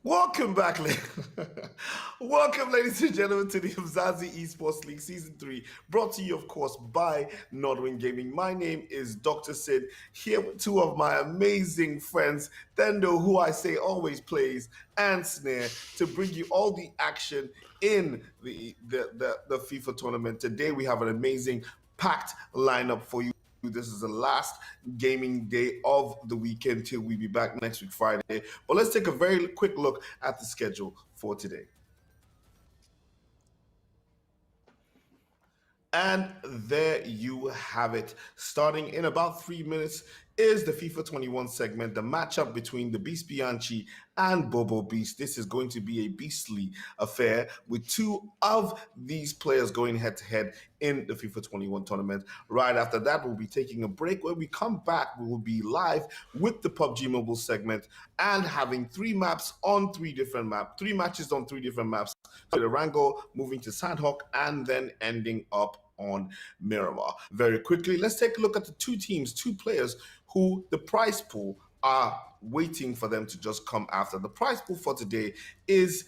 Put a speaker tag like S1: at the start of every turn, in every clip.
S1: Welcome back, welcome, ladies and gentlemen, to the Umzansi Esports League Season 3, brought to you, of course, by Nodwin Gaming. My name is Dr. Sid, here with two of my amazing friends, Thendo, who I say always plays, and Snare, to bring you all the action in the FIFA tournament. Today, we have an amazing, packed lineup for you. This is the last gaming day of the weekend till we be back next week, Friday. But let's take a very quick look at the schedule for today. And there you have it. Starting in about 3 minutes is the FIFA 21 segment, the matchup between the Beast Bianchi and Bobo Beast. This is going to be a beastly affair with two of these players going head to head in the FIFA 21 tournament. Right after that, we'll be taking a break. When we come back, we will be live with the PUBG Mobile segment and having three matches on three different maps. So the Rango moving to Sandhawk and then ending up on Miramar. Very quickly, let's take a look at the two teams, two players who the prize pool are waiting for them to just come after. The prize pool for today is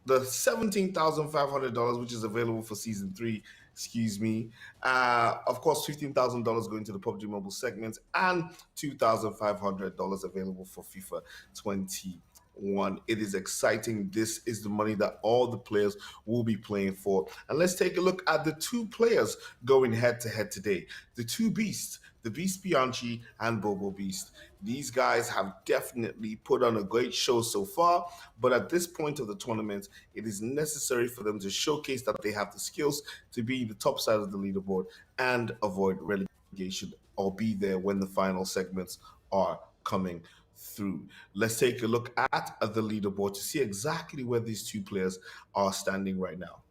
S1: the $17,500, which is available for season 3. Excuse me. Of course, $15,000 going to the PUBG Mobile segment and $2,500 available for FIFA 21. It is exciting. This is the money that all the players will be playing for. And let's take a look at the two players going head to head today. The two beasts, the Beast Bianchi and Bobo Beast. These guys have definitely put on a great show so far, but at this point of the tournament, it is necessary for them to showcase that they have the skills to be the top side of the leaderboard and avoid relegation or be there when the final segments are coming through. Let's take a look at the leaderboard to see exactly where these two players are standing right now.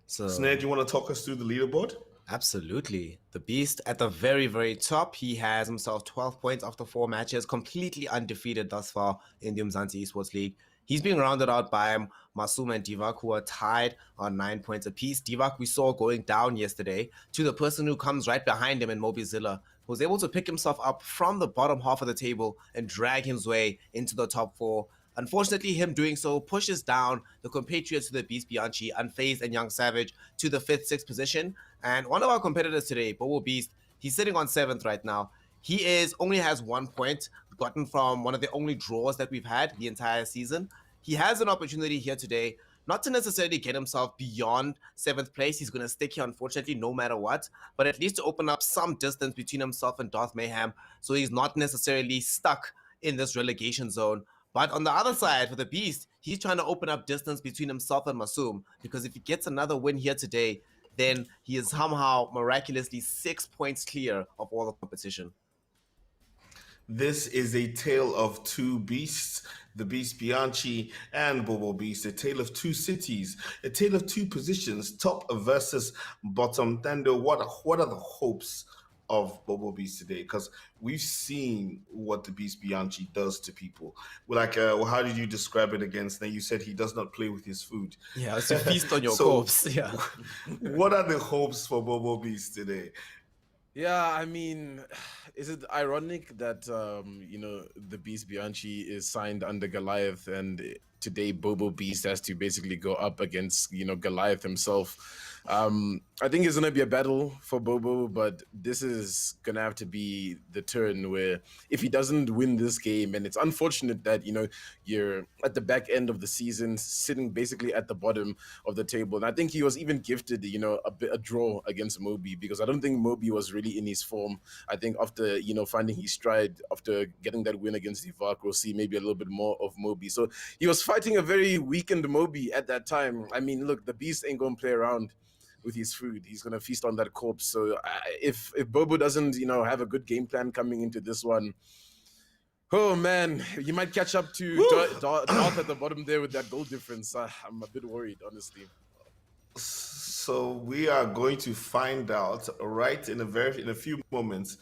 S2: So,
S1: Snare, do you want to talk us through the leaderboard?
S2: absolutely. The Beast at the very, very top. He has himself 12 points after 4 matches, completely undefeated thus far in the Umzansi Esports League. He's being rounded out by Masum and Divak, who are tied on 9 points apiece. Divak, we saw going down yesterday to the person who comes right behind him in Mobizilla, who was able to pick himself up from the bottom half of the table and drag his way into the top 4. Unfortunately, him doing so pushes down the compatriots to the Beast Bianchi, Unfazed and Young Savage to the 5th, 6th position. And one of our competitors today, Bobo Beast, he's sitting on 7th right now. He only has 1 point gotten from one of the only draws that we've had the entire season. He has an opportunity here today not to necessarily get himself beyond 7th place. He's going to stick here, unfortunately, no matter what, but at least to open up some distance between himself and Darth Mayhem so he's not necessarily stuck in this relegation zone. But on the other side, for the Beast, he's trying to open up distance between himself and Masum, because if he gets another win here today, then he is somehow miraculously 6 points clear of all the competition.
S1: This is a tale of two beasts, the Beast Bianchi and Bobo Beast, a tale of two cities, a tale of two positions, top versus bottom. Thando, what are the hopes of Bobo Beast today? Because we've seen what the Beast Bianchi does to people. Like, how did you describe it against? Then you said he does not play with his food.
S2: Yeah, it's a feast on your corpse. Yeah.
S1: What are the hopes for Bobo Beast today?
S3: Yeah, I mean, is it ironic that the Beast Bianchi is signed under Goliath, and today Bobo Beast has to basically go up against Goliath himself? I think it's gonna be a battle for Bobo, but this is gonna have to be the turn where if he doesn't win this game, and it's unfortunate that you're at the back end of the season, sitting basically at the bottom of the table. And I think he was even gifted a draw against Moby, because I don't think Moby was really in his form. I think after finding his stride after getting that win against Ivak, we'll see maybe a little bit more of Moby. So he was fighting a very weakened Moby at that time. I mean, look, the Beast ain't gonna play around with his food. He's gonna feast on that corpse. So if Bobo doesn't have a good game plan coming into this one, oh man, you might catch up to Darth at the bottom there with that goal difference. I'm a bit worried, honestly.
S1: So we are going to find out right in a few moments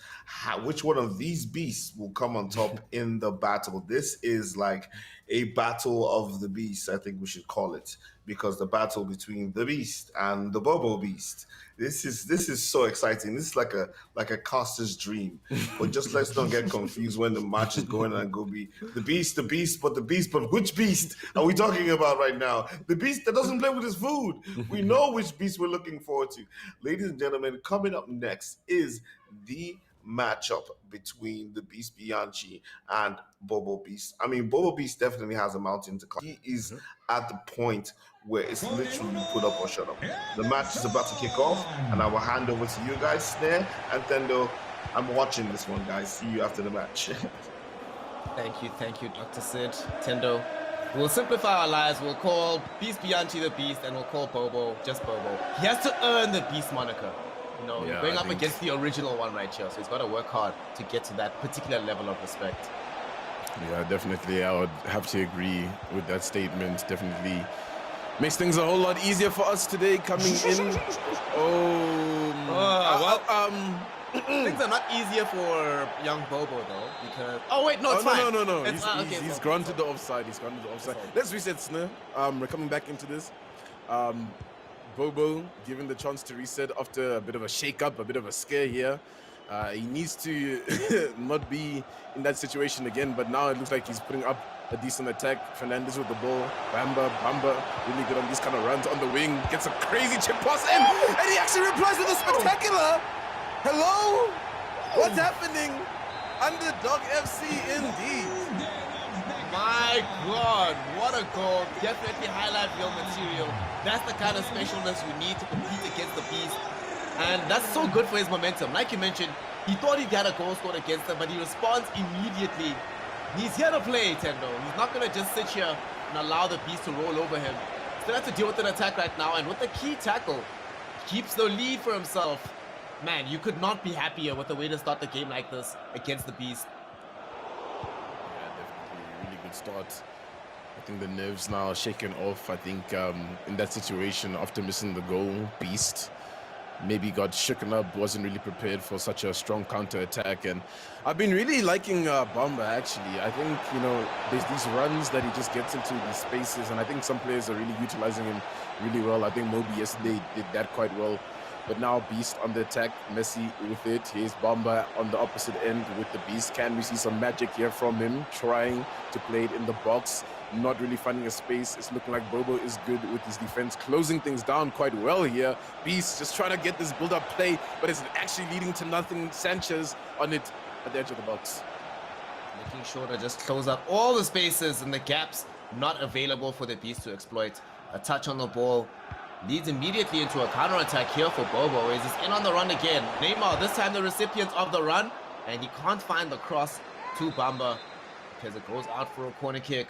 S1: which one of these beasts will come on top in the battle. This is like a battle of the beasts, I think we should call it, because the battle between the beast and the Bobo beast. This is so exciting. This is like a caster's dream. But just let's not get confused when the match is going on. Go be the beast, but which beast are we talking about right now? The beast that doesn't play with his food. We know which beast we're looking forward to. Ladies and gentlemen, coming up next is the matchup between the Beast Bianchi and Bobo Beast. I mean, Bobo Beast definitely has a mountain to climb. He is at the point where it's literally put up or shut up. The match is about to kick off, and I will hand over to you guys, Snare and Tendo. I'm watching this one, guys. See you after the match.
S2: Thank you, Dr. Sid. Tendo. We'll simplify our lives. We'll call Beast Bianchi the Beast, and we'll call Bobo just Bobo. He has to earn the Beast moniker. You know,
S3: Yeah,
S2: going
S3: I
S2: up
S3: think-
S2: against the original one right here, so he's got to work hard to get to that particular level of respect.
S3: Yeah, definitely. I would have to agree with that statement. Definitely makes things a whole lot easier for us today coming in.
S2: Things are not easier for young Bobo though, because no, it's fine.
S3: No.
S2: It's,
S3: He's granted the offside. He's granted the offside. Let's reset, Snare. We're coming back into this. Bobo given the chance to reset after a bit of a shake-up, a bit of a scare here. He needs to not be in that situation again, but now it looks like he's putting up a decent attack. Fernandez with the ball. Bamba, really good on these kind of runs on the wing. Gets a crazy chip pass in, and he actually replies with a spectacular. Hello? What's happening? Underdog FC indeed.
S2: My God, what a goal. Definitely highlight reel material. That's the kind of specialness you need to compete against the Beast. And that's so good for his momentum. Like you mentioned, he thought he got a goal scored against him, but he responds immediately. He's here to play, Tendo. He's not going to just sit here and allow the Beast to roll over him. Still has to deal with an attack right now, and with the key tackle, keeps the lead for himself. Man, you could not be happier with the way to start the game like this against the Beast.
S3: Yeah, definitely a really good start. I think the nerves now are shaken off. I think in that situation, after missing the goal, Beast maybe got shooken up, wasn't really prepared for such a strong counter-attack. And I've been really liking Bamba, actually. I think, you know, there's these runs that he just gets into these spaces, and I think some players are really utilizing him really well. I think Moby yesterday did that quite well. But now Beast on the attack, Messi with it. Here's Bamba on the opposite end with the Beast. Can we see some magic here from him? Trying to play it in the box, not really finding a space. It's looking like Bobo is good with his defense, closing things down quite well here. Beast just trying to get this build-up play, but it's actually leading to nothing. Sanchez on it at the edge of the box.
S2: Making sure to just close out all the spaces and the gaps not available for the Beast to exploit. A touch on the ball. Leads immediately into a counter-attack here for Bobo. He's in on the run again. Neymar, this time the recipient of the run. And he can't find the cross to Bamba because it goes out for a corner kick.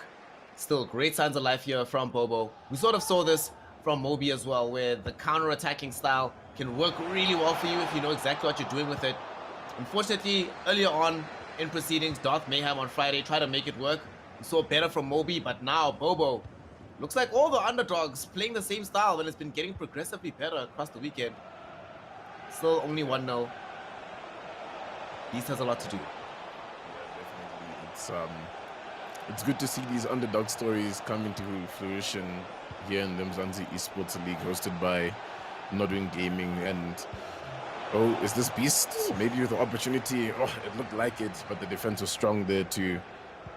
S2: Still, great signs of life here from Bobo. We sort of saw this from Moby as well, where the counter-attacking style can work really well for you if you know exactly what you're doing with it. Unfortunately, earlier on in proceedings, Darth Mayhem on Friday tried to make it work. We saw better from Moby, but now Bobo looks like all the underdogs playing the same style when it's been getting progressively better across the weekend. Still only 1-0. Beast has a lot to do.
S3: Yeah, definitely. It's good to see these underdog stories come into fruition here in the Umzansi Esports League, hosted by Nodwin Gaming. And is this Beast maybe with the opportunity? Oh, it looked like it, but the defense was strong there to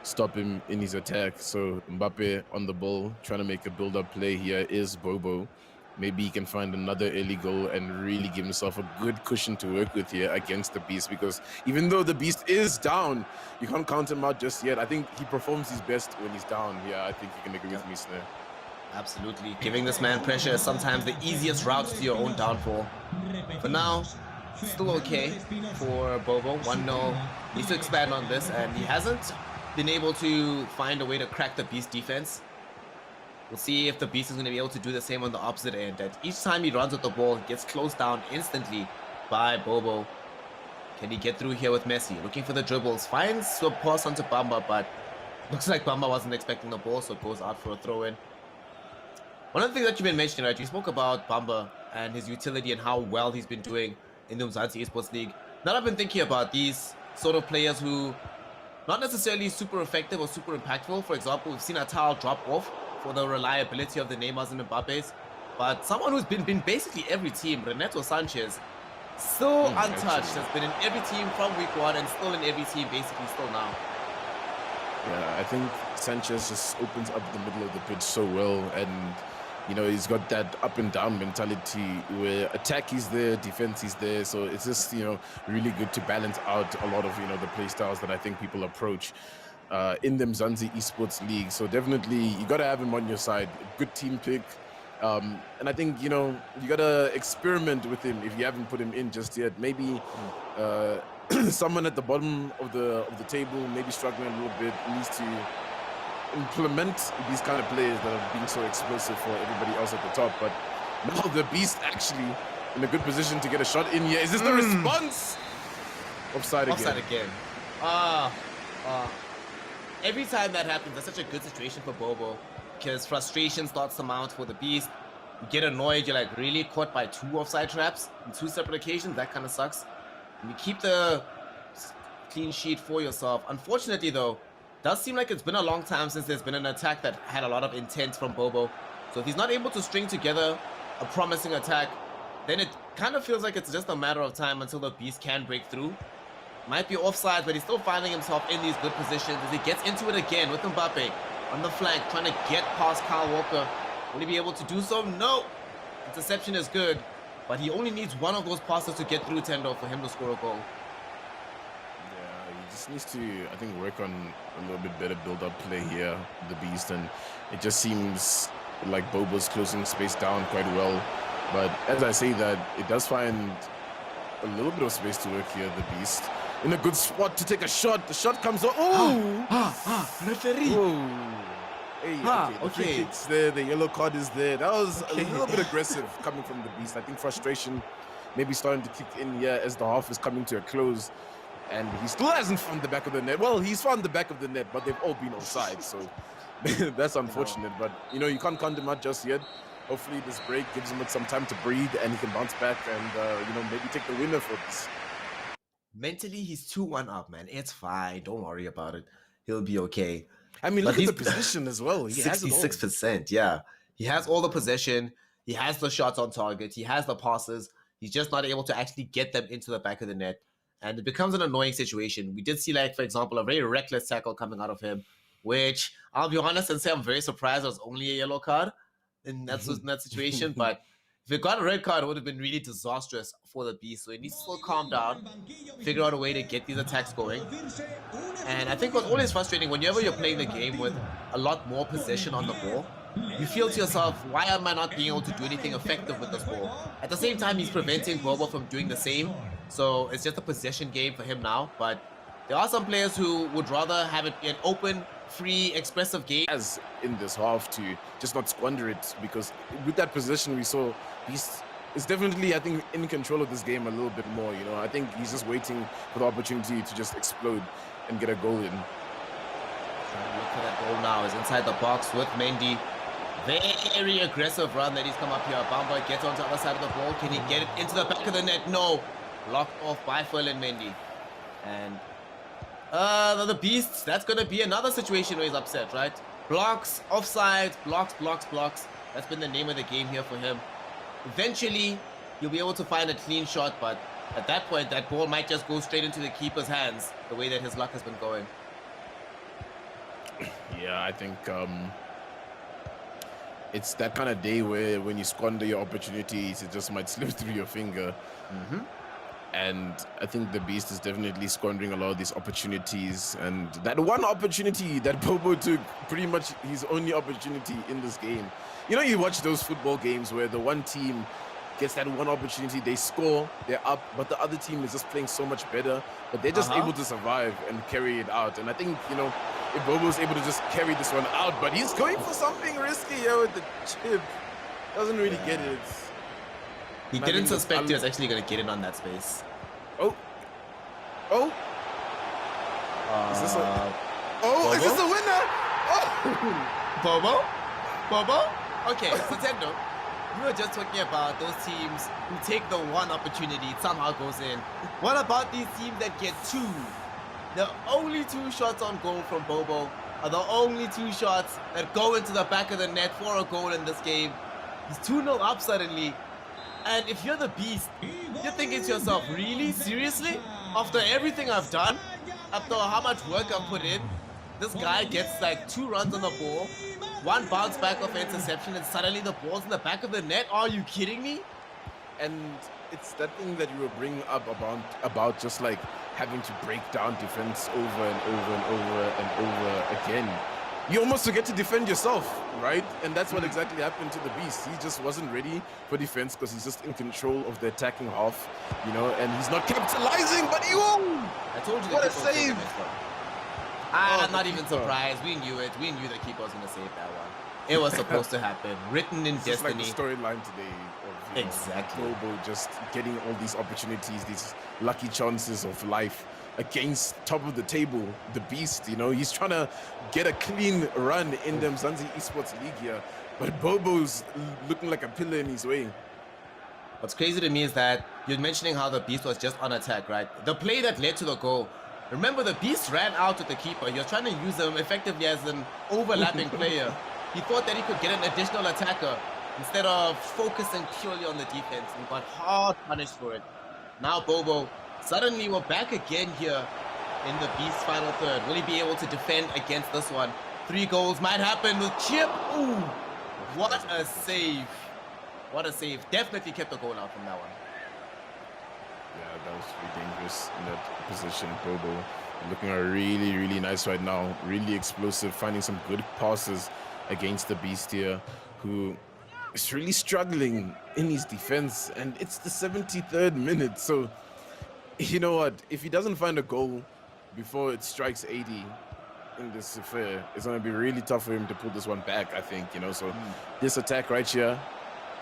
S3: stop him in his attack. So Mbappe on the ball, trying to make a build-up play here is Bobo. Maybe he can find another early goal and really give himself a good cushion to work with here against the Beast, because even though the Beast is down, you can't count him out just yet. I think he performs his best when he's down here. I think you can agree with me, Snare.
S2: Absolutely. Giving this man pressure is sometimes the easiest route to your own downfall. For now, still okay for Bobo. 1-0. Needs to expand on this, and he hasn't been able to find a way to crack the Beast defense. We'll see if the Beast is going to be able to do the same on the opposite end. That each time he runs with the ball, he gets closed down instantly by Bobo. Can he get through here with Messi? Looking for the dribbles. Finds a pass onto Bamba, but looks like Bamba wasn't expecting the ball, so it goes out for a throw-in. One of the things that you've been mentioning, right? You spoke about Bamba and his utility and how well he's been doing in the Umzansi Esports League. Now I've been thinking about these sort of players who not necessarily super effective or super impactful. For example, we've seen Atal drop off for the reliability of the Neymars and Mbappe's, but someone who's been basically every team, Renato Sanchez, still untouched, has been in every team from week 1 and still in every team basically still now.
S3: Yeah, I think Sanchez just opens up the middle of the pitch so well, and you know, he's got that up and down mentality where attack is there, defense is there. So it's just, you know, really good to balance out a lot of, you know, the play styles that I think people approach in the Umzansi Esports League. So definitely you got to have him on your side. Good team pick. And I think, you know, you got to experiment with him if you haven't put him in just yet. Maybe someone at the bottom of the table, maybe struggling a little bit, needs to implement these kind of players that are being so explosive for everybody else at the top. But now the Beast actually in a good position to get a shot in here. Is this the response? Offside again.
S2: Every time that happens, that's such a good situation for Bobo, because frustration starts to mount for the Beast. You get annoyed, you're like really caught by 2 offside traps on 2 separate occasions. That kind of sucks. And you keep the clean sheet for yourself. Unfortunately though, does seem like it's been a long time since there's been an attack that had a lot of intent from Bobo. So if he's not able to string together a promising attack, then it kind of feels like it's just a matter of time until the Beast can break through. Might be offside, but he's still finding himself in these good positions as he gets into it again with Mbappe on the flank, trying to get past Kyle Walker. Will he be able to do so? No! Interception is good, but he only needs one of those passes to get through Tendo for him to score a goal.
S3: Just needs to, I think, work on a little bit better build-up play here, the Beast, and it just seems like Bobo's closing space down quite well. But as I say that, it does find a little bit of space to work here, the Beast. In a good spot to take a shot. The shot comes up. Oh!
S2: Referee!
S3: Whoa. Hey, the free kick's there, the yellow card is there. That was a little bit aggressive coming from the Beast. I think frustration maybe starting to kick in here as the half is coming to a close. And he still hasn't found the back of the net. Well, he's found the back of the net, but they've all been offside, so that's unfortunate. But, you know, you can't count him out just yet. Hopefully this break gives him some time to breathe and he can bounce back and, you know, maybe take the winner for this.
S2: Mentally, he's 2-1 up, man. It's fine. Don't worry about it. He'll be okay.
S3: I mean, look at the position as well. He
S2: 66%, yeah. He has all the possession. He has the shots on target. He has the passes. He's just not able to actually get them into the back of the net. And it becomes an annoying situation. We did see, like, for example, a very reckless tackle coming out of him, which I'll be honest and say I'm very surprised it was only a yellow card in that situation. But if it got a red card, it would have been really disastrous for the Beast. So he needs to still calm down, figure out a way to get these attacks going. And I think what's always frustrating, whenever you're playing the game with a lot more possession on the ball, you feel to yourself, why am I not being able to do anything effective with this ball? At the same time, he's preventing Bobo from doing the same. So it's just a possession game for him now. But there are some players who would rather have it be an open, free, expressive game.
S3: As in this half to just not squander it, because with that possession we saw, Beast is definitely, I think, in control of this game a little bit more. You know, I think he's just waiting for the opportunity to just explode and get a goal in.
S2: Look at that goal now. He's inside the box with Mendy. Very aggressive run that he's come up here. Bamba gets onto the other side of the ball. Can he get it into the back of the net? No. Blocked off by Ferland Mendy. And the Beast, that's going to be another situation where he's upset, right? Blocks, offside, blocks. That's been the name of the game here for him. Eventually, you'll be able to find a clean shot, but at that point, that ball might just go straight into the keeper's hands, the way that his luck has been going.
S3: Yeah, I think it's that kind of day where when you squander your opportunities, it just might slip through your finger. And I think the Beast is definitely squandering a lot of these opportunities. And that one opportunity that Bobo took, pretty much his only opportunity in this game. You know, you watch those football games where the one team gets that one opportunity, they score, they're up, but the other team is just playing so much better, but they're just able to survive and carry it out. And I think, you know, if Bobo's able to just carry this one out, but he's going for something risky here with the chip. Doesn't really get it.
S2: He didn't suspect he was actually going to get in on that space.
S3: Oh. Is this a...
S2: Bobo?
S3: Is this a winner? Oh.
S2: Bobo? Okay, so Tendo, we were just talking about those teams who take the one opportunity, it somehow goes in. What about these teams that get two? The only 2 shots on goal from Bobo are the only 2 shots that go into the back of the net for a goal in this game. He's 2-0 up suddenly. And if you're the Beast, you're thinking to yourself, really? Seriously? After everything I've done, after how much work I've put in, this guy gets like 2 runs on the ball, 1 bounce back of interception, and suddenly the ball's in the back of the net? Are you kidding me?
S3: And it's that thing that you were bringing up about just like having to break down defense over and over and over and over again. You almost forget to defend yourself, right? And that's what exactly happened to the Beast. He just wasn't ready for defense because he's just in control of the attacking half, you know, and he's not capitalizing, but
S2: I told you
S3: what a save!
S2: I'm not even surprised. We knew it. We knew the keeper was going to save that one. It was supposed to happen. Written in destiny.
S3: It's like the storyline today. Of,
S2: exactly.
S3: Bobo just getting all these opportunities, these lucky chances of life against top of the table, the Beast. You know, he's trying to get a clean run in the Umzansi Esports League here, but Bobo's looking like a pillar in his way.
S2: What's crazy to me is that you're mentioning how the Beast was just on attack, right? The play that led to the goal. Remember, the Beast ran out with the keeper. You're trying to use him effectively as an overlapping player. He thought that he could get an additional attacker instead of focusing purely on the defense, and got hard punished for it. Now Bobo, suddenly we're back again here in the Beast's final third. Will he be able to defend against this one? 3 goals might happen with Chip. Ooh, what a save. What a save. Definitely kept the goal out from that one.
S3: Yeah, that was really dangerous in that position. Bobo looking really, really nice right now. Really explosive, finding some good passes against the Beast here, who is really struggling in his defense. And it's the 73rd minute. So, you know what? If he doesn't find a goal before it strikes 80 in this affair, it's going to be really tough for him to pull this one back, I think, you know. So this attack right here,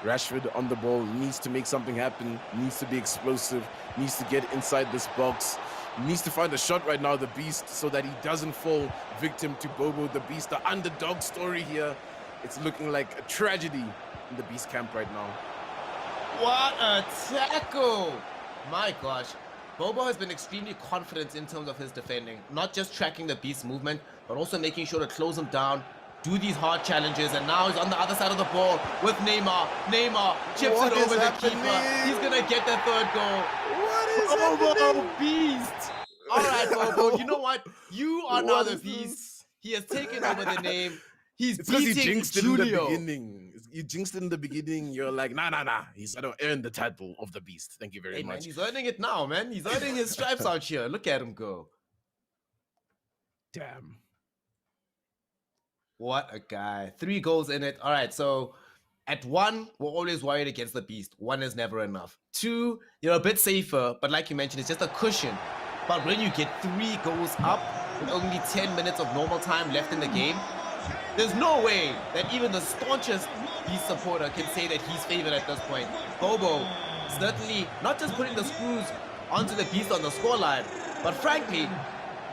S3: Rashford on the ball, needs to make something happen, needs to be explosive, needs to get inside this box, needs to find a shot right now, the Beast, so that he doesn't fall victim to Bobo, the Beast. The underdog story here, it's looking like a tragedy in the Beast camp right now.
S2: What a tackle! My gosh. Bobo has been extremely confident in terms of his defending, not just tracking the Beast's movement, but also making sure to close him down, do these hard challenges, and now he's on the other side of the ball with Neymar. Neymar chips it over the keeper. He's gonna get the 3rd goal.
S3: What is
S2: Bobo Beast! Alright, Bobo, you know what? You are now the Beast. He has taken over the name. He's
S3: because he
S2: beating
S3: jinxed it in the
S2: Julio.
S3: beginning. You jinxed it in the beginning. You're like, nah. He's gonna earn the title of the Beast. Thank you very
S2: Hey, man,
S3: much.
S2: he's earning it now, man. He's earning his stripes out here. Look at him go.
S3: Damn.
S2: What a guy. 3 goals in it. All right, so at 1, we're always worried against the Beast. 1 is never enough. 2, you're a bit safer, but like you mentioned, it's just a cushion. But when you get 3 goals up with only 10 minutes of normal time left in the game, there's no way that even the staunchest Beast supporter can say that he's favored at this point. Bobo certainly not just putting the screws onto the Beast on the scoreline, but frankly,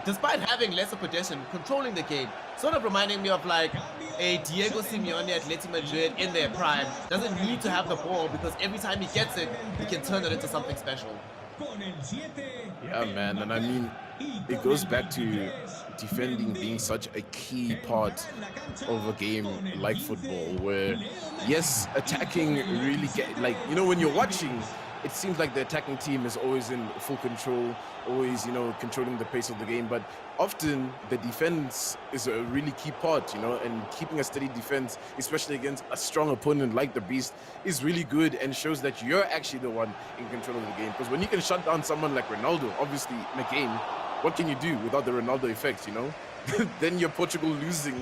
S2: despite having lesser possession, controlling the game, sort of reminding me of like a Diego Simeone at Atletico Madrid in their prime. Doesn't need to have the ball because every time he gets it, he can turn it into something special.
S3: Yeah, man, and I mean, it goes back to defending being such a key part of a game like football, where yes, attacking really like, you know, when you're watching, it seems like the attacking team is always in full control, always, you know, controlling the pace of the game, but often the defense is a really key part, you know, and keeping a steady defense, especially against a strong opponent like the Beast, is really good and shows that you're actually the one in control of the game. Because when you can shut down someone like Ronaldo, obviously in a game, what can you do without the Ronaldo effect, you know? Then you're Portugal losing,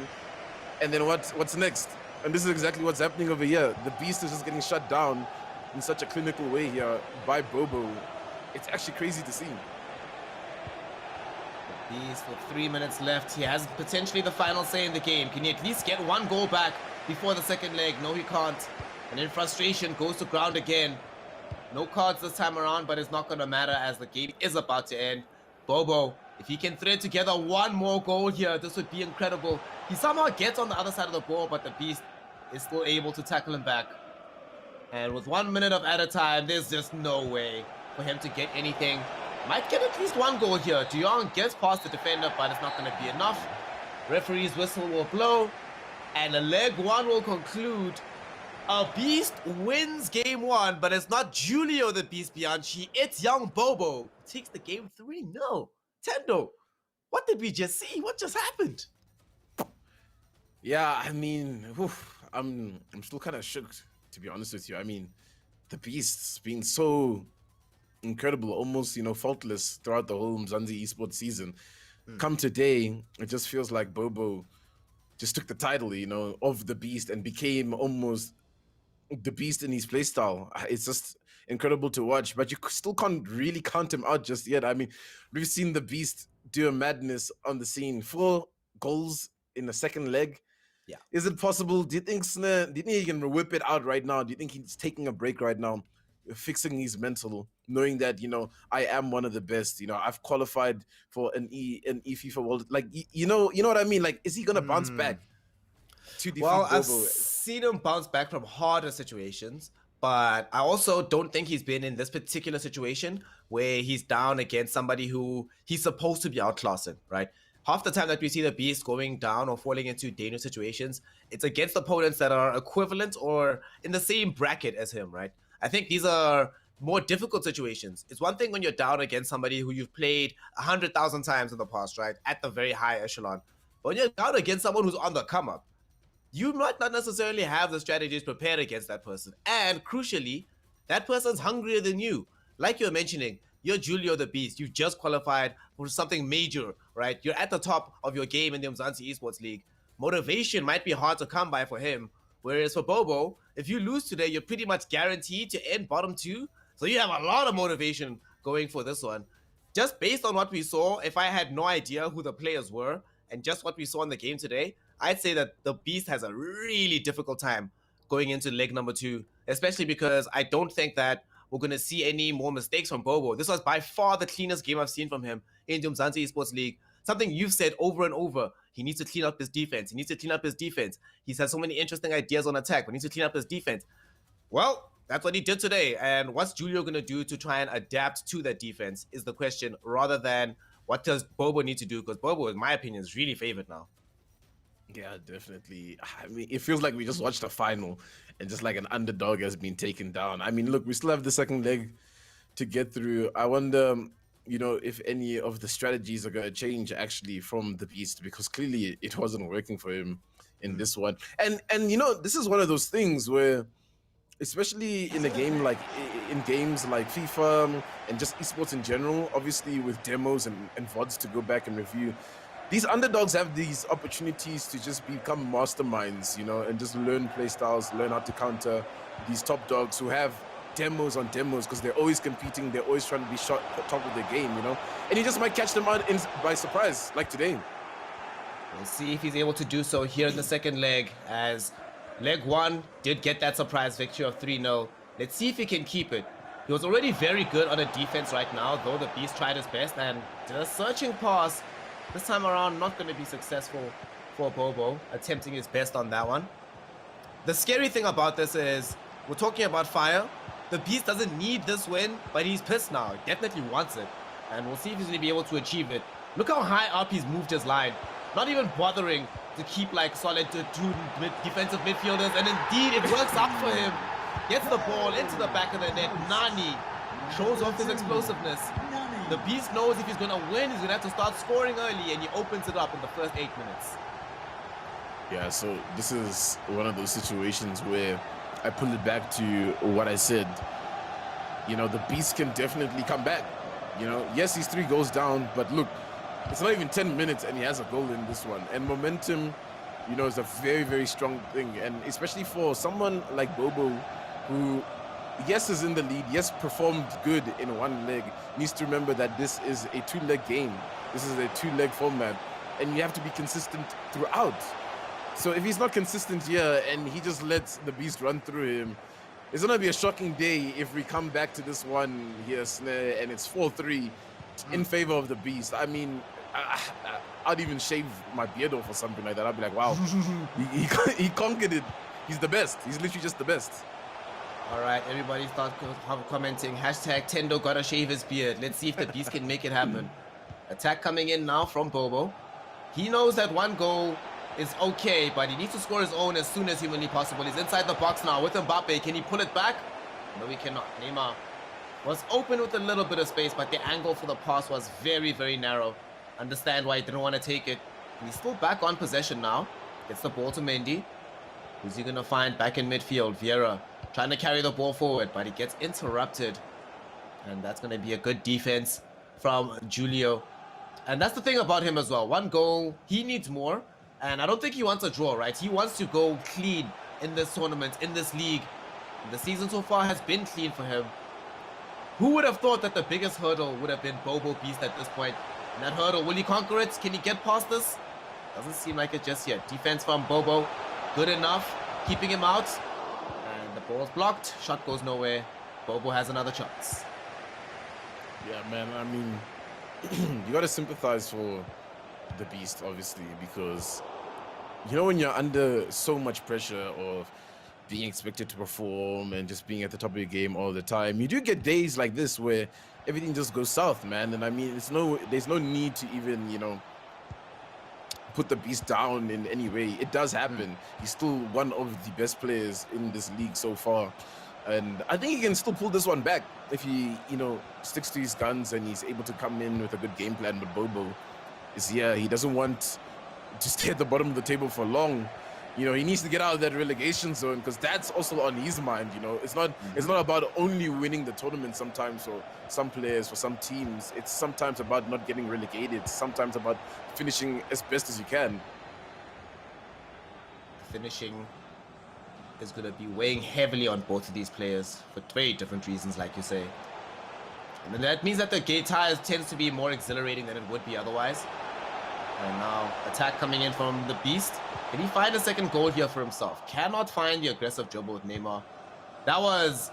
S3: and then what's next? And this is exactly what's happening over here. The Beast is just getting shut down in such a clinical way here by Bobo. It's actually crazy to see.
S2: Beast with 3 minutes left. He has potentially the final say in the game. Can he at least get 1 goal back before the second leg? No, he can't. And in frustration, goes to ground again. No cards this time around, but it's not going to matter as the game is about to end. Bobo, if he can thread together 1 more goal here, this would be incredible. He somehow gets on the other side of the ball, but the Beast is still able to tackle him back. And with 1 minute of added time, there's just no way for him to get anything Might get at least one goal here. De Jong gets past the defender, but it's not going to be enough. Referee's whistle will blow, and a leg one will conclude. A Beast wins game 1, but it's not Julio the Beast Bianchi, it's young Bobo who takes the game 3-0. Tendo, what did we just see? What just happened?
S3: Yeah, I mean, I'm still kind of shook, to be honest with you. I mean, the Beast's been so incredible, almost, you know, faultless throughout the whole Umzansi Esports season. Come today, it just feels like Bobo just took the title, you know, of the Beast and became almost the Beast in his playstyle. It's just incredible to watch, but you still can't really count him out just yet. I mean, we've seen the Beast do a madness on the scene. 4 goals in the second leg.
S2: Yeah.
S3: Is it possible? Do you think he can whip it out right now? Do you think he's taking a break right now, fixing his mental, knowing that, you know, I am one of the best? You know, I've qualified for an FIFA World. Like, you know what I mean? Like, is he gonna bounce back to defeat
S2: Well,
S3: Bobo?
S2: I've seen him bounce back from harder situations, but I also don't think he's been in this particular situation where he's down against somebody who he's supposed to be outclassing, right? Half the time that we see the Beast going down or falling into dangerous situations, it's against opponents that are equivalent or in the same bracket as him, right? I think these are more difficult situations. It's one thing when you're down against somebody who you've played 100,000 times in the past, right? At the very high echelon. But when you're down against someone who's on the come up, you might not necessarily have the strategies prepared against that person. And crucially, that person's hungrier than you. Like you're mentioning, you're Julio the Beast. You've just qualified for something major, right? You're at the top of your game in the Umzansi Esports League. Motivation might be hard to come by for him. Whereas for Bobo, if you lose today, you're pretty much guaranteed to end bottom 2. So you have a lot of motivation going for this one. Just based on what we saw, if I had no idea who the players were, and just what we saw in the game today, I'd say that the Beast has a really difficult time going into leg number 2, especially because I don't think that we're going to see any more mistakes from Bobo. This was by far the cleanest game I've seen from him in the Umzansi Esports League. Something you've said over and over. He needs to clean up his defense. He needs to clean up his defense. He's had so many interesting ideas on attack, but he needs to clean up his defense. Well, that's what he did today. And what's Julio going to do to try and adapt to that defense is the question, rather than what does Bobo need to do? Because Bobo, in my opinion, is really favored now.
S3: Yeah, definitely. I mean, it feels like we just watched a final and just like an underdog has been taken down. I mean, look, we still have the second leg to get through. I wonder, you know, if any of the strategies are going to change actually from the Beast, because clearly it wasn't working for him in this one. And you know, this is one of those things where, especially in a game like in games like FIFA and just esports in general, obviously with demos and VODs to go back and review, these underdogs have these opportunities to just become masterminds, you know, and just learn play styles, learn how to counter these top dogs who have demos on demos, because they're always competing, they're always trying to be shot at top of the game, you know, and you just might catch them out by surprise, like today.
S2: We'll see if he's able to do so here in the second leg, as leg 1 did get that surprise victory of 3-0. Let's see if he can keep it. He was already very good on a defense right now, though the Beast tried his best, and the searching pass this time around not going to be successful for Bobo, attempting his best on that one. The scary thing about this is, we're talking about fire. The Beast doesn't need this win, but he's pissed now. He definitely wants it. And we'll see if he's going to be able to achieve it. Look how high up he's moved his line. Not even bothering to keep like solid two defensive midfielders. And indeed, it works out for him. Gets the ball into the back of the net. Nani shows off his explosiveness. The Beast knows if he's going to win, he's going to have to start scoring early, and he opens it up in the first 8 minutes.
S3: Yeah, so this is one of those situations where I pull it back to what I said. You know, the Beast can definitely come back. You know, yes, he's 3 goals down, but look, it's not even 10 minutes and he has a goal in this one. And momentum, you know, is a very, very strong thing. And especially for someone like Bobo, who, yes, is in the lead, yes, performed good in one leg, needs to remember that this is a 2-leg game. This is a 2-leg format, and you have to be consistent throughout. So if he's not consistent here and he just lets the Beast run through him, it's going to be a shocking day if we come back to this one here, Snare, and it's 4-3 in favor of the Beast. I mean, I'd even shave my beard off or something like that. I'd be like, wow, he conquered it. He's the best. He's literally just the best.
S2: All right, everybody start commenting. Hashtag Tendo gotta shave his beard. Let's see if the Beast can make it happen. Attack coming in now from Bobo. He knows that one goal is okay, but he needs to score his own as soon as humanly possible. He's inside the box now with Mbappe. Can he pull it back? No, he cannot. Neymar was open with a little bit of space, but the angle for the pass was very, very narrow. Understand why he didn't want to take it. And he's still back on possession now. Gets the ball to Mendy. Who's he going to find back in midfield? Vieira trying to carry the ball forward, but he gets interrupted. And that's going to be a good defense from Julio. And that's the thing about him as well. One goal, he needs more. And I don't think he wants a draw, right? He wants to go clean in this tournament, in this league. The season so far has been clean for him. Who would have thought that the biggest hurdle would have been Bobo Beast at this point? And that hurdle, will he conquer it? Can he get past this? Doesn't seem like it just yet. Defense from Bobo, good enough. Keeping him out. And the ball's blocked. Shot goes nowhere. Bobo has another chance.
S3: Yeah, man, I mean, you got to sympathize for the Beast, obviously, because, you know, when you're under so much pressure of being expected to perform and just being at the top of your game all the time, you do get days like this where everything just goes south, man. And I mean, there's no need to even, you know, put the Beast down in any way. It does happen. He's still one of the best players in this league so far. And I think he can still pull this one back if he, you know, sticks to his guns and he's able to come in with a good game plan. But Bobo is here. He doesn't want to stay at the bottom of the table for long. You know, he needs to get out of that relegation zone because that's also on his mind. You know, it's not about only winning the tournament sometimes for some players, for some teams. It's sometimes about not getting relegated. It's sometimes about finishing as best as you can.
S2: Finishing is going to be weighing heavily on both of these players for very different reasons, like you say. And that means that the gate tires tends to be more exhilarating than it would be otherwise. And now attack coming in from the Beast. Can he find a second goal here for himself? Cannot find the aggressive dribble with Neymar. That was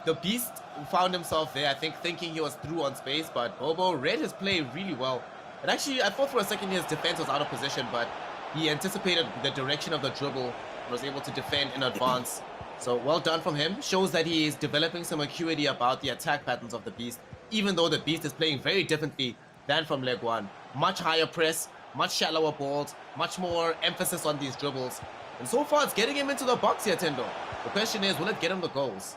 S2: the Beast who found himself there, I think, thinking he was through on space, but Bobo read his play really well. And actually, I thought for a second his defense was out of position, but he anticipated the direction of the dribble and was able to defend in advance. So well done from him. Shows that he is developing some acuity about the attack patterns of the Beast, even though the Beast is playing very differently than from leg one. Much higher press, much shallower balls, much more emphasis on these dribbles. And so far, it's getting him into the box here, Tendo. The question is, will it get him the goals?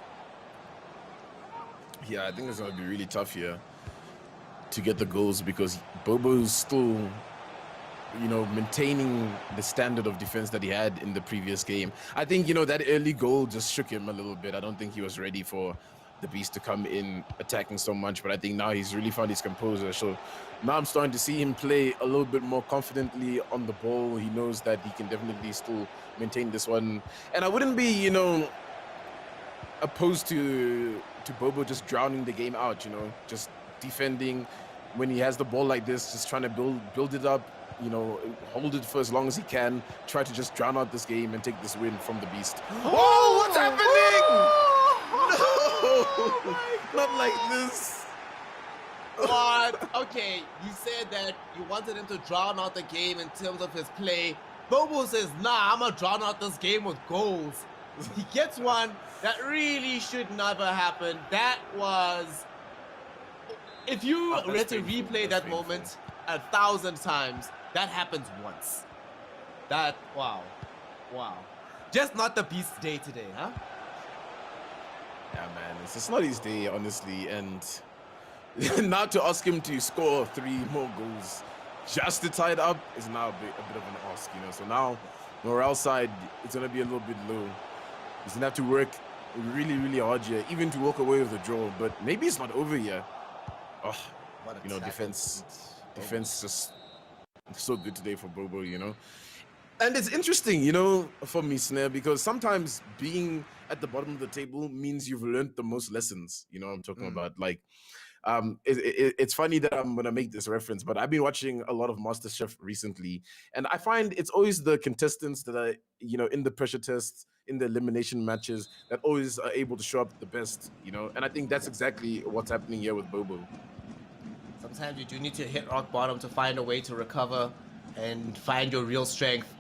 S3: Yeah, I think it's going to be really tough here to get the goals because Bobo's still, you know, maintaining the standard of defense that he had in the previous game. I think, you know, that early goal just shook him a little bit. I don't think he was ready for the Beast to come in attacking so much, but I think now he's really found his composure. So now I'm starting to see him play a little bit more confidently on the ball. He knows that he can definitely still maintain this one. And I wouldn't be, you know, opposed to Bobo just drowning the game out, you know, just defending when he has the ball like this, just trying to build it up, you know, hold it for as long as he can, try to just drown out this game and take this win from the Beast. Oh, what's happening? No, not like this.
S2: What? Okay, you said that you wanted him to drown out the game in terms of his play. Bobo says, nah, I'm gonna drown out this game with goals. He gets one that really should never happen. That was... If you were to replay that moment 1,000 times, that happens once. That, wow. Wow. Just not the Beast's day today, huh?
S3: Yeah, man, it's not his day, honestly, and now to ask him to score 3 more goals just to tie it up is now a bit of an ask, you know. So now, morale side, it's gonna be a little bit low. He's gonna have to work really, really hard here, even to walk away with the draw. But maybe it's not over here. Oh, you know, defense just so good today for Bobo, you know. And it's interesting, you know, for me, Snare, because sometimes being at the bottom of the table means you've learned the most lessons, you know what I'm talking about. Like, it's funny that I'm going to make this reference, but I've been watching a lot of MasterChef recently, and I find it's always the contestants that are, you know, in the pressure tests, in the elimination matches, that always are able to show up the best, you know, and I think that's exactly what's happening here with Bobo.
S2: Sometimes you do need to hit rock bottom to find a way to recover and find your real strength.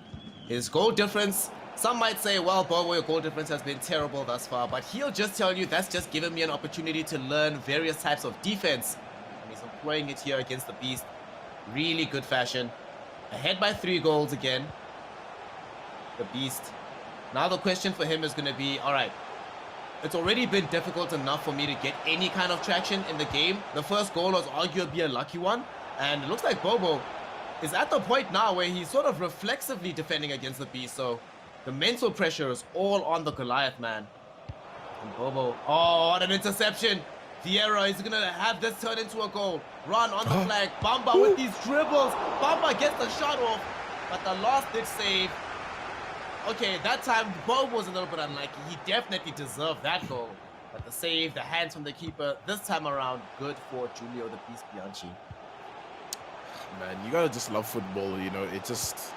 S2: His goal difference Some might say, well, Bobo, your goal difference has been terrible thus far, but he'll just tell you that's just given me an opportunity to learn various types of defense. And he's employing it here against the Beast. Really good fashion. Ahead by 3 goals again. The Beast. Now the question for him is going to be, all right, it's already been difficult enough for me to get any kind of traction in the game. The first goal was arguably a lucky one. And it looks like Bobo is at the point now where he's sort of reflexively defending against the Beast. So the mental pressure is all on the Goliath, man. And Bobo, oh, what an interception. Vieira is going to have this turn into a goal. Run on the flag. Bamba with these dribbles. Bamba gets the shot off, but the last-ditch save. Okay, that time Bobo was a little bit unlucky. He definitely deserved that goal. But the save, the hands from the keeper, this time around, good for Julio the Beast Bianchi.
S3: Man, you gotta just love football, you know. It just,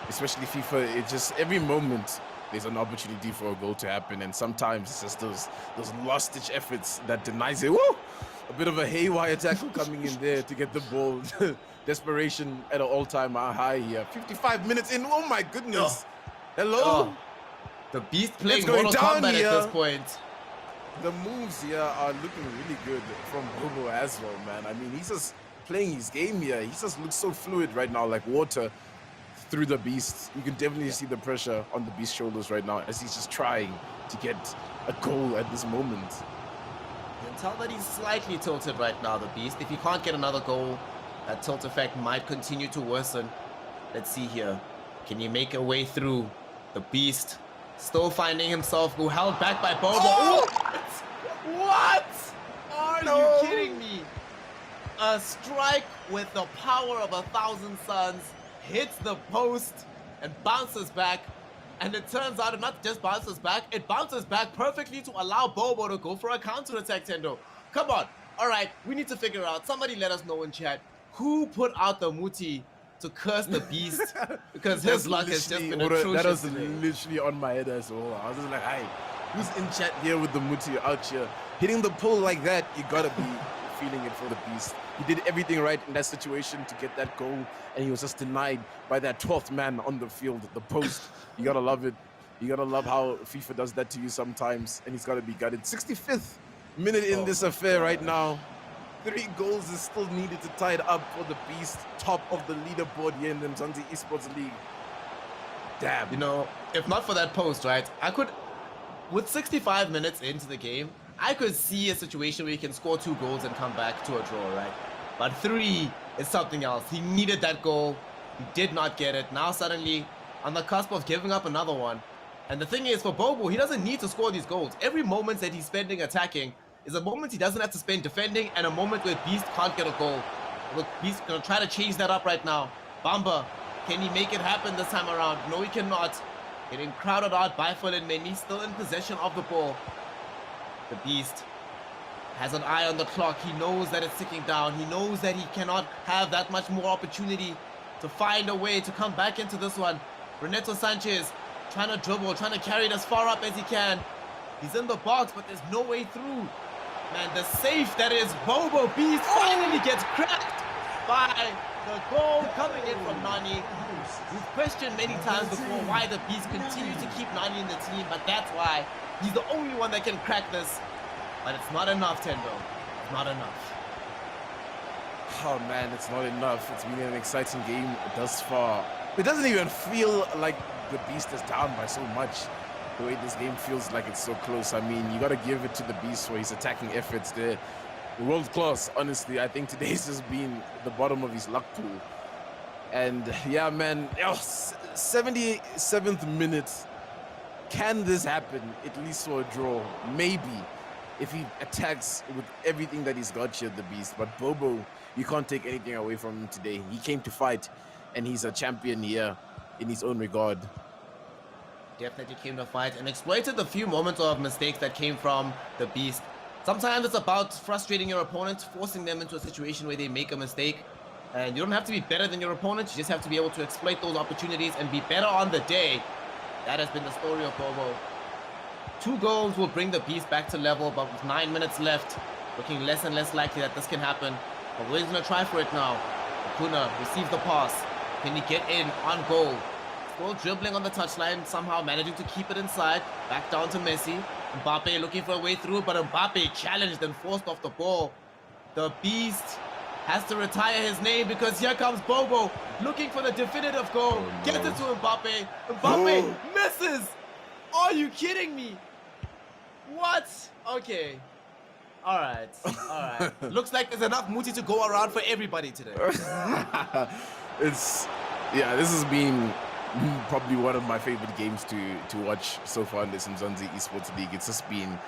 S3: especially FIFA, it just, every moment there's an opportunity for a goal to happen, and sometimes it's just those last-ditch efforts that denies it. Woo! A bit of a haywire tackle coming in there to get the ball. Desperation at an all-time high here. 55 minutes in. Oh my goodness! Hello.
S2: Oh, the Beast playing Mortal Kombat
S3: here.
S2: At this point.
S3: The moves here are looking really good from Bobo as well, man. I mean, he's just playing his game here. He just looks so fluid right now, like water through the Beast. You can definitely see the pressure on the Beast's shoulders right now as he's just trying to get a goal at this moment.
S2: You can tell that he's slightly tilted right now, the Beast. If he can't get another goal, that tilt effect might continue to worsen. Let's see here. Can he make a way through? The Beast still finding himself held back by Bobo.
S3: Oh!
S2: What? Are you kidding me? A strike with the power of 1,000 suns hits the post and bounces back. And it turns out it not just bounces back, it bounces back perfectly to allow Bobo to go for a counter-attack, Tendo. Come on. All right, we need to figure out. Somebody let us know in chat. Who put out the Muti to curse the Beast? Because his luck has just been atrocious.
S3: That was
S2: today.
S3: literally on my head as well. I was just like, hey, who's in chat here with the Muti out here? Hitting the pole like that, you gotta be feeling it for the Beast. He did everything right in that situation to get that goal, and he was just denied by that 12th man on the field, the post. You gotta love it. You gotta love how FIFA does that to you sometimes, and he's gotta be gutted. 65th minute in this affair right now. 3 goals is still needed to tie it up for the Beast, top of the leaderboard here in the Umzansi Esports League. Damn.
S2: You know, if not for that post, right, I could, with 65 minutes into the game, I could see a situation where he can score 2 goals and come back to a draw, right? But 3 is something else. He needed that goal. He did not get it. Now suddenly on the cusp of giving up another one. And the thing is, for Bobo, he doesn't need to score these goals. Every moment that he's spending attacking is a moment he doesn't have to spend defending, and a moment where Beast can't get a goal. Look, Beast gonna try to change that up right now. Bamba, can he make it happen this time around? No, he cannot. Getting crowded out by Aphelion, still in possession of the ball. The Beast has an eye on the clock. He knows that it's ticking down. He knows that he cannot have that much more opportunity to find a way to come back into this one. Renato Sanchez trying to dribble, trying to carry it as far up as he can. He's in the box, but there's no way through. Man, the safe that is Bobo Beast finally gets cracked by the goal coming in from Nani. We've questioned many times before why the Beast continue to keep Nani in the team, but that's why he's the only one that can crack this. But it's not enough, Tendo. It's not enough.
S3: Oh man, it's not enough. It's been an exciting game thus far. It doesn't even feel like the Beast is down by so much. The way this game feels like it's so close. I mean, you got to give it to the Beast for his attacking efforts there. World class, honestly. I think today's just been the bottom of his luck pool. And yeah, man, 77th minute. Can this happen? At least for a draw. Maybe. If he attacks with everything that he's got here, the Beast. But Bobo, you can't take anything away from him today. He came to fight, and he's a champion here in his own regard.
S2: Definitely came to fight and exploited the few moments of mistakes that came from the Beast. Sometimes it's about frustrating your opponent, forcing them into a situation where they make a mistake. And you don't have to be better than your opponent. You just have to be able to exploit those opportunities and be better on the day. That has been the story of Bobo. 2 goals will bring the Beast back to level, but with 9 minutes left, looking less and less likely that this can happen. But we're going to try for it now. Akuna receives the pass. Can he get in on goal? Still dribbling on the touchline, somehow managing to keep it inside. Back down to Messi. Mbappe looking for a way through, but Mbappe challenged and forced off the ball. The Beast has to retire his name because here comes Bobo looking for the definitive goal.
S3: Oh, no.
S2: Gets it to Mbappe. Mbappe misses. Are you kidding me? What? Okay. All right. All right. Looks like there's enough Muti to go around for everybody today.
S3: This has been probably one of my favorite games to watch so far in this Umzansi Esports League. It's just been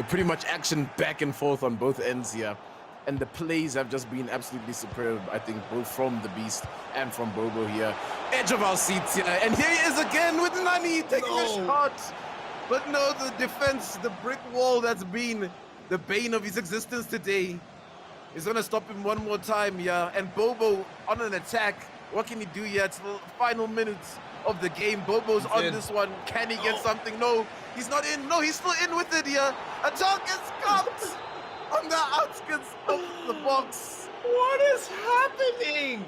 S3: pretty much action back and forth on both ends here. And the plays have just been absolutely superb, I think, both from the Beast and from Bobo here. Edge of our seats here. And here he is again with Nani taking a shot. But no, the defense, the brick wall that's been the bane of his existence today is going to stop him one more time, yeah. And Bobo on an attack. What can he do here? It's the final minutes of the game. Bobo's on this one. Can he get something? No, he's not in. No, he's still in with it here. A target comes on the outskirts of the box.
S2: What is happening?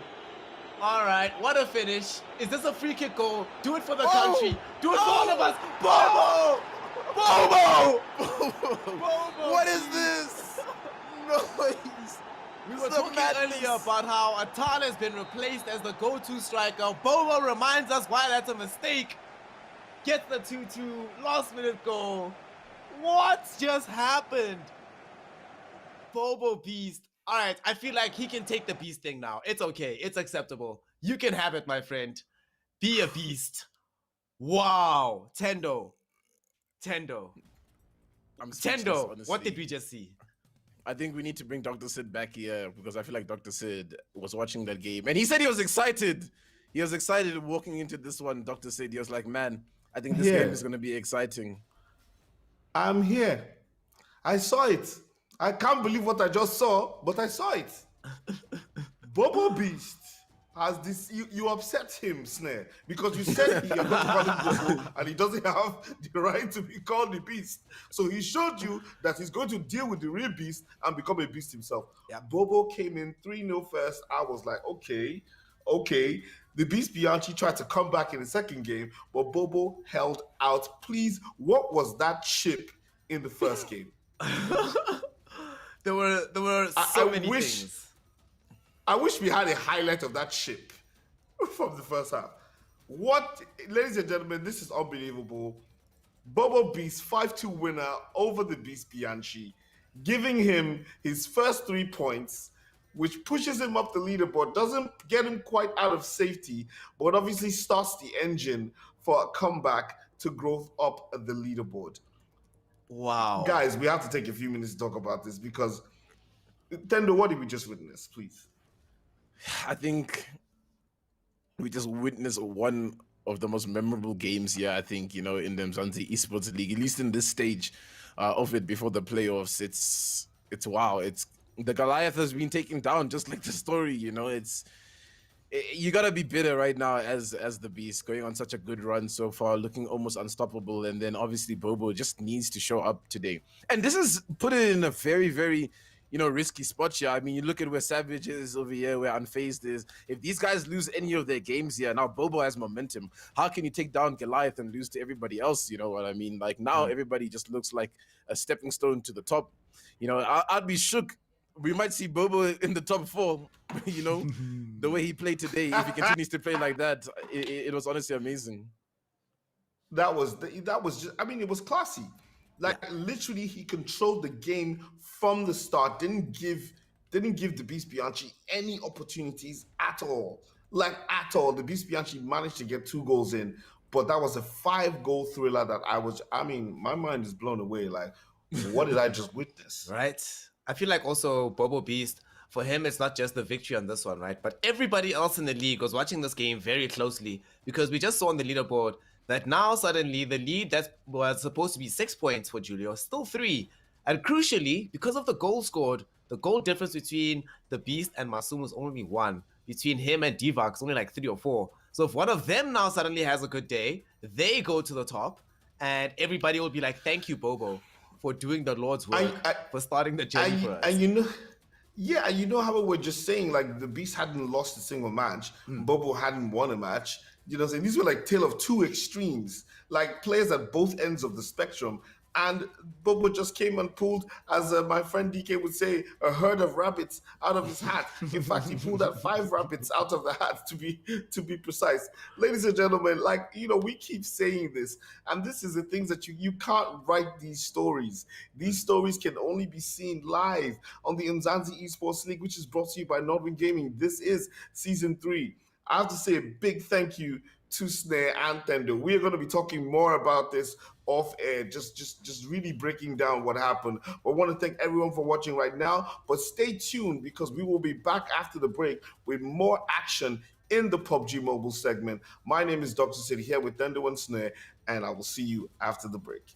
S2: All right, what a finish. Is this a free kick goal? Do it for the country. Do it for all of us. Bobo! Bobo! Bobo!
S3: What is this? Noise.
S2: We were talking earlier about how Atal has been replaced as the go-to striker. Bobo reminds us why that's a mistake. Gets the 2-2 last-minute goal. What just happened? Bobo Beast. All right, I feel like he can take the Beast thing now. It's okay. It's acceptable. You can have it, my friend. Be a Beast. Wow. Tendo.
S3: I'm speechless,
S2: Tendo,
S3: honestly.
S2: what did we just see?
S3: I think we need to bring Dr. Sid back here because I feel like Dr. Sid was watching that game and he said he was excited. He was excited walking into this one. Dr. Sid, he was like, man, I think this game is going to be exciting.
S1: I'm here. I saw it. I can't believe what I just saw, but I saw it. Bobo Beast has this. You upset him, Snare, because you said you're going to call him Bobo and he doesn't have the right to be called the Beast. So he showed you that he's going to deal with the real Beast and become a Beast himself.
S2: Yeah.
S1: Bobo came in 3-0 first. I was like, okay. The Beast Binachi tried to come back in the second game, but Bobo held out. Please, what was that chip in the first game?
S2: There were so many things.
S1: I wish we had a highlight of that chip from the first half. What, ladies and gentlemen, this is unbelievable. Bobo Beast 5-2 winner over the Beast Bianchi, giving him his first 3 points, which pushes him up the leaderboard, doesn't get him quite out of safety, but obviously starts the engine for a comeback to growth up the leaderboard.
S2: Wow.
S1: Guys, we have to take a few minutes to talk about this because, Tendo, what did we just witness, please?
S3: I think we just witnessed one of the most memorable games here, I think, in the Umzansi Esports League, at least in this stage of it before the playoffs. It's wow. It's the Goliath has been taken down, just like the story, you gotta be bitter right now as the Beast, going on such a good run so far, looking almost unstoppable, and then obviously Bobo just needs to show up today. And this is put it in a very, very risky spot here. I mean, you look at where Savage is over here, where Unfazed is. If these guys lose any of their games here, now Bobo has momentum. How can you take down Goliath and lose to everybody else? You know what I mean? Like, now everybody just looks like a stepping stone to the top. I'd be shook. We might see Bobo in the top 4, the way he played today. If he continues to play like that, it was honestly amazing.
S1: That was just, I mean, it was classy. Like, literally, he controlled the game from the start. Didn't give the Beast Bianchi any opportunities at all. Like, at all. The Beast Bianchi managed to get 2 goals in, but that was a 5-goal thriller that my mind is blown away. Like, what did I just witness?
S2: Right? I feel like also Bobo Beast, for him, it's not just the victory on this one, right? But everybody else in the league was watching this game very closely because we just saw on the leaderboard that now suddenly the lead that was supposed to be 6 points for Julio is still 3. And crucially, because of the goal scored, the goal difference between the Beast and Masumu is only 1. Between him and Divac, it's only like 3 or 4. So if one of them now suddenly has a good day, they go to the top and everybody will be like, thank you, Bobo, for doing the Lord's work, for starting the journey for us.
S1: Yeah, you know how we're just saying like the Beast hadn't lost a single match, Bobo hadn't won a match. You know what I'm saying? These were like tale of two extremes, like players at both ends of the spectrum. And Bobo just came and pulled, as my friend DK would say, a herd of rabbits out of his hat. In fact, he pulled out 5 rabbits out of the hat to be precise. Ladies and gentlemen, like we keep saying this, and this is the things that you can't write these stories. These stories can only be seen live on the Umzansi Esports League, which is brought to you by Northern Gaming. This is season 3. I have to say a big thank you to Snare and Tendo. We are going to be talking more about this off air, just really breaking down what happened. But I want to thank everyone for watching right now. But stay tuned because we will be back after the break with more action in the PUBG Mobile segment. My name is Dr. City here with Tendo and Snare, and I will see you after the break.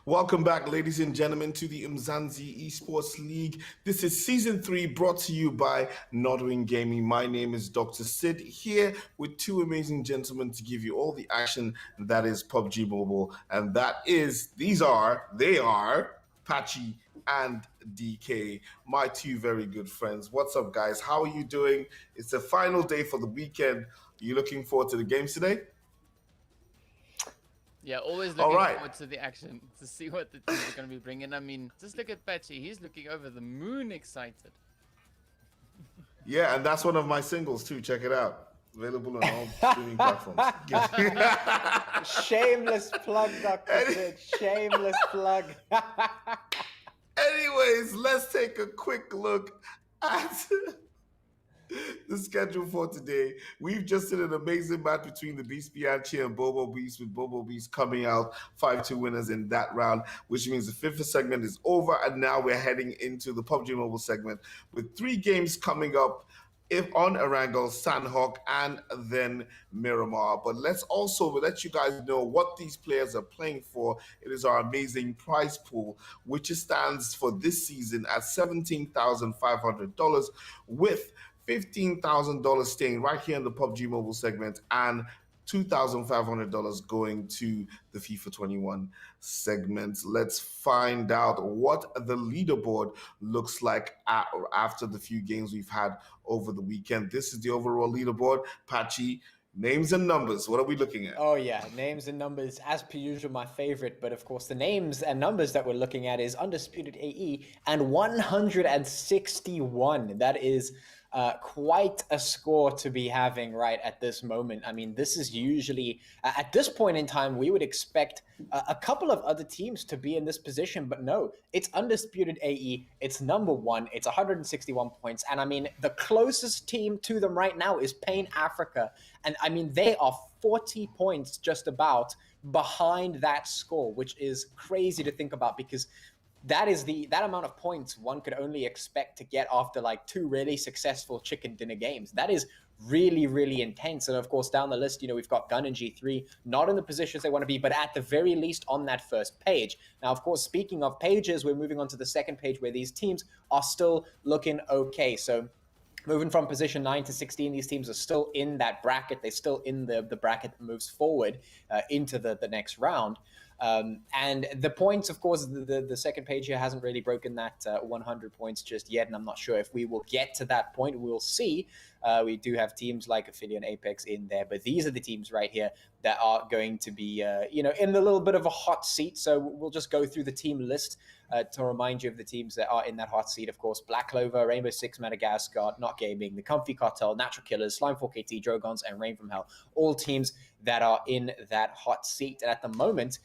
S1: Welcome back, ladies and gentlemen, to the Umzansi Esports League. This is Season 3 brought to you by Nodwing Gaming. My name is Dr. Sid, here with two amazing gentlemen to give you all the action that is PUBG Mobile. And they are Patchy and DK, my two very good friends. What's up, guys? How are you doing? It's the final day for the weekend. Are you looking forward to the games today?
S4: Yeah, always
S1: All
S4: looking
S1: right.
S4: forward to the action to see what the teams are going to be bringing. I mean, just look at Patchy. He's looking over the moon excited.
S1: Yeah, and that's one of my singles too. Check it out. Available on all streaming platforms.
S5: Shameless plug, Dr. Sid. Shameless plug.
S1: Anyways, let's take a quick look at the schedule for today. We've just seen an amazing match between the Beast Binachi and Bobo Beast, with Bobo Beast coming out 5-2 winners in that round, which means the FIFA segment is over, and now we're heading into the PUBG Mobile segment with 3 games coming up on Erangel, Sandhawk, and then Miramar. But let's also let you guys know what these players are playing for. It is our amazing prize pool, which stands for this season at $17,500, with $15,000 staying right here in the PUBG Mobile segment, and $2,500 going to the FIFA 21 segment. Let's find out what the leaderboard looks like after the few games we've had over the weekend. This is the overall leaderboard. Patchy, names and numbers. What are we looking at?
S5: Oh yeah, names and numbers, as per usual, my favorite. But of course, the names and numbers that we're looking at is Undisputed AE and 161. That is quite a score to be having right at this moment. I mean, this is usually, at this point in time, we would expect a couple of other teams to be in this position, but no, it's Undisputed AE, it's number 1, it's 161 points, and I mean, the closest team to them right now is Pain Africa, and I mean, they are 40 points just about behind that score, which is crazy to think about, because that amount of points one could only expect to get after like 2 really successful chicken dinner games. That is really, really intense. And of course, down the list, we've got Gun and G3, not in the positions they want to be, but at the very least on that first page. Now, of course, speaking of pages, we're moving on to the second page where these teams are still looking okay. So moving from position 9 to 16, these teams are still in that bracket. They're still in the bracket that moves forward into the next round. And the points, of course, the second page here hasn't really broken that 100 points just yet, and I'm not sure if we will get to that point. We'll see. We do have teams like Aphelion, Apex in there, but these are the teams right here that are going to be, in a little bit of a hot seat. So we'll just go through the team list to remind you of the teams that are in that hot seat. Of course, Black Clover, Rainbow Six, Madagascar, Not Gaming, The Comfy Cartel, Natural Killers, Slime 4KT, Drogons, and Rain from Hell. All teams that are in that hot seat. And at the moment,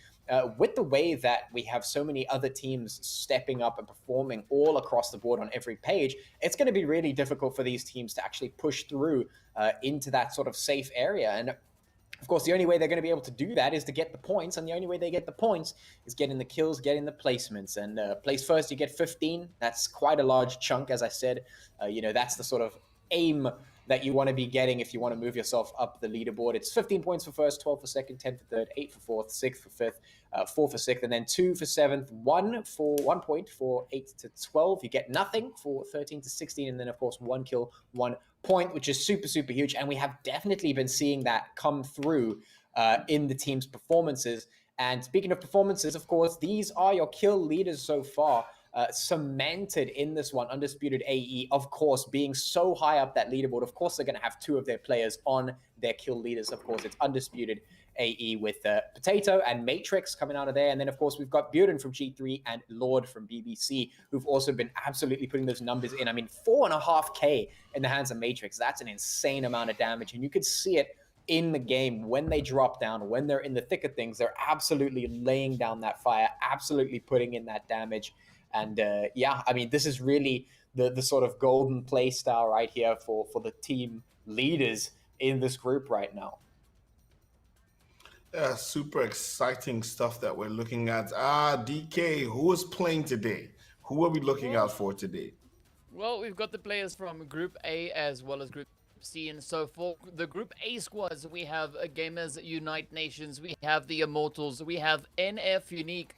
S5: with the way that we have so many other teams stepping up and performing all across the board on every page, it's going to be really difficult for these teams to actually push through into that sort of safe area. And of course, the only way they're going to be able to do that is to get the points, and the only way they get the points is getting the kills, getting the placements. And place first, you get 15. That's quite a large chunk, as I said. That's the sort of aim that you want to be getting if you want to move yourself up the leaderboard. It's 15 points for first, 12 for second, 10 for third, 8 for fourth, 6 for fifth, 4 for sixth, and then 2 for seventh, 1 point for 8 to 12. You get nothing for 13 to 16, and then, of course, 1 kill, 1 point, which is super, super huge. And we have definitely been seeing that come through in the team's performances. And speaking of performances, of course, these are your kill leaders so far. Cemented in this one, Undisputed AE, of course, being so high up that leaderboard. Of course, they're going to have 2 of their players on their kill leaders. Of course, it's Undisputed AE with Potato and Matrix coming out of there. And then, of course, we've got Burden from G3 and Lord from BBC, who've also been absolutely putting those numbers in. I mean, 4.5K in the hands of Matrix. That's an insane amount of damage. And you could see it in the game when they drop down, when they're in the thick of things. They're absolutely laying down that fire, absolutely putting in that damage. And I mean, this is really the sort of golden play style right here for the team leaders in this group right now.
S1: Yeah, super exciting stuff that we're looking at. DK, who is playing today? Who are we looking out for today?
S4: Well, we've got the players from Group A as well as Group C. And so for the Group A squads, we have Gamers Unite Nations, we have the Immortalz, we have NFxUnique,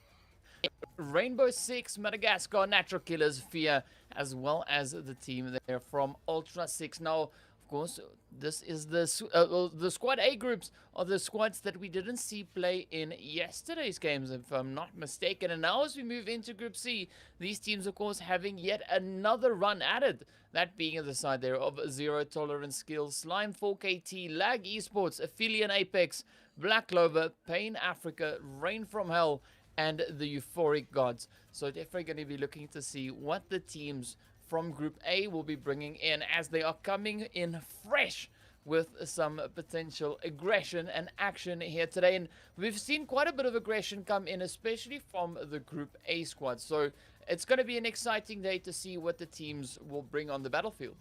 S4: Rainbow Six, Madagascar, Natural Killers, Fear, as well as the team there from Ultra Six. Now, of course, this is the squad A groups are the squads that we didn't see play in yesterday's games, if I'm not mistaken. And now as we move into Group C, these teams, of course, having yet another run added. That being the side there of Zero Tolerance Skills, Slime 4KT, Lag Esports, Aphelion Apex, Black Clover, Pain Africa, Rain from Hell, and the Euphoric Gods. So definitely going to be looking to see what the teams from Group A will be bringing in, as they are coming in fresh with some potential aggression and action here today. And we've seen quite a bit of aggression come in, especially from the Group A squad. So it's going to be an exciting day to see what the teams will bring on the battlefield.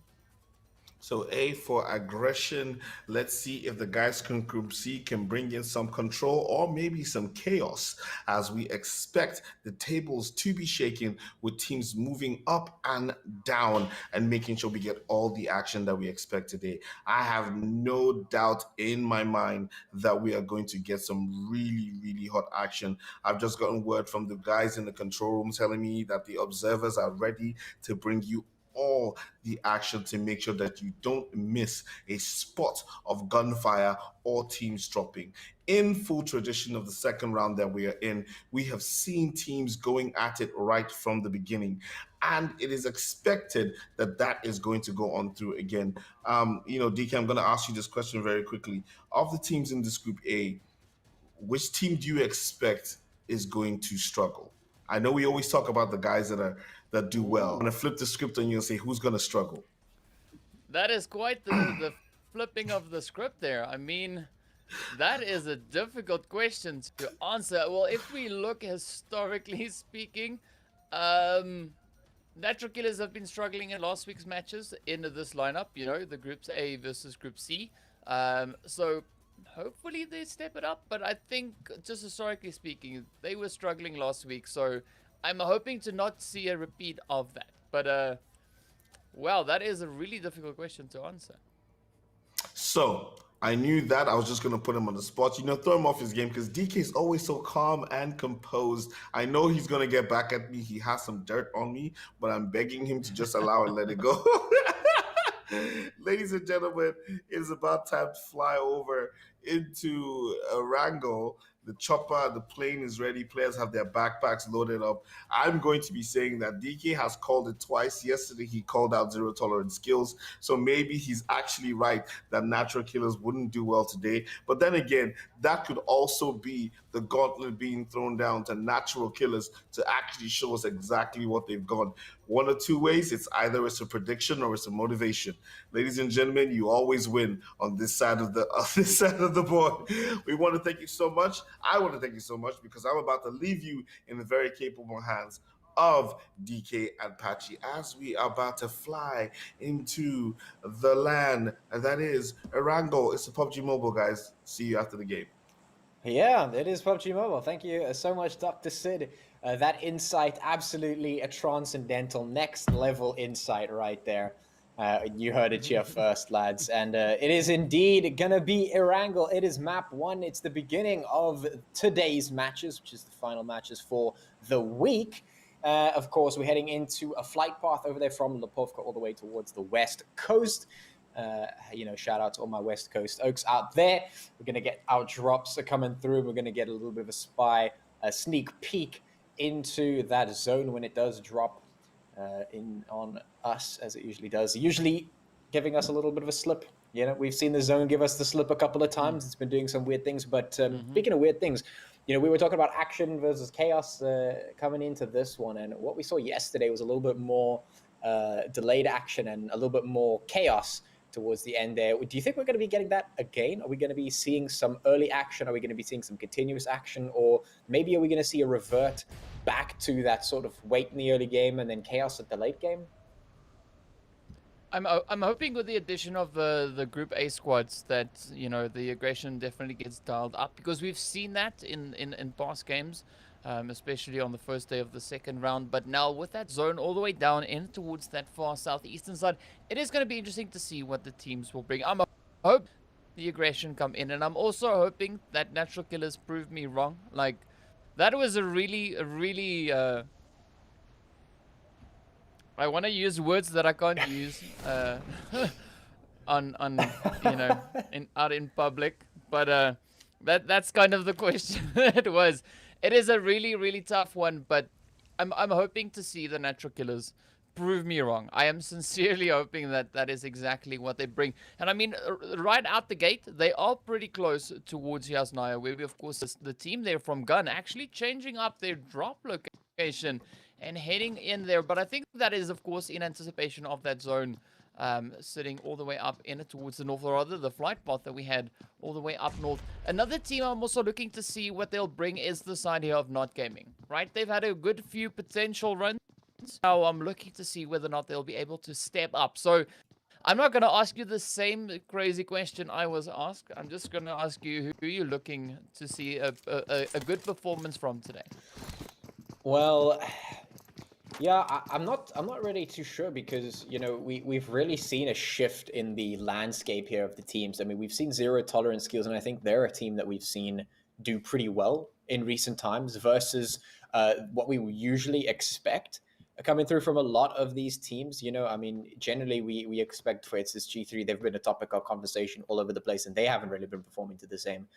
S1: So A for aggression. Let's see if the guys from Group C can bring in some control or maybe some chaos, as we expect the tables to be shaken with teams moving up and down and making sure we get all the action that we expect today. I have no doubt in my mind that we are going to get some really, really hot action. I've just gotten word from the guys in the control room telling me that the observers are ready to bring you all the action to make sure that you don't miss a spot of gunfire or teams dropping. In full tradition of the second round that we are in, we have seen teams going at it right from the beginning. And it is expected that that is going to go on through again. DK, I'm going to ask you this question very quickly. Of the teams in this Group A, which team do you expect is going to struggle? I know we always talk about the guys that do well. I'm gonna flip the script on you and say who's gonna struggle.
S4: That is quite the flipping of the script there. I mean, that is a difficult question to answer. Well, if we look historically speaking, Natural Killers have been struggling in last week's matches in this lineup, the Groups A versus Group C. So hopefully they step it up, but I think just historically speaking, they were struggling last week, so I'm hoping to not see a repeat of that. But wow, that is a really difficult question to answer.
S1: So I knew that. I was just gonna put him on the spot, throw him off his game, because DK is always so calm and composed. I know he's gonna get back at me. He has some dirt on me, but I'm begging him to just allow and let it go. Ladies and gentlemen, it is about time to fly over into Erangel. The chopper, the plane is ready. Players have their backpacks loaded up. I'm going to be saying that DK has called it twice. Yesterday, he called out Zero Tolerance Skills. So maybe he's actually right that Natural Killers wouldn't do well today. But then again, that could also be the gauntlet being thrown down to Natural Killers to actually show us exactly what they've got. One or two ways. It's either it's a prediction or it's a motivation. Ladies and gentlemen, you always win on this side of the board. We want to thank you so much. I want to thank you so much, because I'm about to leave you in the very capable hands of DK and Patchy as we are about to fly into the land that is Erangel. It's a PUBG Mobile, guys. See you after the game.
S5: Yeah, it is PUBG Mobile. Thank you so much, Dr. Sid. That insight, absolutely a transcendental, next level insight right there. You heard it here first, lads. And it is indeed going to be Erangel. It is map 1. It's the beginning of today's matches, which is the final matches for the week. Of course, we're heading into a flight path over there from Lipovka all the way towards the west coast. Shout out to all my West Coast Oaks out there. We're going to get our drops coming through. We're going to get a little bit of a sneak peek into that zone when it does drop in on us, as it usually does. Usually giving us a little bit of a slip. We've seen the zone give us the slip a couple of times. It's been doing some weird things. But speaking of weird things, we were talking about action versus chaos coming into this one. And what we saw yesterday was a little bit more delayed action and a little bit more chaos towards the end there. Do you think we're going to be getting that again? Are we going to be seeing some early action? Are we going to be seeing some continuous action? Or maybe are we going to see a revert back to that sort of wait in the early game and then chaos at the late game?
S4: I'm hoping with the addition of the Group A squads that, the aggression definitely gets dialed up, because we've seen that in past games. Especially on the first day of the second round. But now with that zone all the way down in towards that far southeastern side, it is going to be interesting to see what the teams will bring. I'm hope the aggression come in, and I'm also hoping that Natural Killers prove me wrong. Like, That was a really, I want to use words that I can't use on out in public, but that's kind of the question. It was. It is a really tough one, but I'm hoping to see the Natural Killers prove me wrong. I am sincerely hoping that that is exactly what they bring. And I mean, right out the gate, they are pretty close towards Yasnaya, where we, of course, the team there from Gun actually changing up their drop location and heading in there. But I think that is, of course, in anticipation of that zone sitting all the way up in it towards the north, or rather the flight path that we had all the way up north. Another team I'm also looking to see what they'll bring is the side here of Not Gaming, right? They've had a good few potential runs. Now I'm looking to see whether or not they'll be able to step up. So I'm not going to ask you the same crazy question I was asked. I'm just going to ask you, who are you looking to see a good performance from today?
S5: Well, yeah, I'm not really too sure because we've really seen a shift in the landscape here of the teams. I mean, we've seen zero tolerance skills, and I think they're a team that we've seen do pretty well in recent times versus what we would usually expect coming through from a lot of these teams. I mean, generally we expect, for instance, G3, they've been a topic of conversation all over the place, and they haven't really been performing to the same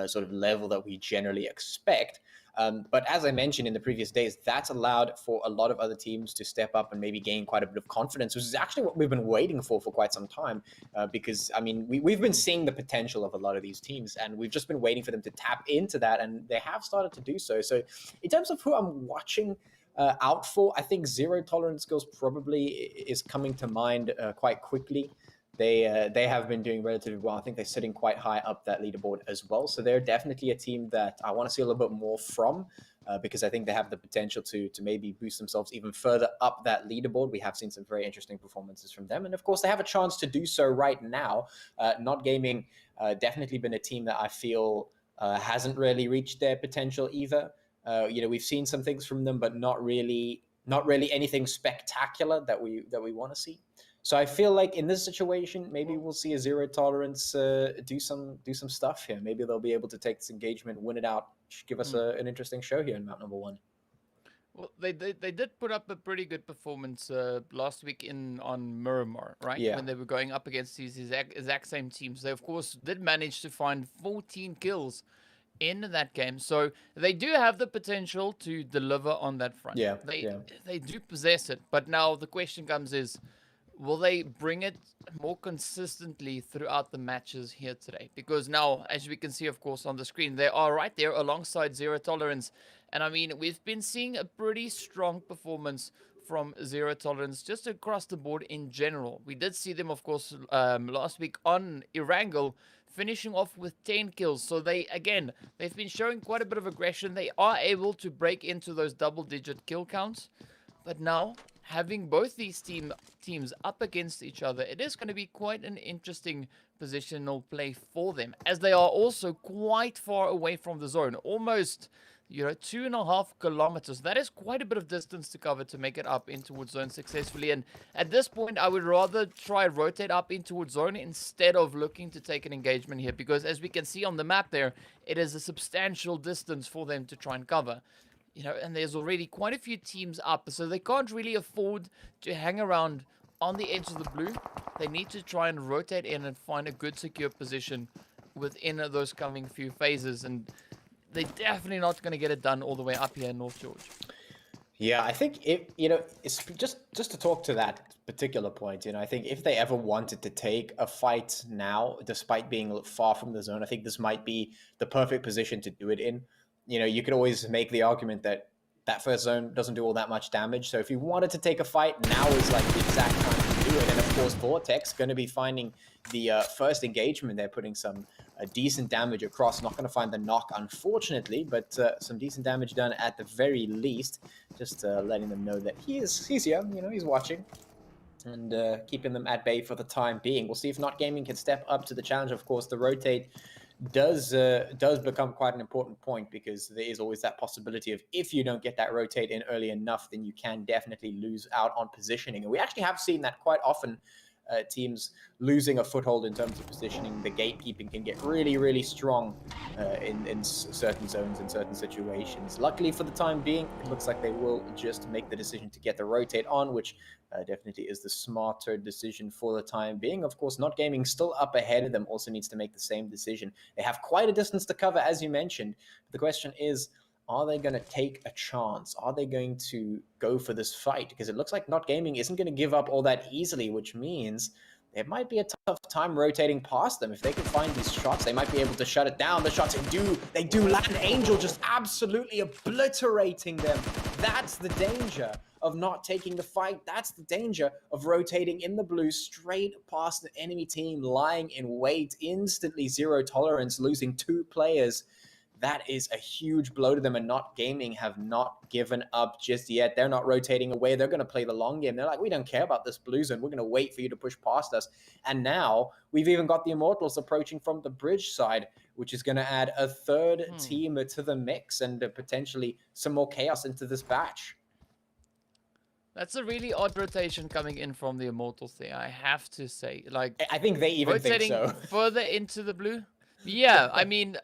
S5: sort of level that we generally expect. But as I mentioned in the previous days, that's allowed for a lot of other teams to step up and maybe gain quite a bit of confidence, which is actually what we've been waiting for quite some time. Because, I mean, we've been seeing the potential of a lot of these teams, and we've just been waiting for them to tap into that, and they have started to do so. So in terms of who I'm watching out for, I think Zero Tolerance Skills probably is coming to mind quite quickly. They have been doing relatively well. I think they're sitting quite high up that leaderboard as well. So they're definitely a team that I want to see a little bit more from because I think they have the potential to maybe boost themselves even further up that leaderboard. We have seen some very interesting performances from them. And of course, they have a chance to do so right now. Not Gaming definitely been a team that I feel hasn't really reached their potential either. We've seen some things from them, but not really anything spectacular that we want to see. So I feel like in this situation, maybe we'll see a Zero Tolerance do some stuff here. Maybe they'll be able to take this engagement, win it out, give us an interesting show here in map number 1.
S4: Well, they did put up a pretty good performance last week on Miramar, right?
S5: Yeah.
S4: When they were going up against these exact same teams. They, of course, did manage to find 14 kills in that game. So they do have the potential to deliver on that front.
S5: Yeah,
S4: They do possess it. But now the question comes is, will they bring it more consistently throughout the matches here today? Because now, as we can see, of course, on the screen, they are right there alongside Zero Tolerance. And I mean, we've been seeing a pretty strong performance from Zero Tolerance just across the board in general. We did see them, of course, last week on Erangel, finishing off with 10 kills. So they've been showing quite a bit of aggression. They are able to break into those double-digit kill counts. But now, having both these teams up against each other, it is going to be quite an interesting positional play for them, as they are also quite far away from the zone, almost 2.5 kilometers. That is quite a bit of distance to cover to make it up in towards zone successfully. And at this point, I would rather try rotate up in towards zone instead of looking to take an engagement here, because as we can see on the map there, it is a substantial distance for them to try and cover. And there's already quite a few teams up, so they can't really afford to hang around on the edge of the blue. They need to try and rotate in and find a good secure position within those coming few phases, and they're definitely not going to get it done all the way up here in North George.
S5: Yeah, I think it's just to talk to that particular point. I think if they ever wanted to take a fight now, despite being far from the zone, I think this might be the perfect position to do it in. You could always make the argument that first zone doesn't do all that much damage. So if you wanted to take a fight, now is like the exact time to do it. And of course, Vortex going to be finding the first engagement. They're putting some decent damage across. Not going to find the knock, unfortunately, but some decent damage done at the very least. Just letting them know that he's here. He's watching and keeping them at bay for the time being. We'll see if Not Gaming can step up to the challenge. Of course, the rotate does become quite an important point, because there is always that possibility of, if you don't get that rotate in early enough, then you can definitely lose out on positioning. And we actually have seen that quite often teams losing a foothold in terms of positioning, the gatekeeping can get really, really strong in certain zones, in certain situations. Luckily for the time being, it looks like they will just make the decision to get the rotate on, which definitely is the smarter decision for the time being. Of course, Not Gaming still up ahead of them, also needs to make the same decision. They have quite a distance to cover, as you mentioned. The question is, are they going to take a chance? Are they going to go for this fight? Because it looks like Not Gaming isn't going to give up all that easily, which means it might be a tough time rotating past them. If they can find these shots, they might be able to shut it down. The shots they do land. Angel just absolutely obliterating them. That's the danger of not taking the fight. That's the danger of rotating in the blue straight past the enemy team, lying in wait, instantly zero tolerance, losing 2 players. That is a huge blow to them, and Not Gaming have not given up just yet. They're not rotating away. They're going to play the long game. They're like, we don't care about this blue zone. We're going to wait for you to push past us. And now we've even got the Immortalz approaching from the bridge side, which is going to add a third team to the mix and potentially some more chaos into this batch.
S4: That's a really odd rotation coming in from the Immortalz there, I have to say. Like,
S5: I think they even think so.
S4: Further into the blue. Yeah, I mean,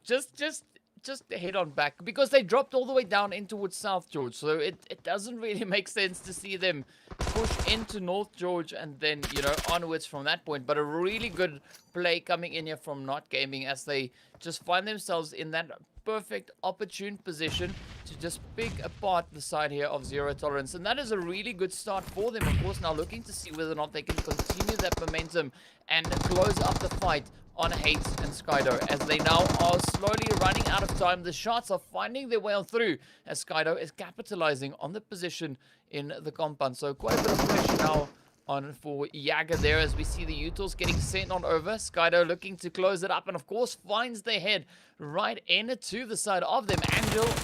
S4: just head on back, because they dropped all the way down in towards South George, so it doesn't really make sense to see them push into North George and then, you know, onwards from that point. But a really good play coming in here from Not Gaming, as they just find themselves in that perfect opportune position to just pick apart the side here of Zero Tolerance, and that is a really good start for them. Of course, now looking to see whether or not they can continue that momentum and close up the fight on Hate and Skydo, as they now are slowly running out of time. The shots are finding their way on through, as Skydo is capitalizing on the position in the compound. So quite a bit of pressure now on for Jager there, as we see the Utils getting sent on over. Skydo looking to close it up, and of course finds their head right into the side of them.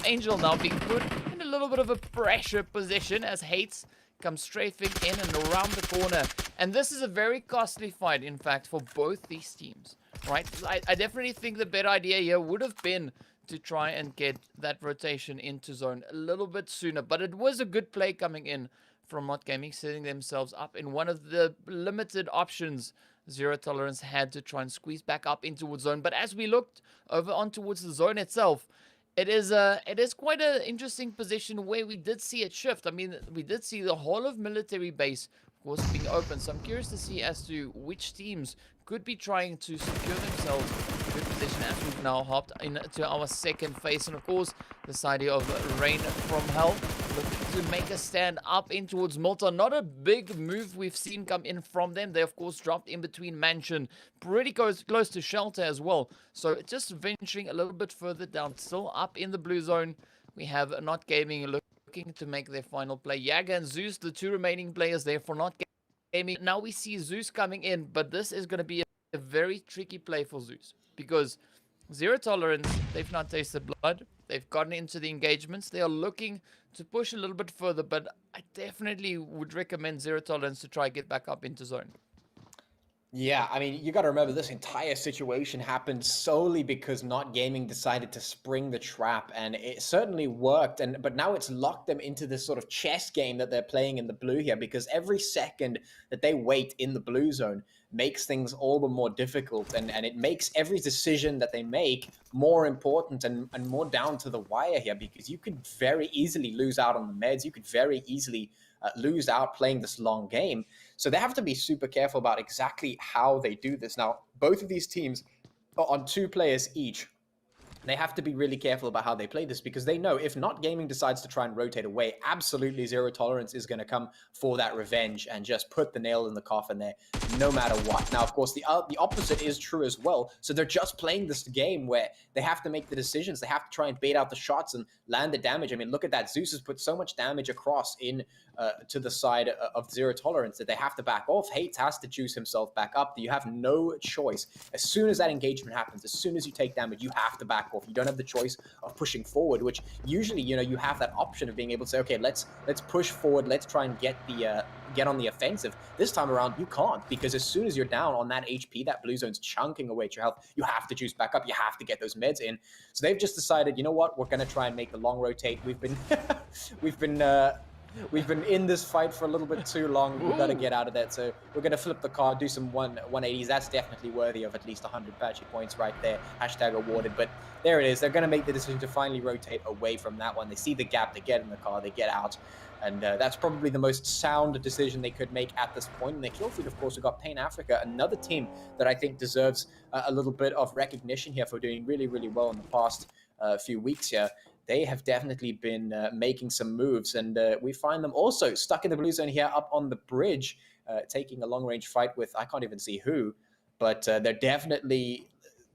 S4: Angel now being put in a little bit of a pressure position, as Hates comes strafing in and around the corner. And this is a very costly fight, in fact, for both these teams, right? I definitely think the better idea here would have been to try and get that rotation into zone a little bit sooner. But it was a good play coming in from Not Gaming, setting themselves up in one of the limited options Zero Tolerance had to try and squeeze back up into zone. But as we looked over on towards the zone itself, it is quite an interesting position where we did see it shift. I mean, we did see the whole of military base, of course, being open. So I'm curious to see as to which teams could be trying to secure themselves a good position, as we've now hopped into our second phase. And of course, the side here of Rain from Hell looking to make a stand up in towards Malta. Not a big move we've seen come in from them. They, of course, dropped in between Mansion, pretty close to Shelter as well. So just venturing a little bit further down, still up in the blue zone. We have Not Gaming looking to make their final play. Jager and Zeus, the 2 remaining players there for Not Gaming. Now we see Zeus coming in, but this is going to be a very tricky play for Zeus, because Zero Tolerance, they've not tasted blood. They've gotten into the engagements. They are looking to push a little bit further, but I definitely would recommend Zero Tolerance to try and get back up into zone.
S5: Yeah, I mean, you got to remember, this entire situation happened solely because Not Gaming decided to spring the trap, and it certainly worked. But now it's locked them into this sort of chess game that they're playing in the blue here, because every second that they wait in the blue zone makes things all the more difficult, and it makes every decision that they make more important and more down to the wire here, because you could very easily lose out on the meds. You could very easily lose out playing this long game. So they have to be super careful about exactly how they do this. Now, both of these teams are on 2 players each. They have to be really careful about how they play this, because they know if Not Gaming decides to try and rotate away, absolutely Zero Tolerance is going to come for that revenge and just put the nail in the coffin there, no matter what. Now, of course, the opposite is true as well. So they're just playing this game where they have to make the decisions. They have to try and bait out the shots and land the damage. I mean, look at that. Zeus has put so much damage across in to the side of Zero Tolerance that they have to back off. Hate has to juice himself back up. You have no choice. As soon as that engagement happens, as soon as you take damage, you have to back off. You don't have the choice of pushing forward, which usually, you know, you have that option of being able to say, okay, let's push forward. Let's try and get on the offensive. This time around, you can't, because as soon as you're down on that HP, that blue zone's chunking away at your health. You have to juice back up. You have to get those meds in. So they've just decided, you know what, we're going to try and make the long rotate. We've been We've been in this fight for a little bit too long. We've got to
S4: Ooh.
S5: get out of that. So we're going to flip the card, do some 180s. That's definitely worthy of at least 100 patchy points right there. Hashtag awarded. But there it is. They're going to make the decision to finally rotate away from that one. They see the gap. They get in the car. They get out. And that's probably the most sound decision they could make at this point. In their kill feed, of course, we've got Pain Africa, another team that I think deserves a little bit of recognition here for doing really, really well in the past few weeks here. They have definitely been making some moves, and we find them also stuck in the blue zone here up on the bridge, taking a long-range fight with, I can't even see who, but they're definitely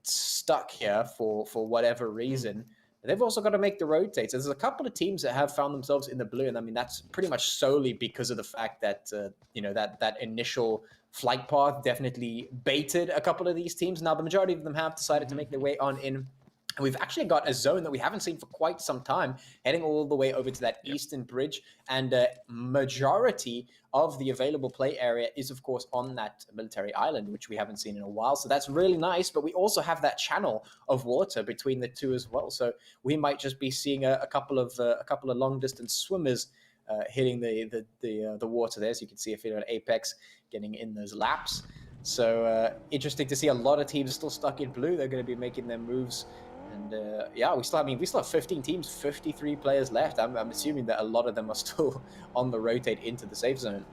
S5: stuck here for whatever reason. They've also got to make the rotates. There's a couple of teams that have found themselves in the blue, and I mean that's pretty much solely because of the fact that that initial flight path definitely baited a couple of these teams. Now the majority of them have decided to make their way on in. And we've actually got a zone that we haven't seen for quite some time, heading all the way over to that eastern bridge. And majority of the available play area is, of course, on that military island, which we haven't seen in a while. So that's really nice. But we also have that channel of water between the two as well. So we might just be seeing a couple of long distance swimmers hitting the water there. So you can see Aphelion and Apex getting in those laps. So interesting to see a lot of teams still stuck in blue. They're going to be making their moves. And yeah, we still have 15 teams, 53 players left. I'm assuming that a lot of them are still on the rotate into the safe zone.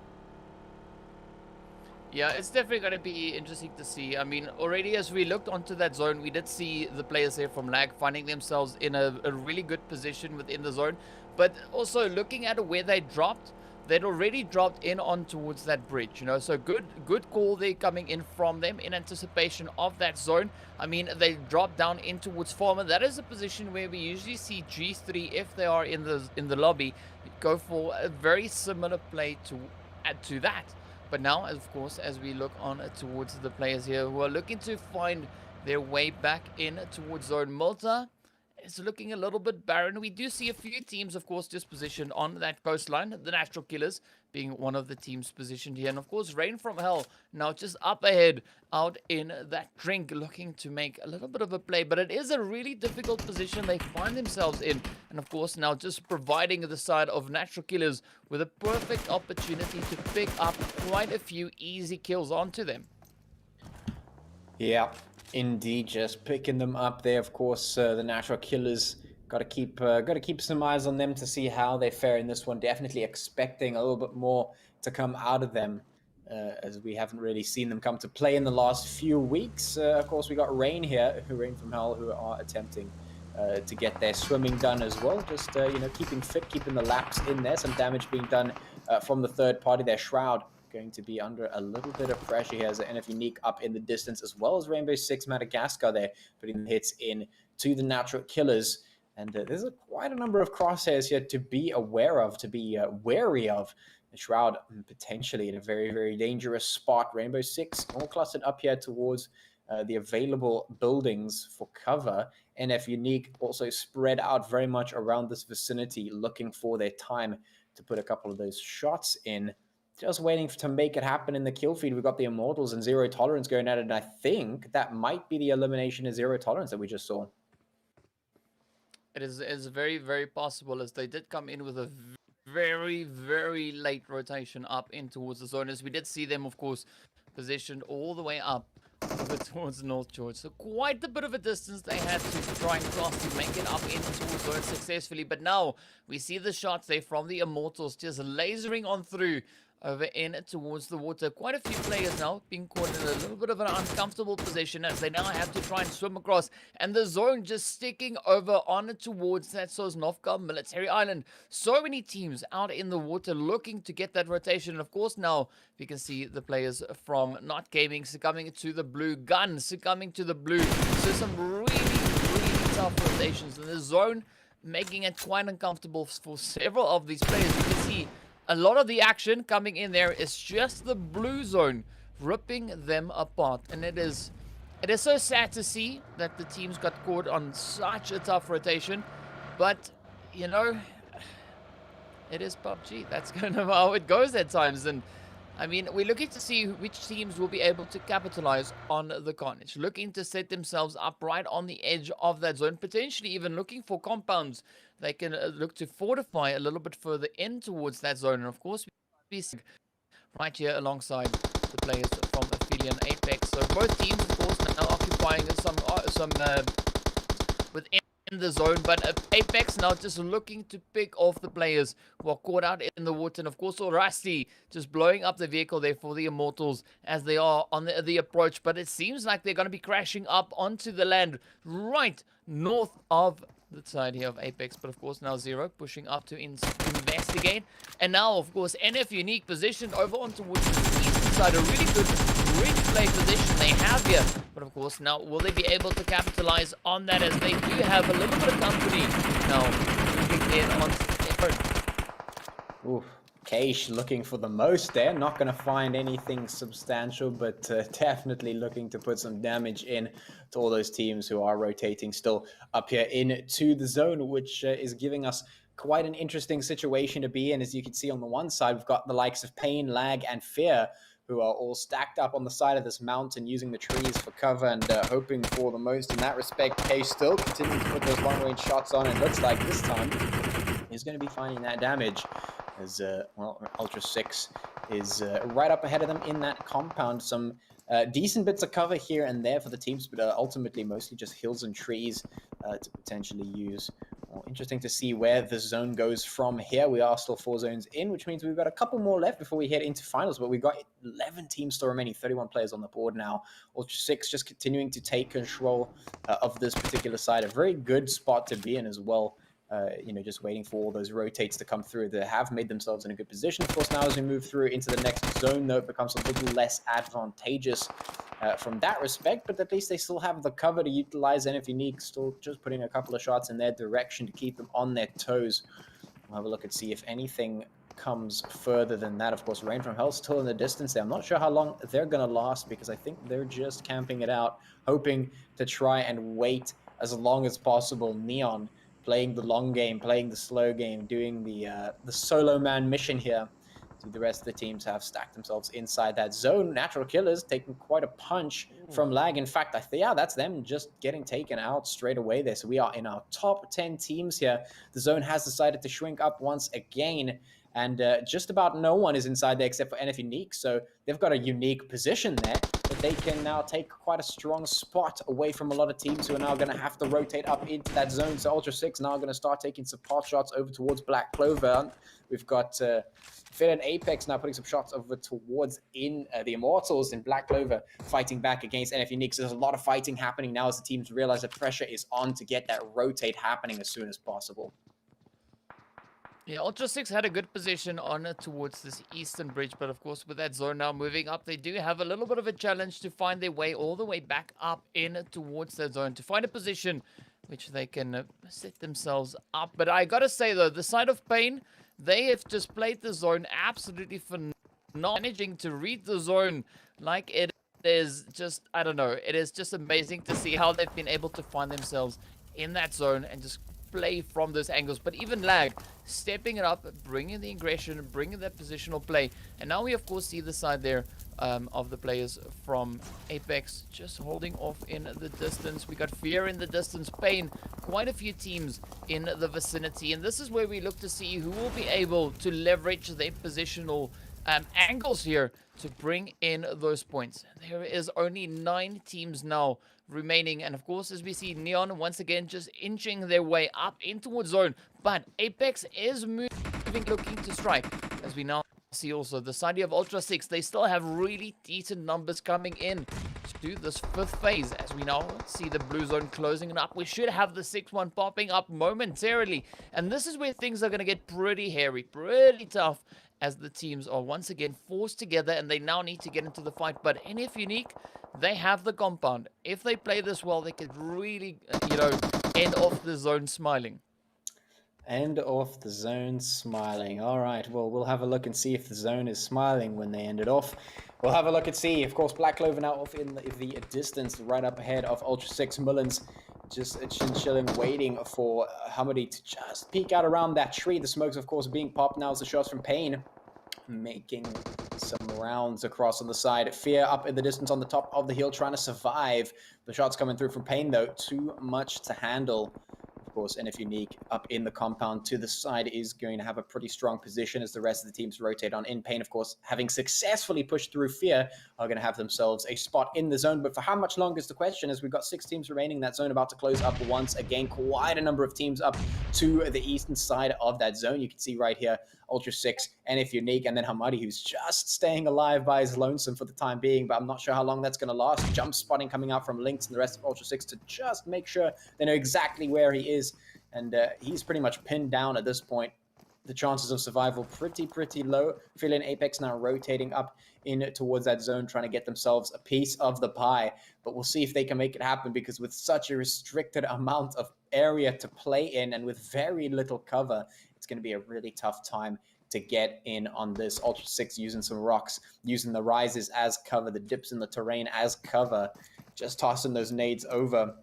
S4: Yeah, it's definitely going to be interesting to see. I mean, already as we looked onto that zone, we did see the players here from Lag finding themselves in a really good position within the zone. But also looking at where they dropped, they'd already dropped in on towards that bridge, you know, so good call there coming in from them in anticipation of that zone. I mean, they dropped down in towards Farmer. That is a position where we usually see G3, if they are in the lobby, go for a very similar play to add to that. But now, of course, as we look on towards the players here who are looking to find their way back in towards zone, Malta, it's looking a little bit barren. We do see a few teams, of course, just positioned on that coastline. The Natural Killers being one of the teams positioned here. And, of course, Rain from Hell now just up ahead out in that drink, looking to make a little bit of a play. But it is a really difficult position they find themselves in. And, of course, now just providing the side of Natural Killers with a perfect opportunity to pick up quite a few easy kills onto them.
S5: Yeah. Indeed, just picking them up there. Of course, the Natural Killers got to keep some eyes on them to see how they fare in this one. Definitely expecting a little bit more to come out of them, as we haven't really seen them come to play in the last few weeks. Of course, we got Rain here, Rain from Hell, who are attempting to get their swimming done as well. Just keeping fit, keeping the laps in there. Some damage being done from the third party. Their Shroud going to be under a little bit of pressure here as the NFxUnique up in the distance, as well as Rainbow Six Madagascar there, putting the hits in to the Natural Killers. And there's quite a number of crosshairs here to be aware of, to be wary of. The Shroud potentially in a very, very dangerous spot. Rainbow Six all clustered up here towards the available buildings for cover. NFxUnique also spread out very much around this vicinity, looking for their time to put a couple of those shots in. Just waiting to make it happen in the kill feed. We've got the Immortalz and Zero Tolerance going at it, and I think that might be the elimination of Zero Tolerance that we just saw.
S4: It is very, very possible, as they did come in with a very, very late rotation up in towards the zone, as we did see them, of course, positioned all the way up over towards North George. So quite a bit of a distance they had to try and cross to make it up in towards zone successfully. But now we see the shots there from the Immortalz just lasering on through over in towards the water. Quite a few players now being caught in a little bit of an uncomfortable position as they now have to try and swim across, and the zone just sticking over on towards that Sosnovka military island. So many teams out in the water looking to get that rotation, and of course now we can see the players from Not Gaming succumbing to the blue, Gun succumbing to the blue. So some really, really tough rotations in the zone, making it quite uncomfortable for several of these players. You can see a lot of the action coming in there is just the blue zone ripping them apart. And it is so sad to see that the teams got caught on such a tough rotation. But, you know, it is PUBG. That's kind of how it goes at times. And I mean, we're looking to see which teams will be able to capitalize on the carnage, looking to set themselves up right on the edge of that zone, potentially even looking for compounds they can look to fortify a little bit further in towards that zone. And of course, we see right here alongside the players from Aphelion Apex. So both teams, of course, now occupying some within the zone, but Apex now just looking to pick off the players who are caught out in the water. And of course, Rusty just blowing up the vehicle there for the Immortalz as they are on the approach. But it seems like they're going to be crashing up onto the land right north of the side here of Apex. But of course, now Zero pushing up to investigate. And now, of course, NFxUnique positioned over on towards the eastern side. A really good ridge play position they have here. But of course, now will they be able to capitalize on that as they do have a little bit of company now moving in on
S5: Ooh, Keish looking for the most there. Not going to find anything substantial, but definitely looking to put some damage in to all those teams who are rotating still up here into the zone, which is giving us quite an interesting situation to be in. As you can see on the one side, we've got the likes of Pain, Lag, and Fear, who are all stacked up on the side of this mountain using the trees for cover and hoping for the most in that respect. Keish still continuing to put those long-range shots on, and looks like this time he's going to be finding that damage as, well, Ultra 6 is right up ahead of them in that compound. Some decent bits of cover here and there for the teams, but ultimately mostly just hills and trees to potentially use. Well, interesting to see where the zone goes from here. We are still 4 zones in, which means we've got a couple more left before we head into finals, but we've got 11 teams still remaining, 31 players on the board now. Ultra 6 just continuing to take control of this particular side. A very good spot to be in as well. You know, just waiting for all those rotates to come through. They have made themselves in a good position. Of course, now as we move through into the next zone, though, it becomes a little less advantageous from that respect, but at least they still have the cover to utilize. NFxUnique still just putting a couple of shots in their direction to keep them on their toes. We'll have a look and see if anything comes further than that. Of course, Rain from Hell still in the distance there. I'm not sure how long they're going to last, because I think they're just camping it out, hoping to try and wait as long as possible. Neon playing the long game, playing the slow game, doing the solo man mission here. The rest of the teams have stacked themselves inside that zone. Natural Killers taking quite a punch from Lag. In fact, I think, yeah, that's them just getting taken out straight away there. So we are in our top 10 teams here. The zone has decided to shrink up once again, and just about no one is inside there except for NFxUnique. So they've got a unique position there, but they can now take quite a strong spot away from a lot of teams who are now going to have to rotate up into that zone. So Ultra 6 now going to start taking some pot shots over towards Black Clover. We've got Fit and Apex now putting some shots over towards the Immortalz, and Black Clover fighting back against NFxUnique. So there's a lot of fighting happening now as the teams realize the pressure is on to get that rotate happening as soon as possible.
S4: Yeah, Ultra 6 had a good position on towards this eastern bridge, but of course with that zone now moving up, they do have a little bit of a challenge to find their way all the way back up in towards that zone, to find a position which they can set themselves up. But I gotta say though, the side of Pain, they have just played the zone absolutely phenomenal, managing to read the zone like it is just, I don't know, it is just amazing to see how they've been able to find themselves in that zone and just play from those angles. But even Lag stepping it up, bringing the aggression, bringing that positional play. And now we of course see the side there of the players from Apex just holding off in the distance. We got Fear in the distance, Pain, quite a few teams in the vicinity, and this is where we look to see who will be able to leverage their positional angles here to bring in those points. There is only 9 teams now remaining, and of course as we see Neon once again just inching their way up in towards zone, but Apex is moving, looking to strike. As we now see also the side of Ultra 6, they still have really decent numbers coming in to this 5th phase. As we now see the blue zone closing it up, we should have the 6-1 popping up momentarily, and this is where things are going to get pretty hairy, pretty tough, as the teams are once again forced together and they now need to get into the fight. But NFxUnique, they have the compound. If they play this well, they could really, you know, end off the zone smiling.
S5: End off the zone smiling. All right, well, we'll have a look and see if the zone is smiling when they end it off. We'll have a look and see. Of course, Black Clover now off in the distance, right up ahead of Ultra 6. Mullins just chilling, waiting for Hamadi to just peek out around that tree. The smokes, of course, being popped now as the shots from Pain making Some rounds across on the side. Fear up in the distance on the top of the hill, trying to survive. The shots coming through from Pain, though, too much to handle. Of course, NFxUnique up in the compound to the side is going to have a pretty strong position as the rest of the teams rotate on in. Pain, of course, having successfully pushed through Fear, are going to have themselves a spot in the zone. But for how much longer is the question, as we've got 6 teams remaining. That zone about to close up once again. Quite a number of teams up to the eastern side of that zone. You can see right here, Ultra 6, NFxUnique, and then Hamadi, who's just staying alive by his lonesome for the time being, but I'm not sure how long that's going to last. Jump spotting coming out from Lynx and the rest of Ultra 6 to just make sure they know exactly where he is, and he's pretty much pinned down at this point. The chances of survival pretty low. Aphelion Apex now rotating up in towards that zone, trying to get themselves a piece of the pie, but we'll see if they can make it happen, because with such a restricted amount of area to play in and with very little cover, it's going to be a really tough time to get in on this. Ultra 6 using some rocks, using the rises as cover, the dips in the terrain as cover, just tossing those nades over.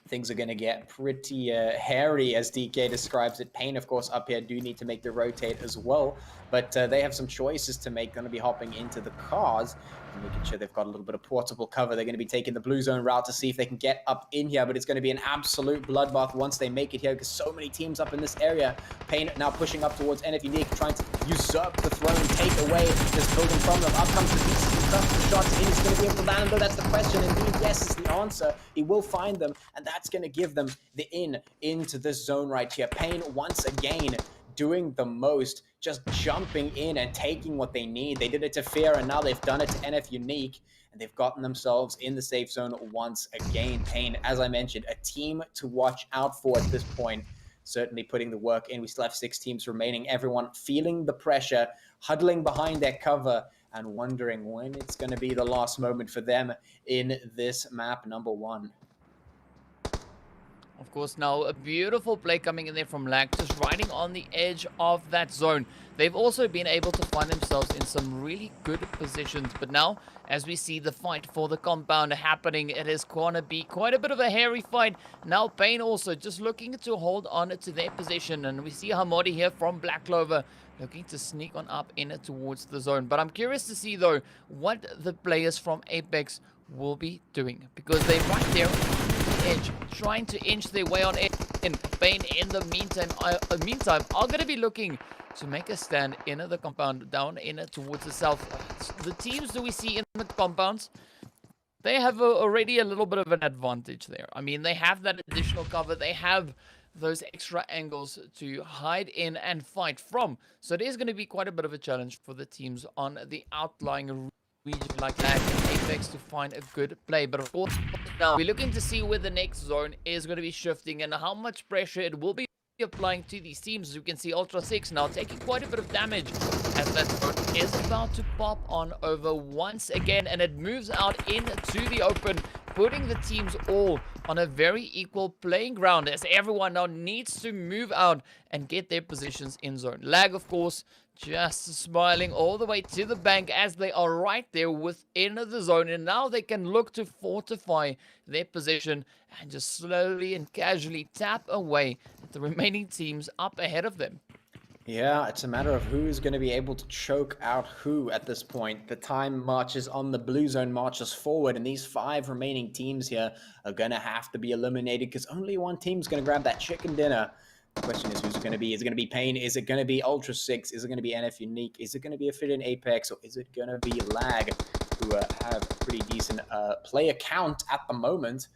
S5: Things are going to get pretty hairy, as DK describes it. Pain, of course, up here do need to make the rotate as well, but they have some choices to make. Going to be hopping into the cars and making sure they've got a little bit of portable cover. They're going to be taking the blue zone route to see if they can get up in here, but it's going to be an absolute bloodbath once they make it here, because so many teams up in this area. Pain now pushing up towards NFxUnique, trying to usurp the throne, take away this building from them. Up comes the beast, the shots in. He's going to be able to land, though. That's the question. Indeed, yes is the answer. He will find them, and that's going to give them the into this zone right here. Pain once again doing the most, just jumping in and taking what they need. They did it to Fear, and now they've done it to NFxUnique, and they've gotten themselves in the safe zone once again. Pain, as I mentioned, a team to watch out for at this point. Certainly putting the work in. We still have 6 teams remaining. Everyone feeling the pressure, huddling behind their cover, and wondering when it's going to be the last moment for them in this map number 1.
S4: Of course, now a beautiful play coming in there from Lag, just riding on the edge of that zone. They've also been able to find themselves in some really good positions. But now, as we see the fight for the compound happening, it is going to be quite a bit of a hairy fight. Now, Pain also just looking to hold on to their position. And we see Hamadi here from Black Clover looking to sneak on up in towards the zone. But I'm curious to see, though, what the players from Apex will be doing, because they're right there edge, trying to inch their way on in. Pain in the meantime are going to be looking to make a stand in the compound, down in towards the south. The teams that we see in the compounds, they have already a little bit of an advantage there. I mean, they have that additional cover, they have those extra angles to hide in and fight from. So it is going to be quite a bit of a challenge for the teams on the outlying region like Lag and Apex to find a good play. But of course, now we're looking to see where the next zone is going to be shifting and how much pressure it will be applying to these teams. As you can see, Ultra 6 now taking quite a bit of damage as that zone is about to pop on over once again, and it moves out into the open, putting the teams all on a very equal playing ground, as everyone now needs to move out and get their positions in zone. Lag, of course, just smiling all the way to the bank as they are right there within the zone, and now they can look to fortify their position and just slowly and casually tap away at the remaining teams up ahead of them.
S5: Yeah, it's a matter of who is going to be able to choke out who at this point. The time marches on, the blue zone marches forward, and these 5 remaining teams here are going to have to be eliminated, because only one team is going to grab that chicken dinner. The question is, who's it going to be? Is it going to be Pain? Is it going to be Ultra 6? Is it going to be NFxUnique? Is it going to be Aphelion Apex? Or is it going to be Lag, who have a pretty decent player count at the moment?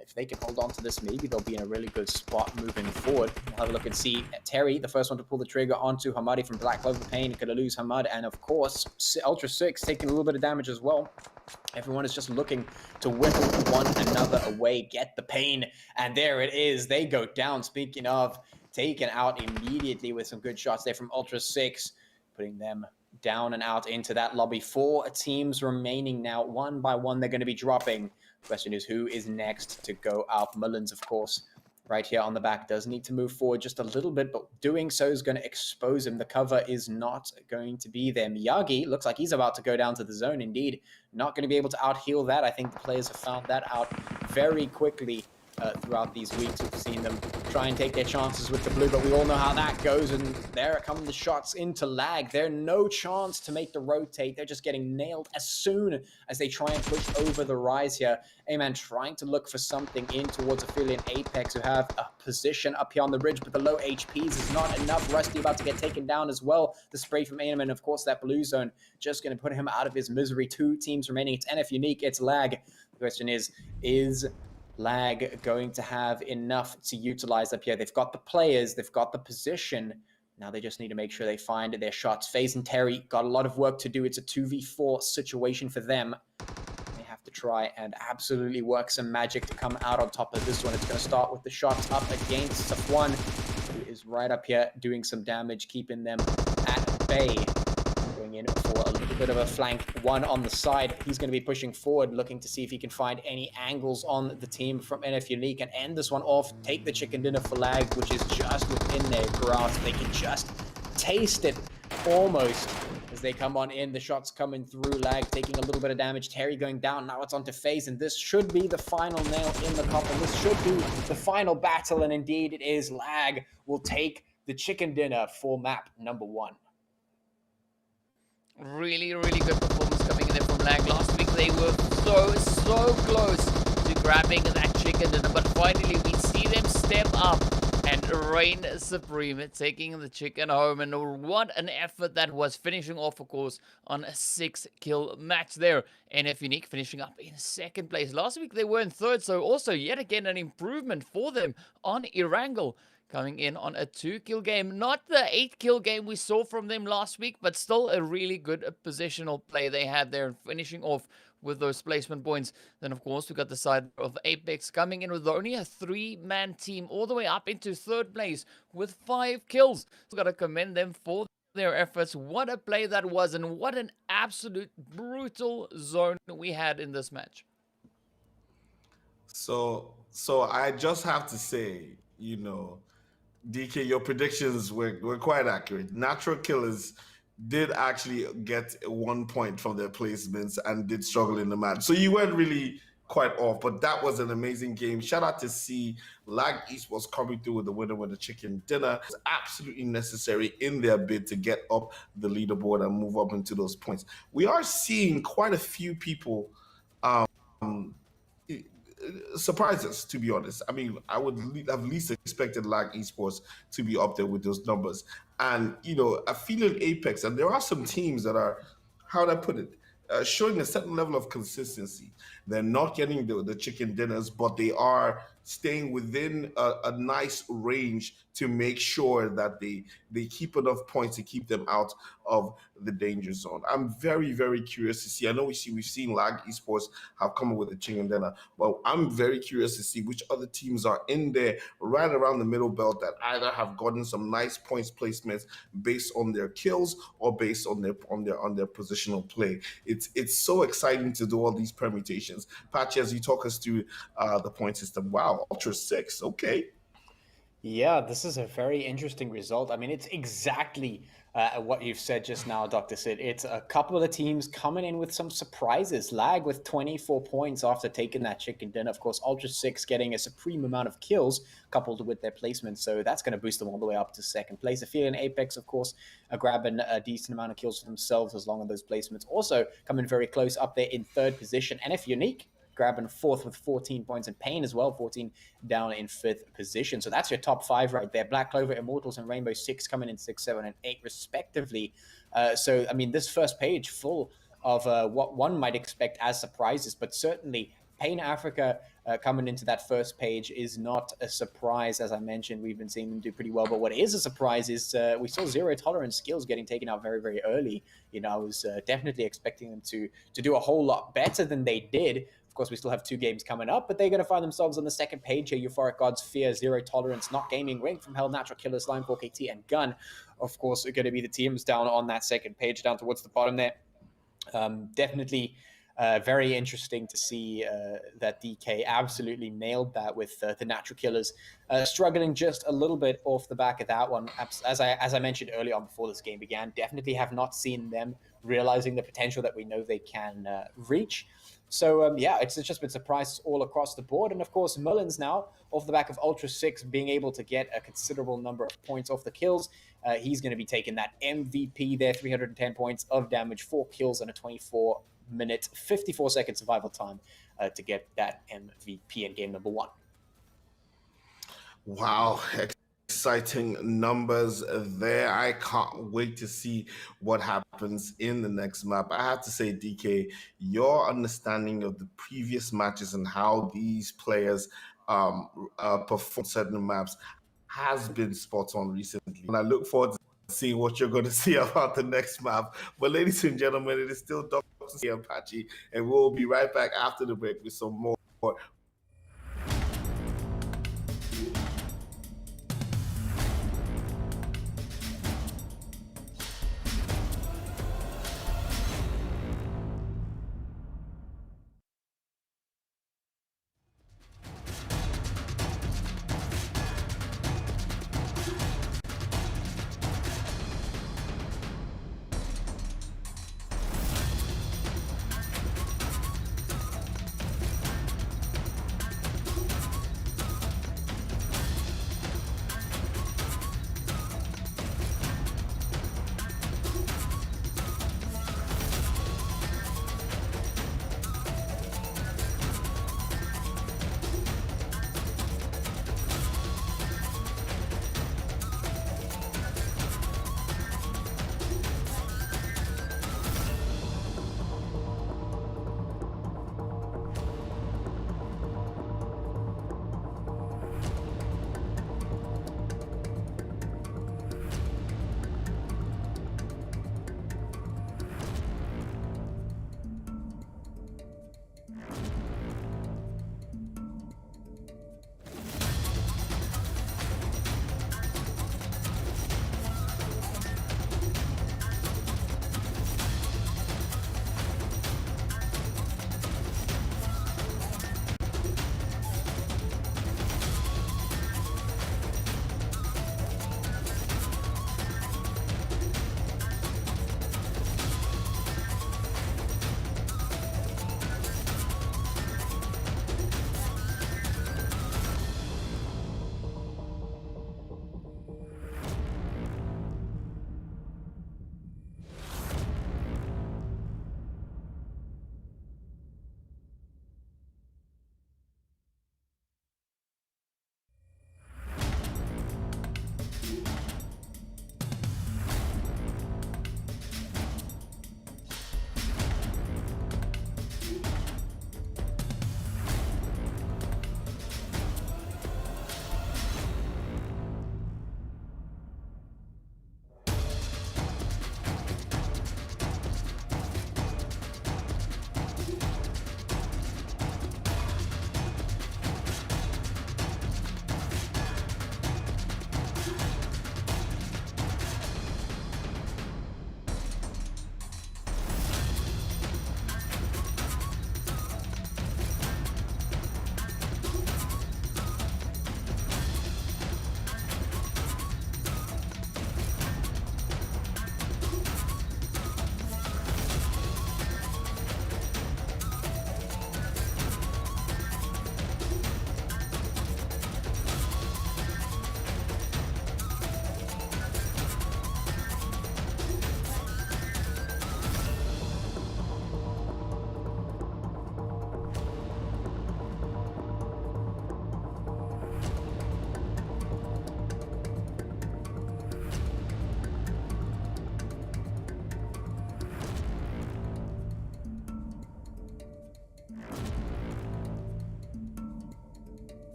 S5: If they can hold on to this, maybe they'll be in a really good spot moving forward. We'll have a look and see. Terry, the first one to pull the trigger onto Hamadi from Black Clover. Pain, going to lose Hamad. And of course, Ultra 6 taking a little bit of damage as well. Everyone is just looking to whittle one another away, get the Pain, and there it is. They go down. Speaking of, taken out immediately with some good shots there from Ultra 6, putting them down and out into that lobby. 4 teams remaining now. One by one, they're going to be dropping. Question is, who is next to go out? Mullins, of course, right here on the back, does need to move forward just a little bit, but doing so is going to expose him. The cover is not going to be there. Miyagi looks like he's about to go down to the zone. Indeed, not going to be able to out-heal that. I think the players have found that out very quickly. throughout these weeks. We've seen them try and take their chances with the blue, but we all know how that goes, and there come the shots into lag. They're no chance to make the rotate. They're just getting nailed as soon as they try and push over the rise here. A-Man trying to look for something in towards Aphelion Apex, who have a position up here on the bridge, but the low HPs is not enough. Rusty about to get taken down as well. The spray from A-Man, of course, that blue zone just going to put him out of his misery. 2 teams remaining. It's NFxUnique, it's lag. The question is lag going to have enough to utilize up here? They've got the players, they've got the position. Now they just need to make sure they find their shots. FaZe and Terry got a lot of work to do. It's a 2v4 situation for them. They have to try and absolutely work some magic to come out on top of this one. It's going to start with the shots up against Safwan, who is right up here doing some damage, keeping them at bay. Going in for a little bit of a flank one on the side. He's going to be pushing forward, looking to see if he can find any angles on the team from NFxUnique and end this one off. Take the chicken dinner for lag, which is just within their grasp. They can just taste it almost as they come on in. The shots coming through. Lag taking a little bit of damage. Terry going down. Now it's onto FaZe, and this should be the final nail in the coffin. This should be the final battle, and indeed it is. Lag will take the chicken dinner for map number 1.
S4: Really good performance coming in there from Lag. Last week they were so close to grabbing that chicken dinner, but finally we see them step up and reign supreme, taking the chicken home. And what an effort that was, finishing off, of course, on a 6-kill match there. NFxUnique finishing up in 2nd place. Last week they were in 3rd, so also yet again an improvement for them on Erangel, coming in on a 2-kill game. Not the 8-kill game we saw from them last week, but still a really good positional play they had there, finishing off with those placement points. Then, of course, we got the side of Apex coming in with only a 3-man team, all the way up into 3rd place with 5 kills. So got to commend them for their efforts. What a play that was, and what an absolute brutal zone we had in this match.
S1: So I just have to say, DK, your predictions were quite accurate. Natural Killers did actually get 1 point from their placements and did struggle in the match. So you weren't really quite off, but that was an amazing game. Shout out to C. Lag Esports coming through with the winner with the chicken dinner. It's absolutely necessary in their bid to get up the leaderboard and move up into those points. We are seeing quite a few people surprise us, to be honest. I mean, I would have least expected Lag Esports to be up there with those numbers. And, Aphelion Apex, and there are some teams that are, how would I put it, showing a certain level of consistency. They're not getting the chicken dinners, but they are staying within a nice range to make sure that they keep enough points to keep them out of the danger zone. I'm very, very curious to see. I know we've seen Lag Esports have come up with a chicken dinner, but I'm very curious to see which other teams are in there right around the middle belt that either have gotten some nice points placements based on their kills or based on their positional play. It's so exciting to do all these permutations. Patchy, as you talk us through the point system, wow, Ultra 6, okay.
S5: Yeah, this is a very interesting result. I mean, it's exactly what you've said just now, Dr. Sid. It's a couple of the teams coming in with some surprises. Lag with 24 points after taking that chicken dinner. Of course, Ultra 6 getting a supreme amount of kills coupled with their placement. So that's going to boost them all the way up to 2nd place. Aphelion Apex, of course, grabbing a decent amount of kills for themselves as long as those placements. Also coming very close up there in 3rd position. NFxUnique grabbing 4th with 14 points, and Pain as well, 14 down in 5th position. So that's your top 5 right there. Black Clover, Immortalz, and Rainbow Six coming in 6, 7, and 8 respectively. So, I mean, this first page full of what one might expect as surprises, but certainly Pain Africa coming into that first page is not a surprise. As I mentioned, we've been seeing them do pretty well, but what is a surprise is we saw Zero Tolerance skills getting taken out very, very early. I was definitely expecting them to do a whole lot better than they did. Of course, we still have 2 games coming up, but they're going to find themselves on the 2nd page here. Euphoric Gods, Fear, Zero Tolerance, Not Gaming, Ring from Hell, Natural Killer, Slime, 4KT, and Gun, of course, are going to be the teams down on that 2nd page, down towards the bottom there. Definitely very interesting to see that DK absolutely nailed that with the Natural Killers. Struggling just a little bit off the back of that one. As I mentioned earlier on before this game began, definitely have not seen them realizing the potential that we know they can reach. So yeah, it's just been surprises all across the board. And of course, Mullins now, off the back of Ultra 6 being able to get a considerable number of points off the kills, he's going to be taking that MVP there, 310 points of damage, 4 kills, and a 24-minute, 54-second survival time to get that MVP in game number 1.
S1: Wow, exciting numbers there. I can't wait to see what happens in the next map. I have to say, DK, your understanding of the previous matches and how these players perform certain maps has been spot on recently. And I look forward to seeing what you're going to see about the next map. But ladies and gentlemen, it is still Dr. C. Apache, and we'll be right back after the break with some more.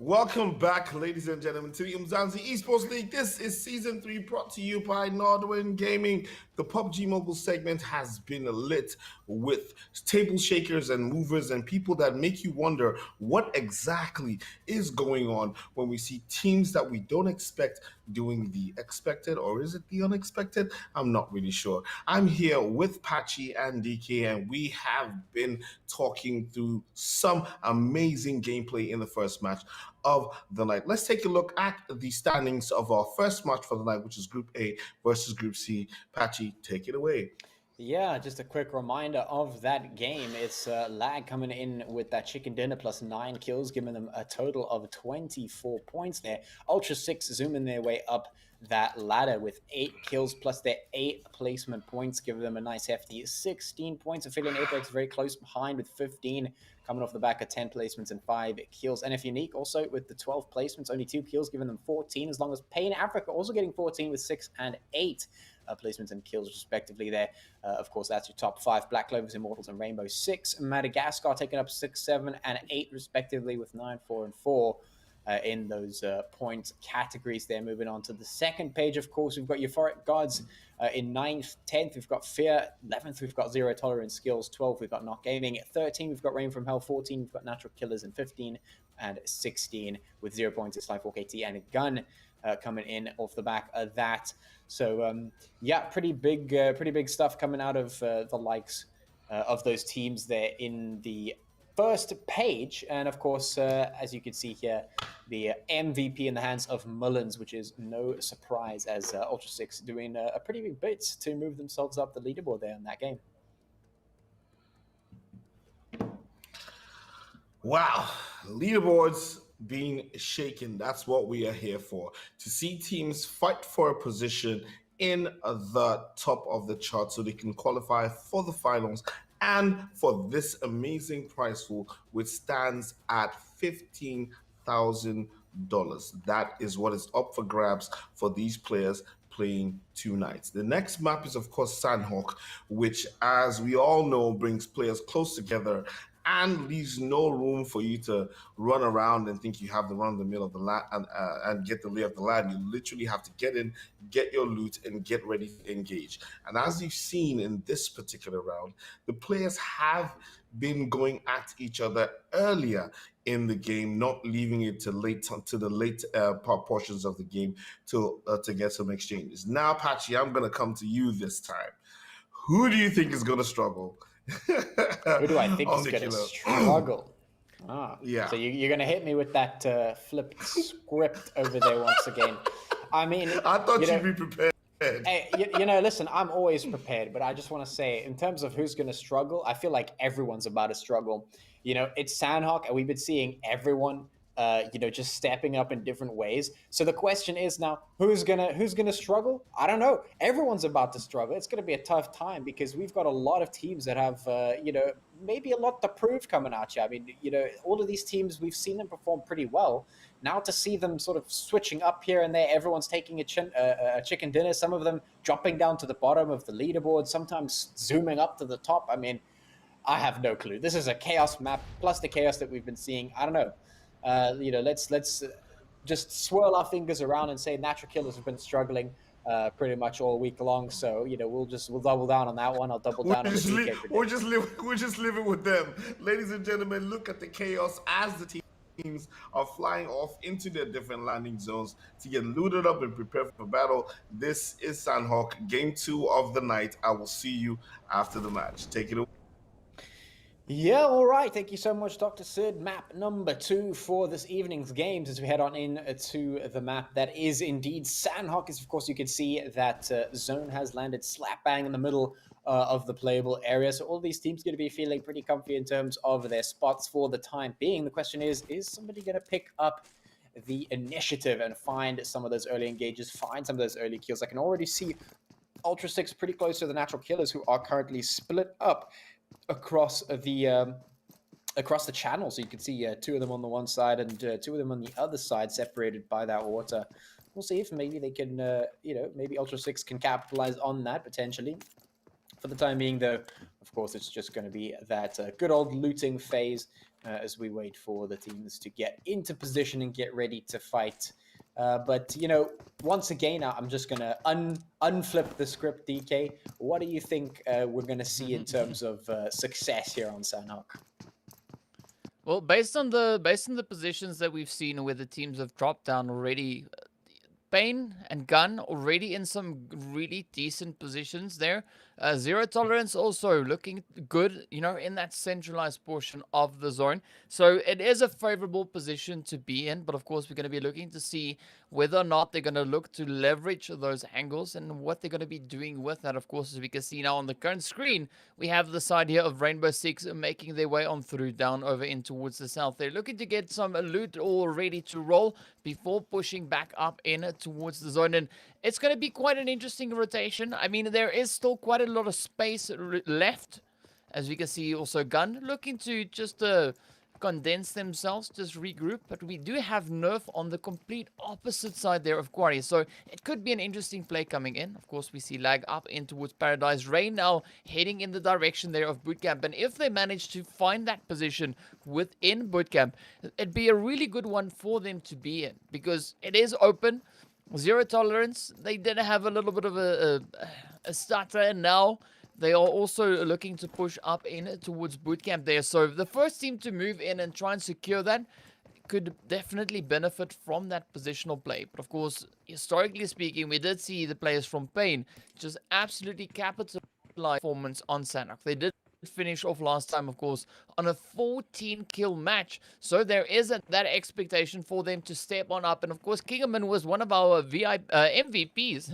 S1: Welcome back, ladies and gentlemen, to the Umzansi Esports League. This is Season 3, brought to you by Nordwind Gaming. The PUBG Mobile segment has been lit with table shakers and movers and people that make you wonder what exactly is going on when we see teams that we don't expect doing the expected, or is it the unexpected? I'm not really sure. I'm here with Patchy and DK, and we have been talking through some amazing gameplay in the first match of the night. Let's take a look at the standings of our first match for the night, which is Group A versus Group C. Patchy, take it away.
S5: Yeah, just a quick reminder of that game. It's Lag coming in with that chicken dinner plus 9 kills, giving them a total of 24 points there. Ultra 6 zooming their way up that ladder with 8 kills plus their 8 placement points, giving them a nice hefty 16 points. Aphelion Apex very close behind with 15, coming off the back of 10 placements and 5 kills. NFxUnique also with the 12 placements, only 2 kills, giving them 14, as long as Pain Africa also getting 14 with 6 and 8 placements and kills respectively there. Of course, that's your top 5. Black Clovers, Immortalz, and Rainbow 6. Madagascar taking up 6, 7, and 8 respectively with 9, 4, and 4 in those point categories there. Moving on to the second page, of course, we've got Euphoric Gods in 9th. 10th, we've got Fear. 11th, we've got Zero Tolerance Skills. 12th, we've got Not Gaming. 13, we've got Rain from Hell. 14, we've got Natural Killers. And 15 and 16 with 0 points, it's Life 4KT and a gun coming in off the back of that. So yeah, pretty big stuff coming out of the likes of those teams there in the first page. And of course, as you can see here, the MVP in the hands of Mullins, which is no surprise, as Ultra 6 doing a pretty big bit to move themselves up the leaderboard there in that game.
S1: Wow, leaderboards being shaken. That's what we are here for, to see teams fight for a position in the top of the chart so they can qualify for the finals and for this amazing prize pool, which stands at $15,000. That is what is up for grabs for these players playing 2 nights. The next map is, of course, Sandhawk, which, as we all know, brings players close together and leaves no room for you to run around and think you have the run of the mill of the land and get the lay of the land. You literally have to get in, get your loot, and get ready to engage. And as you've seen in this particular round, the players have been going at each other earlier in the game, not leaving it to the late portions of the game to get some exchanges. Now, Patchy, I'm going to come to you this time. Who do you think is going to struggle?
S5: Who do I think is going to struggle?
S1: Yeah.
S5: So you're going to hit me with that flipped script over there once again. I mean,
S1: I thought you'd be prepared.
S5: Hey, you know, listen, I'm always prepared, but I just want to say, in terms of who's going to struggle, I feel like everyone's about to struggle. You know, it's Sandhawk, and we've been seeing everyone just stepping up in different ways. So the question is now, who's gonna struggle? I don't know. Everyone's about to struggle. It's gonna be a tough time because we've got a lot of teams that have maybe a lot to prove coming at you. I mean, all of these teams, we've seen them perform pretty well. Now to see them sort of switching up here and there, everyone's taking a chicken dinner. Some of them dropping down to the bottom of the leaderboard, sometimes zooming up to the top. I mean, I have no clue. This is a chaos map plus the chaos that we've been seeing. I don't know. Let's just swirl our fingers around and say Natural Killers have been struggling pretty much all week long. So we'll double down on that one. I'll double down on the DK prediction.
S1: We're just living with them, ladies and gentlemen. Look at the chaos as the teams are flying off into their different landing zones to get looted up and prepare for battle. This is Sandhawk, game 2 of the night. I will see you after the match. Take it away.
S5: Yeah, all right. Thank you so much, Dr. Sid. Map number 2 for this evening's games as we head on in to the map that is indeed Sandhawk. As of course you can see that zone has landed slap bang in the middle of the playable area. So all these teams going to be feeling pretty comfy in terms of their spots for the time being. The question is somebody going to pick up the initiative and find some of those early engages, find some of those early kills? I can already see Ultra 6 pretty close to the Natural Killers, who are currently split up across the channel. So you can see 2 of them on the one side and 2 of them on the other side, separated by that water. We'll see if maybe they can, maybe Ultra 6 can capitalize on that potentially. For the time being, though, of course, it's just going to be that good old looting phase as we wait for the teams to get into position and get ready to fight. But, you know, once again, I'm just going to unflip the script, DK. What do you think we're going to see in terms of success here on Sanhok?
S4: Well, based on the positions that we've seen where the teams have dropped down already, Bane and Gun already in some really decent positions there. Zero Tolerance also looking good, you know, in that centralized portion of the zone. So it is a favorable position to be in, but of course we're going to be looking to see whether or not they're going to look to leverage those angles and what they're going to be doing with that. Of course, as we can see now on the current screen, we have the side here of Rainbow Six making their way on through down over in towards the south. They're looking to get some loot all ready to roll before pushing back up in towards the zone. And it's going to be quite an interesting rotation. I mean, there is still quite a lot of space left. As we can see, also Gun looking to just condense themselves, just regroup. But we do have Nerf on the complete opposite side there of Quarry. So it could be an interesting play coming in. Of course, we see Lag up in towards Paradise. Rain now heading in the direction there of Bootcamp. And if they manage to find that position within Bootcamp, it'd be a really good one for them to be in. Because it is open. Zero Tolerance. They did have a little bit of a stutter. And now they are also looking to push up in towards Bootcamp there. So the first team to move in and try and secure that could definitely benefit from that positional play. But of course, historically speaking, we did see the players from Pain just absolutely capitalize performance on Sanhok. They did finish off last time, of course, on a 14-kill match. So there is that expectation for them to step on up. And of course, Kingerman was one of our MVPs,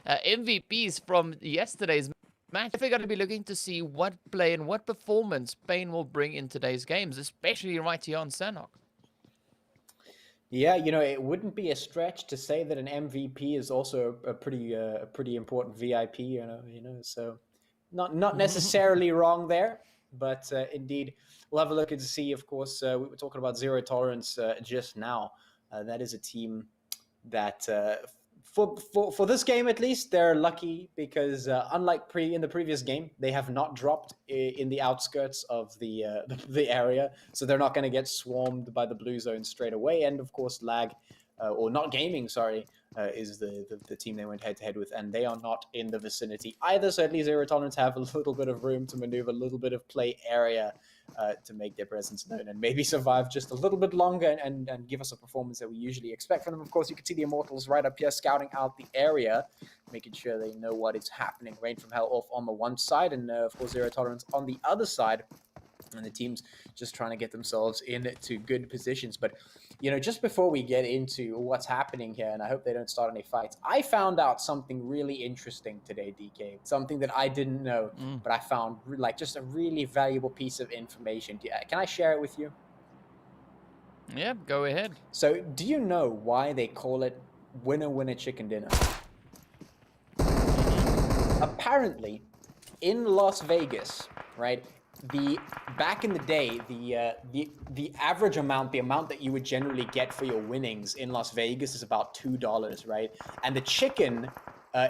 S4: MVPs from yesterday's match. We're going to be looking to see what play and what performance Pain will bring in today's games, especially right here on Sanhok.
S5: Yeah, you know, it wouldn't be a stretch to say that an MVP is also a pretty important VIP. You know, so not necessarily wrong there, but indeed, we'll have a look and see. Of course, we were talking about Zero Tolerance just now. That is a team that. For this game, at least, they're lucky because unlike in the previous game, they have not dropped in the outskirts of the area, so they're not going to get swarmed by the blue zone straight away. And of course, Lag or Not Gaming, sorry, is the team they went head to head with, and they are not in the vicinity either. So at least Zero Tolerance have a little bit of room to maneuver, a little bit of play area to make their presence known and maybe survive just a little bit longer and give us a performance that we usually expect from them. Of course, you can see the Immortalz right up here scouting out the area, making sure they know what is happening. Rain from Hell off on the one side, and of course Zero Tolerance on the other side. And the team's just trying to get themselves into good positions. But, you know, just before we get into what's happening here, and I hope they don't start any fights, I found out something really interesting today, DK. Something that I didn't know, but I found like just a really valuable piece of information. Can I share it with you?
S4: Yeah, go ahead.
S5: So, do you know why they call it Winner Winner Chicken Dinner? Apparently, in Las Vegas, right? Back in the day, the average amount, the amount that you would generally get for your winnings in Las Vegas is about $2, right? And the chicken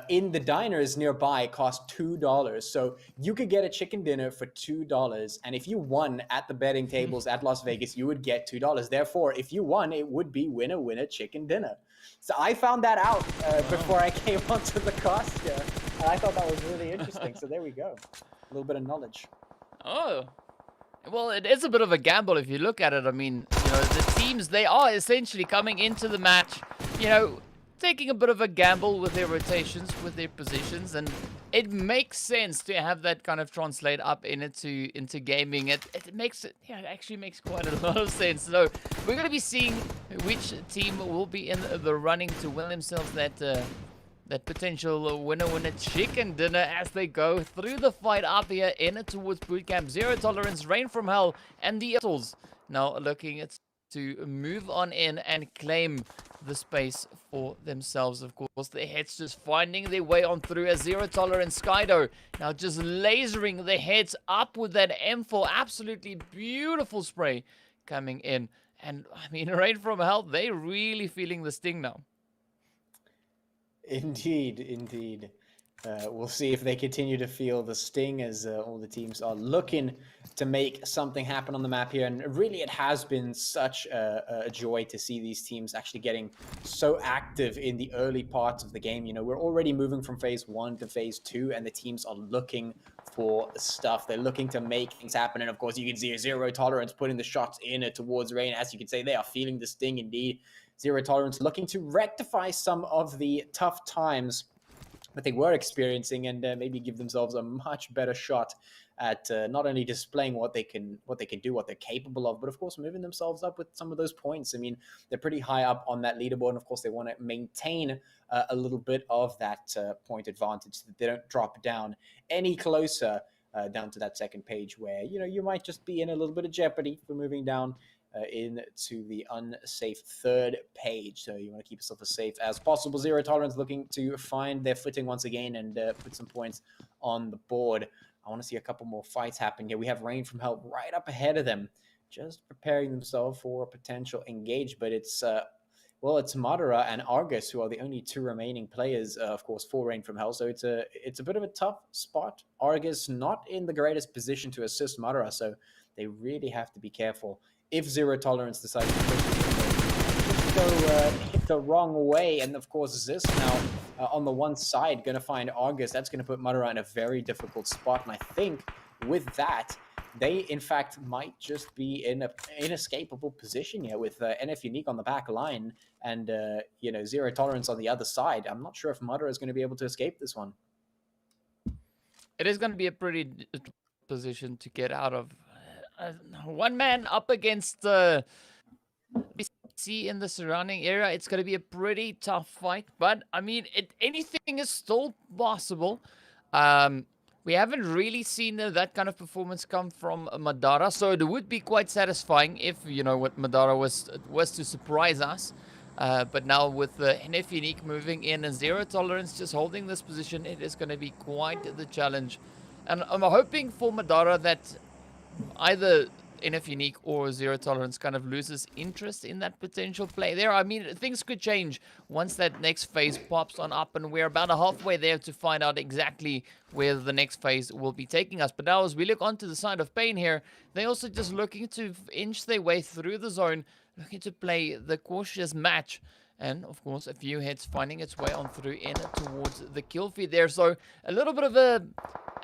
S5: in the diners nearby cost $2. So you could get a chicken dinner for $2, and if you won at the betting tables at Las Vegas, you would get $2. Therefore, if you won, it would be winner winner chicken dinner. So I found that out before I came onto the cast here, and I thought that was really interesting. So there we go, a little bit of knowledge.
S4: Oh, well, it is a bit of a gamble if you look at it. I mean, you know, the teams, they are essentially coming into the match, you know, taking a bit of a gamble with their rotations, with their positions, and it makes sense to have that kind of translate up into gaming. It actually makes quite a lot of sense. So we're going to be seeing which team will be in the running to win themselves that potential winner chicken dinner as they go through the fight up here in towards Bootcamp. Zero Tolerance, Rain from Hell, and the Immortalz now looking to move on in and claim the space for themselves. Of course, the heads just finding their way on through as Zero Tolerance, Skydo now just lasering the heads up with that M4. Absolutely beautiful spray coming in. And I mean, Rain from Hell, they're really feeling the sting now.
S5: Indeed, indeed. We'll see if they continue to feel the sting as all the teams are looking to make something happen on the map here. And really, it has been such a joy to see these teams actually getting so active in the early parts of the game. You know, we're already moving from phase 1 to phase 2, and the teams are looking for stuff. They're looking to make things happen. And of course, you can see a Zero Tolerance putting the shots in towards Rain. As you can say, they are feeling the sting indeed. Zero Tolerance looking to rectify some of the tough times that they were experiencing, and maybe give themselves a much better shot at not only displaying what they can do, what they're capable of, but of course moving themselves up with some of those points. I mean, they're pretty high up on that leaderboard, and of course they want to maintain a little bit of that point advantage, so that they don't drop down any closer down to that second page, where you might just be in a little bit of jeopardy for moving down into the unsafe third page. So you want to keep yourself as safe as possible. Zero Tolerance looking to find their footing once again and put some points on the board. I want to see a couple more fights happen here. We have Rain from Hell right up ahead of them, just preparing themselves for a potential engage. But it's it's Madara and Argus who are the only two remaining players, of course, for Rain from Hell. So it's a bit of a tough spot. Argus not in the greatest position to assist Madara, so they really have to be careful. If Zero Tolerance decides to just go hit the wrong way, and of course Zis now on the one side going to find Argus, that's going to put Madara in a very difficult spot. And I think with that, they in fact might just be in an inescapable position here with NFxUnique on the back line and Zero Tolerance on the other side. I'm not sure if Madara is going to be able to escape this one.
S4: It is going to be a pretty position to get out of. One man up against the BC in the surrounding area. It's going to be a pretty tough fight, but I mean, anything is still possible. We haven't really seen that kind of performance come from Madara, so it would be quite satisfying if what Madara was to surprise us. But now with the NFxUnique moving in and Zero Tolerance just holding this position, it is going to be quite the challenge. And I'm hoping for Madara that either NFxUnique or Zero Tolerance kind of loses interest in that potential play there. I mean, things could change once that next phase pops on up, and we're about halfway there to find out exactly where the next phase will be taking us. But now as we look onto the side of Pain here, they're also just looking to inch their way through the zone, looking to play the cautious match. And, of course, a few hits finding its way on through in towards the kill feed there. So, a little bit of a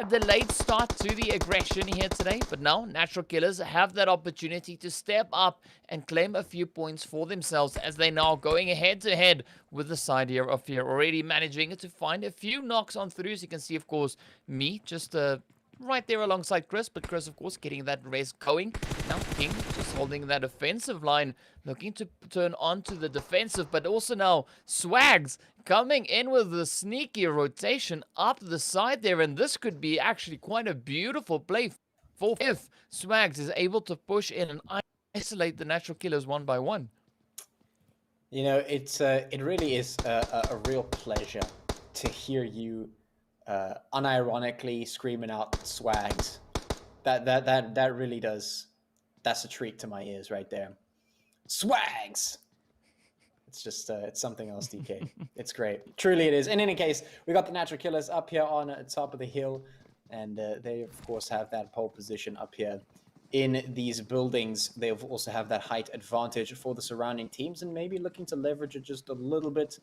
S4: delayed start to the aggression here today. But now, Natural Killers have that opportunity to step up and claim a few points for themselves as they now going head-to-head with the side here of Fear. Already managing to find a few knocks on through. As you can see, of course, me just right there alongside Chris, but Chris, of course, getting that race going. Now King just holding that offensive line, looking to turn on to the defensive, but also now Swags coming in with the sneaky rotation up the side there, and this could be actually quite a beautiful play for if Swags is able to push in and isolate the Natural Killers one by one.
S5: It really is a real pleasure to hear you unironically screaming out Swags. That really does. That's a treat to my ears right there. Swags. It's just it's something else, DK. It's great. Truly it is. In any case, we got the Natural Killers up here on top of the hill, and they of course have that pole position up here in these buildings. They also have that height advantage for the surrounding teams, and maybe looking to leverage it just a little bit.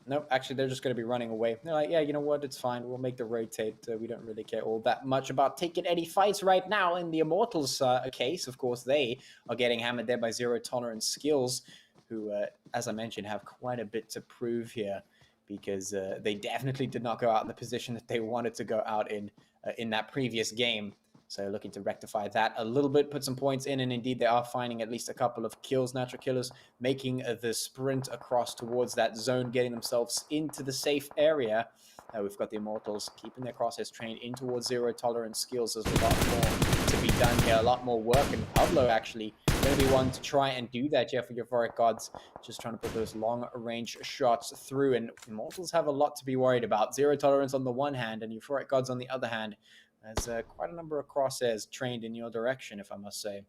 S5: No, actually, they're just going to be running away. They're like, yeah, you know what? It's fine. We'll make the rotate. We don't really care all that much about taking any fights right now. In the Immortalz case, of course, they are getting hammered there by Zero Tolerance Skills, who, as I mentioned, have quite a bit to prove here, because they definitely did not go out in the position that they wanted to go out in that previous game. So looking to rectify that a little bit, put some points in, and indeed they are finding at least a couple of kills. Natural Killers making the sprint across towards that zone, getting themselves into the safe area. We've got the Immortalz keeping their crosshairs trained in towards Zero Tolerance Skills. There's a lot more to be done here, a lot more work, and Pablo actually going to be one to try and do that here for Euphoric Gods, just trying to put those long-range shots through, and Immortalz have a lot to be worried about. Zero Tolerance on the one hand, and Euphoric Gods on the other hand. There's quite a number of crosshairs trained in your direction, if I must say.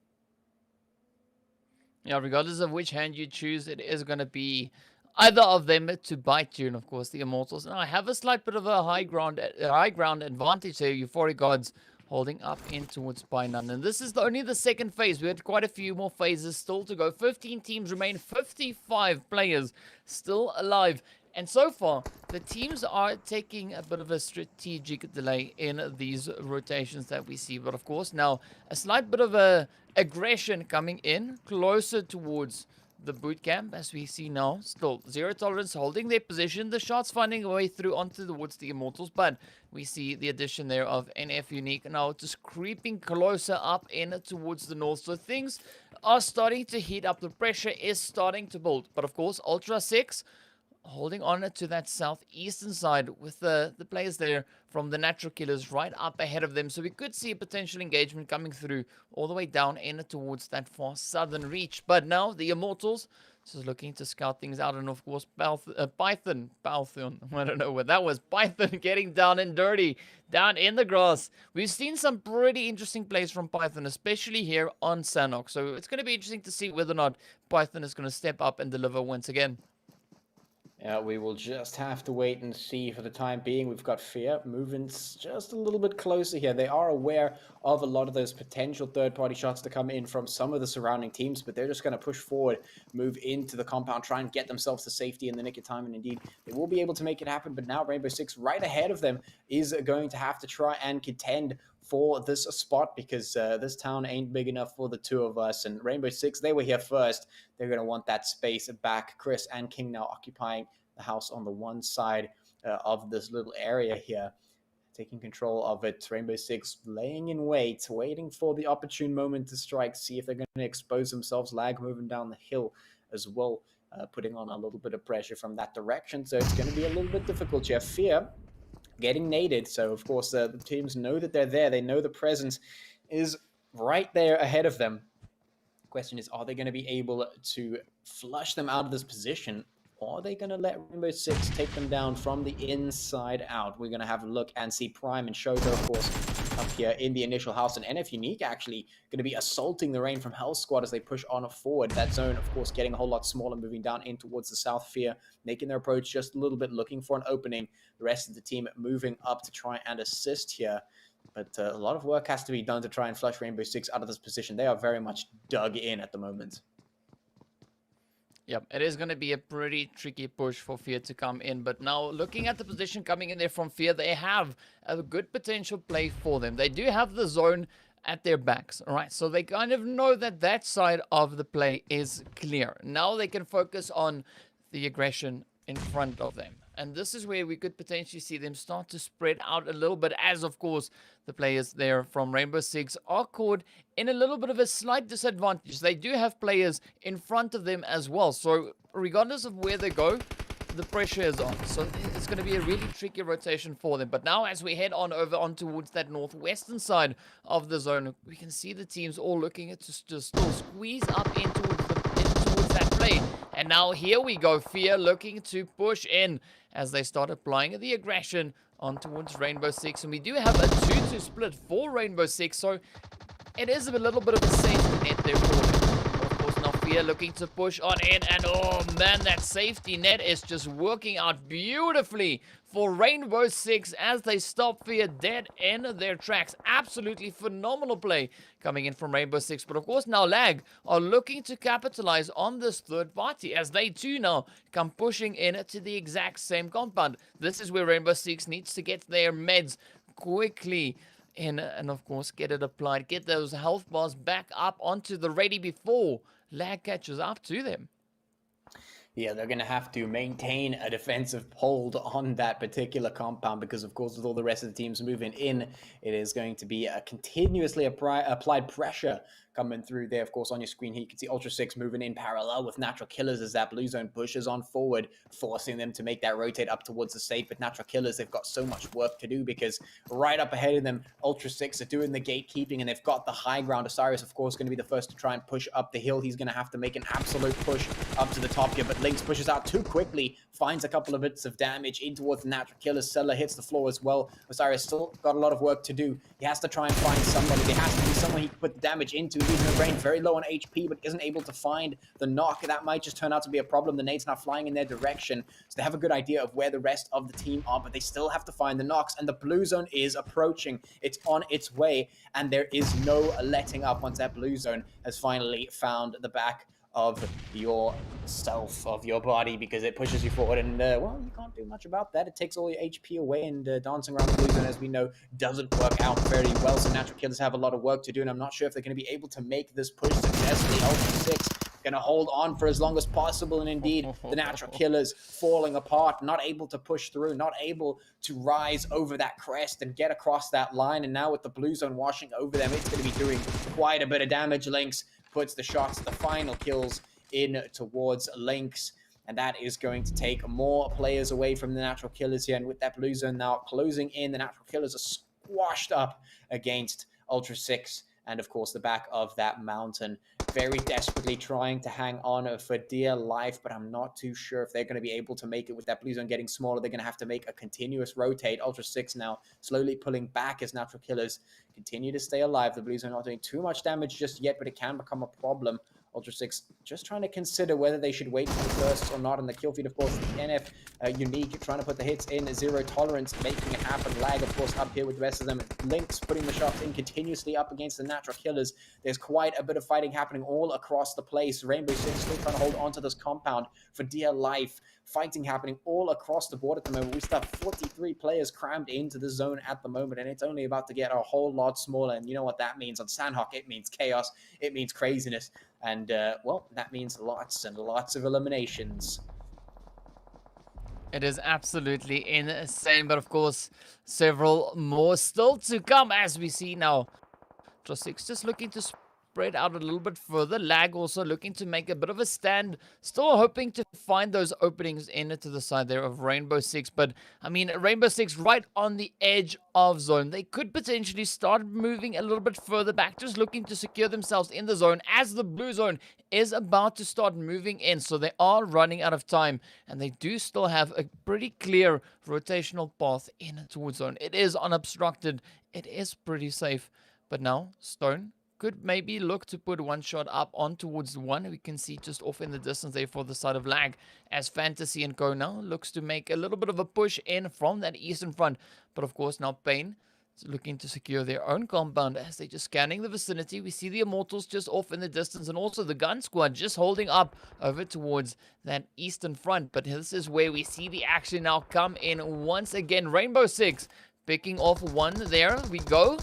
S4: Yeah, regardless of which hand you choose, it is going to be either of them to bite you, and of course the Immortalz now have a slight bit of a high ground advantage here. Euphoric Gods holding up in towards Binachi. And this is only the second phase. We had quite a few more phases still to go. 15 teams remain, 55 players still alive. And so far, the teams are taking a bit of a strategic delay in these rotations that we see. But of course, now a slight bit of a aggression coming in closer towards the boot camp, as we see now. Still zero tolerance, holding their position. The shots finding a way through onto towards the Immortalz, but we see the addition there of NFxUnique now just creeping closer up in towards the north. So things are starting to heat up. The pressure is starting to build. But of course, Ultra 6 holding on to that southeastern side with the players there from the Natural Killers right up ahead of them. So we could see a potential engagement coming through all the way down in towards that far southern reach. But now the Immortalz just looking to scout things out. And of course, Python, I don't know what that was. Python getting down and dirty, down in the grass. We've seen some pretty interesting plays from Python, especially here on Sanok. So it's going to be interesting to see whether or not Python is going to step up and deliver once again.
S5: Yeah, we will just have to wait and see for the time being. We've got Fear moving just a little bit closer here. They are aware of a lot of those potential third-party shots to come in from some of the surrounding teams, but they're just going to push forward, move into the compound, try and get themselves to safety in the nick of time. And indeed, they will be able to make it happen. But now Rainbow Six, right ahead of them, is going to have to try and contend for this spot, because this town ain't big enough for the two of us. And Rainbow Six, they were here first. They're going to want that space back. Chris and King now occupying the house on the one side of this little area here, taking control of it. Rainbow Six laying in wait, waiting for the opportune moment to strike, see if they're going to expose themselves. Lag moving down the hill as well, putting on a little bit of pressure from that direction. So it's going to be a little bit difficult here. Fear getting naded. So, of course, the teams know that they're there. They know the presence is right there ahead of them. The question is, are they going to be able to flush them out of this position? Or are they going to let Rainbow Six take them down from the inside out? We're going to have a look and see Prime and Shoto, of course, up here in the initial house. And NFxUnique actually going to be assaulting the Rain from Hell squad as they push on forward. That zone, of course, getting a whole lot smaller, moving down in towards the south. Fear making their approach just a little bit, looking for an opening. The rest of the team moving up to try and assist here. But a lot of work has to be done to try and flush Rainbow Six out of this position. They are very much dug in at the moment.
S4: Yep, it is going to be a pretty tricky push for Fear to come in. But now, looking at the position coming in there from Fear, they have a good potential play for them. They do have the zone at their backs, all right? So they kind of know that that side of the play is clear. Now they can focus on the aggression in front of them. And this is where we could potentially see them start to spread out a little bit, as, of course, the players there from Rainbow Six are caught in a little bit of a slight disadvantage. They do have players in front of them as well. So regardless of where they go, the pressure is on. So it's going to be a really tricky rotation for them. But now as we head on over on towards that northwestern side of the zone, we can see the teams all looking at just still squeeze up in towards that play. And now here we go. Fear looking to push in as they start applying the aggression on towards Rainbow Six. And we do have a 2-2 split for Rainbow Six. So it is a little bit of a safety net there for them. Of course, now Fear looking to push on in. And oh man, that safety net is just working out beautifully for Rainbow Six as they stop Fear dead in their tracks. Absolutely phenomenal play coming in from Rainbow Six. But of course, now Lag are looking to capitalize on this third party as they too now come pushing in to the exact same compound. This is where Rainbow Six needs to get their meds quickly in and of course get it applied. Get those health bars back up onto the ready before Lag catches up to them.
S5: Yeah, they're going to have to maintain a defensive hold on that particular compound because, of course, with all the rest of the teams moving in, it is going to be a continuously applied pressure coming through there. Of course, on your screen here, you can see Ultra 6 moving in parallel with Natural Killers as that blue zone pushes on forward, forcing them to make that rotate up towards the safe. But Natural Killers, they've got so much work to do because right up ahead of them, Ultra 6 are doing the gatekeeping and they've got the high ground. Osiris, of course, going to be the first to try and push up the hill. He's going to have to make an absolute push up to the top here, but Lynx pushes out too quickly, finds a couple of bits of damage in towards the natural killers. Seller hits the floor as well. Osiris still got a lot of work to do. He has to try and find somebody. There has to be someone he can put the damage into. Leaving the brain very low on HP, but isn't able to find the knock. That might just turn out to be a problem. The nades now flying in their direction, so they have a good idea of where the rest of the team are, but they still have to find the knocks, and the blue zone is approaching. It's on its way, and there is no letting up once that blue zone has finally found the back of yourself, of your body, because it pushes you forward, and well, you can't do much about that. It takes all your HP away, and dancing around the blue zone, as we know, doesn't work out very well. So natural killers have a lot of work to do, and I'm not sure if they're going to be able to make this push successfully. Ultra 6 going to hold on for as long as possible, and indeed the natural killers falling apart, not able to push through, not able to rise over that crest and get across that line. And now with the blue zone washing over them, it's going to be doing quite a bit of damage. Lynx puts the shots, the final kills in towards Lynx, and that is going to take more players away from the natural killers here. And with that blue zone now closing in, the natural killers are squashed up against Ultra 6 and of course the back of that mountain, very desperately trying to hang on for dear life, but I'm not too sure if they're going to be able to make it. With that blue zone getting smaller, they're going to have to make a continuous rotate. Ultra 6 now slowly pulling back as natural killers continue to stay alive. The blue zone not doing too much damage just yet, but it can become a problem. Ultra 6 just trying to consider whether they should wait for the bursts or not. And the kill feed, of course, NFxUnique trying to put the hits in, zero tolerance, making it happen. Lag, of course, up here with the rest of them. Lynx putting the shots in continuously up against the natural killers. There's quite a bit of fighting happening all across the place. Rainbow Six still trying to hold onto this compound for dear life. Fighting happening all across the board at the moment. We still have 43 players crammed into the zone at the moment, and it's only about to get a whole lot smaller. And you know what that means on Sandhawk? It means chaos. It means craziness. And, well, that means lots and lots of eliminations.
S4: It is absolutely insane, but of course, several more still to come, as we see now. Ultra 6 just looking to spread out a little bit further. Lag also looking to make a bit of a stand. Still hoping to find those openings into the side there of Rainbow Six. But, I mean, Rainbow Six right on the edge of zone. They could potentially start moving a little bit further back, just looking to secure themselves in the zone as the blue zone is about to start moving in. So they are running out of time, and they do still have a pretty clear rotational path in towards zone. It is unobstructed. It is pretty safe. But now, Stone could maybe look to put one shot up on towards the one. We can see just off in the distance there for the side of Lag, as Fantasy and Co now looks to make a little bit of a push in from that eastern front. But of course now Pain is looking to secure their own compound as they're just scanning the vicinity. We see the Immortalz just off in the distance, and also the gun squad just holding up over towards that eastern front. But this is where we see the action now come in once again. Rainbow Six picking off one. There we go.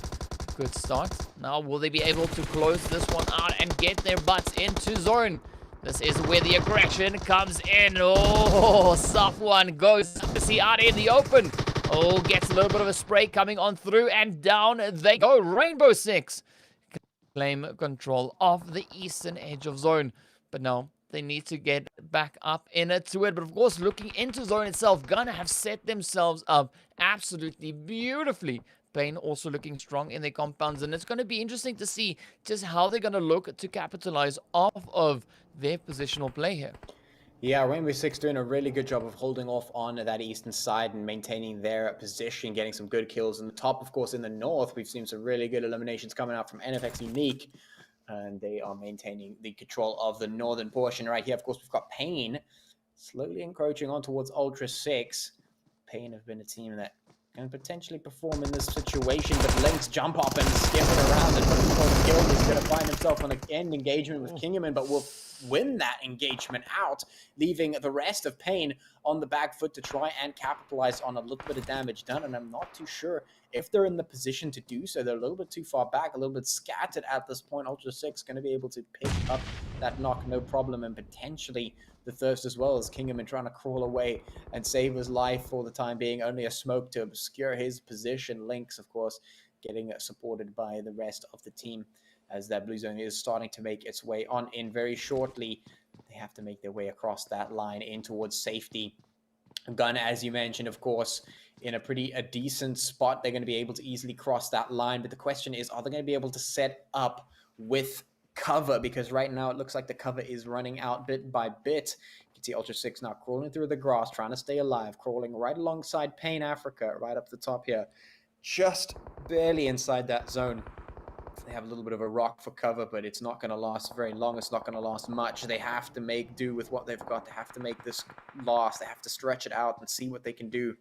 S4: Good start. Now, will they be able to close this one out and get their butts into zone? This is where the aggression comes in. Oh, soft one goes to see out in the open. Oh, gets a little bit of a spray coming on through, and down they go. Rainbow Six claim control of the eastern edge of zone. But now, they need to get back up into it. But of course, looking into zone itself, gonna have set themselves up absolutely beautifully. Pain also looking strong in their compounds, and it's going to be interesting to see just how they're going to look to capitalize off of their positional play here.
S5: Yeah, Rainbow Six doing a really good job of holding off on that eastern side and maintaining their position, getting some good kills. In the top, of course, in the north, we've seen some really good eliminations coming out from NFxUnique, and they are maintaining the control of the northern portion. Right here, of course, we've got Pain slowly encroaching on towards Ultra 6. Pain have been a team that can potentially perform in this situation, but Lynx jump up and skip it around, and looking for the kill. He's going to find himself on an end engagement with Kingerman, but will win that engagement out, leaving the rest of Pain on the back foot to try and capitalize on a little bit of damage done. And I'm not too sure if they're in the position to do so. They're a little bit too far back, a little bit scattered at this point. Ultra 6 going to be able to pick up that knock, no problem, and potentially the thirst as well, as Kingerman trying to crawl away and save his life for the time being. Only a smoke to obscure his position. Lynx, of course, getting supported by the rest of the team, as that blue zone is starting to make its way on in very shortly. They have to make their way across that line in towards safety. Gun, as you mentioned, of course, in a decent spot. They're going to be able to easily cross that line, but the question is, are they going to be able to set up with cover? Because right now it looks like the cover is running out bit by bit. You can see Ultra 6 now crawling through the grass, trying to stay alive, crawling right alongside Pain Africa, right up the top here. Just barely inside that zone. They have a little bit of a rock for cover, but it's not going to last very long. It's not going to last much. They have to make do with what they've got. They have to make this last. They have to stretch it out and see what they can do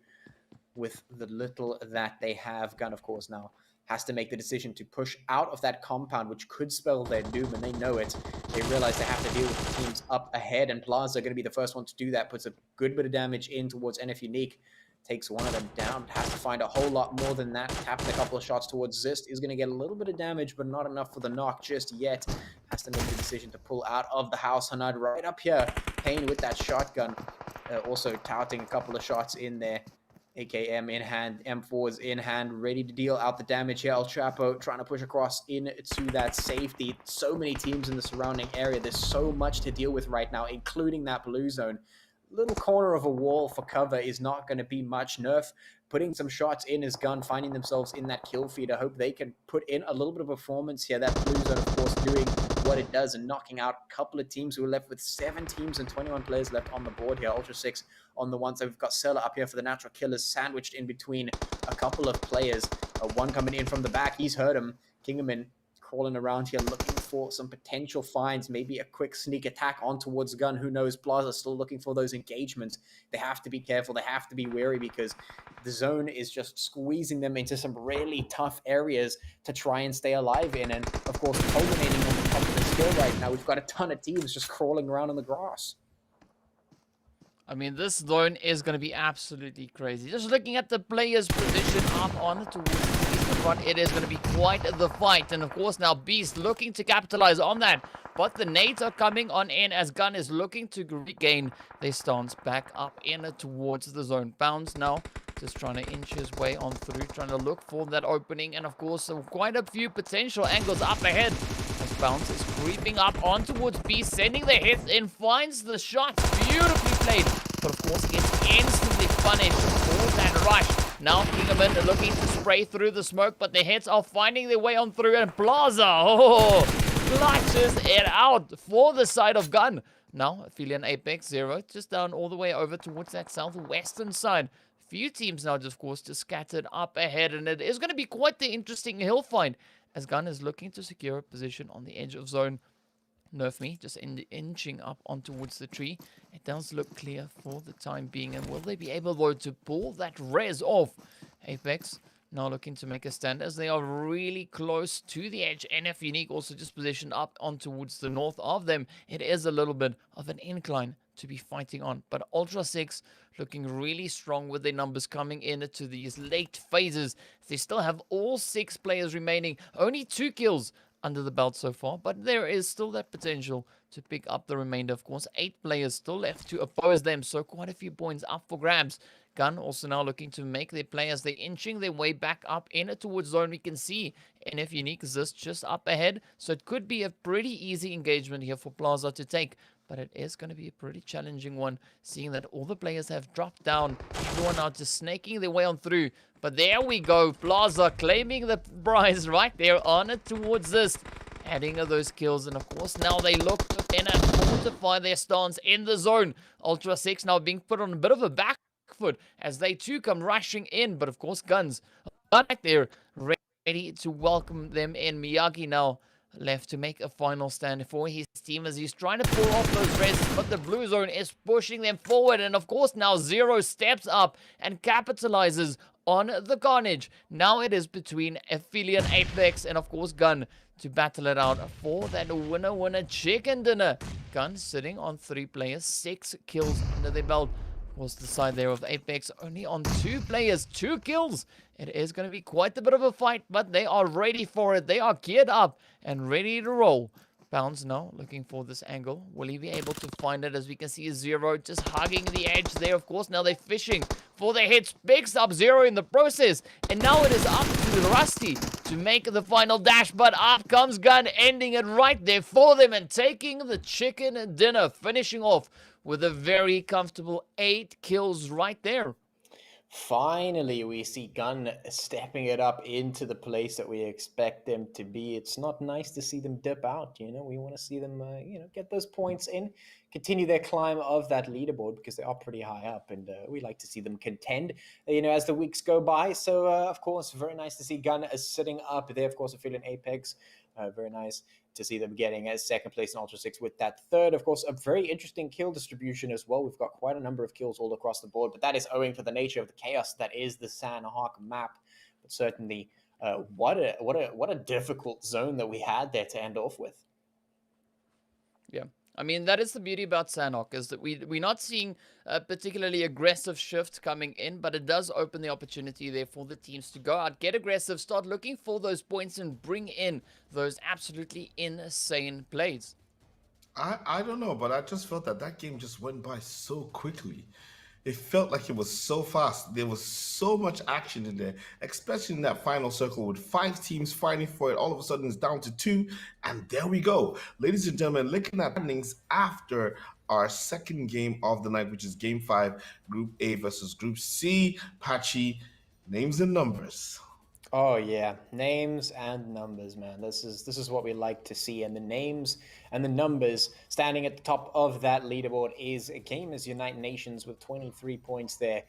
S5: with the little that they have. Gun, of course, now has to make the decision to push out of that compound, which could spell their doom, and they know it. They realize they have to deal with the teams up ahead, and Plaza going to be the first one to do that. Puts a good bit of damage in towards NFxUnique. Takes one of them down. Has to find a whole lot more than that. Tapping a couple of shots towards Zist. Is going to get a little bit of damage, but not enough for the knock just yet. Has to make the decision to pull out of the house. Hanad right up here. Payne with that shotgun. Also touting a couple of shots in there. AKM in hand, M4 is in hand, ready to deal out the damage here. El Chapo trying to push across into that safety. So many teams in the surrounding area. There's so much to deal with right now, including that blue zone. Little corner of a wall for cover is not going to be much. Nerf putting some shots in his gun, finding themselves in that kill feed. I hope they can put in a little bit of performance here. That blue zone, of course, doing what it does and knocking out a couple of teams who are left with 7 teams and 21 players left on the board here. Ultra 6 on the one side. We've got Sela up here for the Natural Killers, sandwiched in between a couple of players. One coming in from the back. He's heard him. Kingerman crawling around here looking for some potential finds, maybe a quick sneak attack on towards Gun. Who knows? Plaza still looking for those engagements. They have to be careful. They have to be wary because the zone is just squeezing them into some really tough areas to try and stay alive in. And of course, culminating on the top of the skill right now, we've got a ton of teams just crawling around on the grass.
S4: I mean, this zone is going to be absolutely crazy. Just looking at the players' position up on towards the eastern front, it is going to be quite the fight. And of course, now Beast looking to capitalize on that. But the nades are coming on in as Gun is looking to regain their stance back up in towards the zone. Bounds now just trying to inch his way on through, trying to look for that opening. And of course, quite a few potential angles up ahead. As Bounce is creeping up on towards Beast, sending the hits in, finds the shot. Beautifully played. But of course, it gets instantly punished for that rush. Now Kingerman looking to spray through the smoke, but the hits are finding their way on through. And Plaza, clutches it out for the side of Gun. Now, Aphelion Apex 0 just down all the way over towards that southwestern side. Few teams now, of course, just scattered up ahead. And it is going to be quite the interesting hill find as Gun is looking to secure a position on the edge of zone. Nerf me, just inching up on towards the tree. It does look clear for the time being. And will they be able, though, to pull that res off? Apex now looking to make a stand as they are really close to the edge. NFxUnique also just positioned up on towards the north of them. It is a little bit of an incline to be fighting on. But Ultra 6 looking really strong with their numbers coming into these late phases. They still have all 6 players remaining. Only 2 kills under the belt so far, but there is still that potential to pick up the remainder. Of course, 8 players still left to oppose them, so quite a few points up for grabs. Gun also now looking to make their players, they're inching their way back up in it towards zone. We can see NFxUnique is just up ahead, so it could be a pretty easy engagement here for Plaza to take. But it is going to be a pretty challenging one, seeing that all the players have dropped down. Everyone now just snaking their way on through. But there we go. Plaza claiming the prize right there on it towards this. Adding those kills. And of course, now they look to then fortify their stance in the zone. Ultra 6 now being put on a bit of a back foot as they too come rushing in. But of course, Guns back there ready to welcome them in. Miyagi now left to make a final stand for his team as he's trying to pull off those rests, but the blue zone is pushing them forward. And of course, now Zero steps up and capitalizes on the carnage. Now it is between Aphelion Apex and of course Gun to battle it out for that winner chicken dinner. Gun sitting on 3 players, 6 kills under their belt. Was the side there of Apex only on 2 players, 2 kills. It is going to be quite a bit of a fight, but they are ready for it. They are geared up and ready to roll. Bounce now looking for this angle. Will he be able to find it? As we can see, Zero just hugging the edge there. Of course, now they're fishing for the hits. Picks up Zero in the process. And now it is up to Rusty to make the final dash. But up comes Gun, ending it right there for them and taking the chicken dinner. Finishing off with a very comfortable 8 kills right there.
S5: Finally, we see Gun stepping it up into the place that we expect them to be. It's not nice to see them dip out, you know. We want to see them, get those points in, continue their climb of that leaderboard, because they are pretty high up, and we like to see them contend, as the weeks go by. So, of course, very nice to see Gun sitting up there. Of course, Aphelion Apex, very nice to see them getting a second place in Ultra 6 with that third. Of course, a very interesting kill distribution as well. We've got quite a number of kills all across the board, but that is owing to the nature of the chaos that is the Sanhok map. But certainly, what a difficult zone that we had there to end off with.
S4: Yeah. I mean, that is the beauty about Sanhok, is that we're not seeing a particularly aggressive shift coming in, but it does open the opportunity there for the teams to go out, get aggressive, start looking for those points, and bring in those absolutely insane plays.
S1: I don't know, but I just felt that game just went by so quickly. It felt like it was so fast. There was so much action in there, especially in that final circle with 5 teams fighting for it. All of a sudden, it's down to 2, and there we go. Ladies and gentlemen, looking at standings after our second game of the night, which is Game 5, Group A versus Group C. Patchy, names and numbers.
S5: Oh yeah, names and numbers, man. This is what we like to see, and the names and the numbers standing at the top of that leaderboard is Gamers Unite Nations with 23 points there,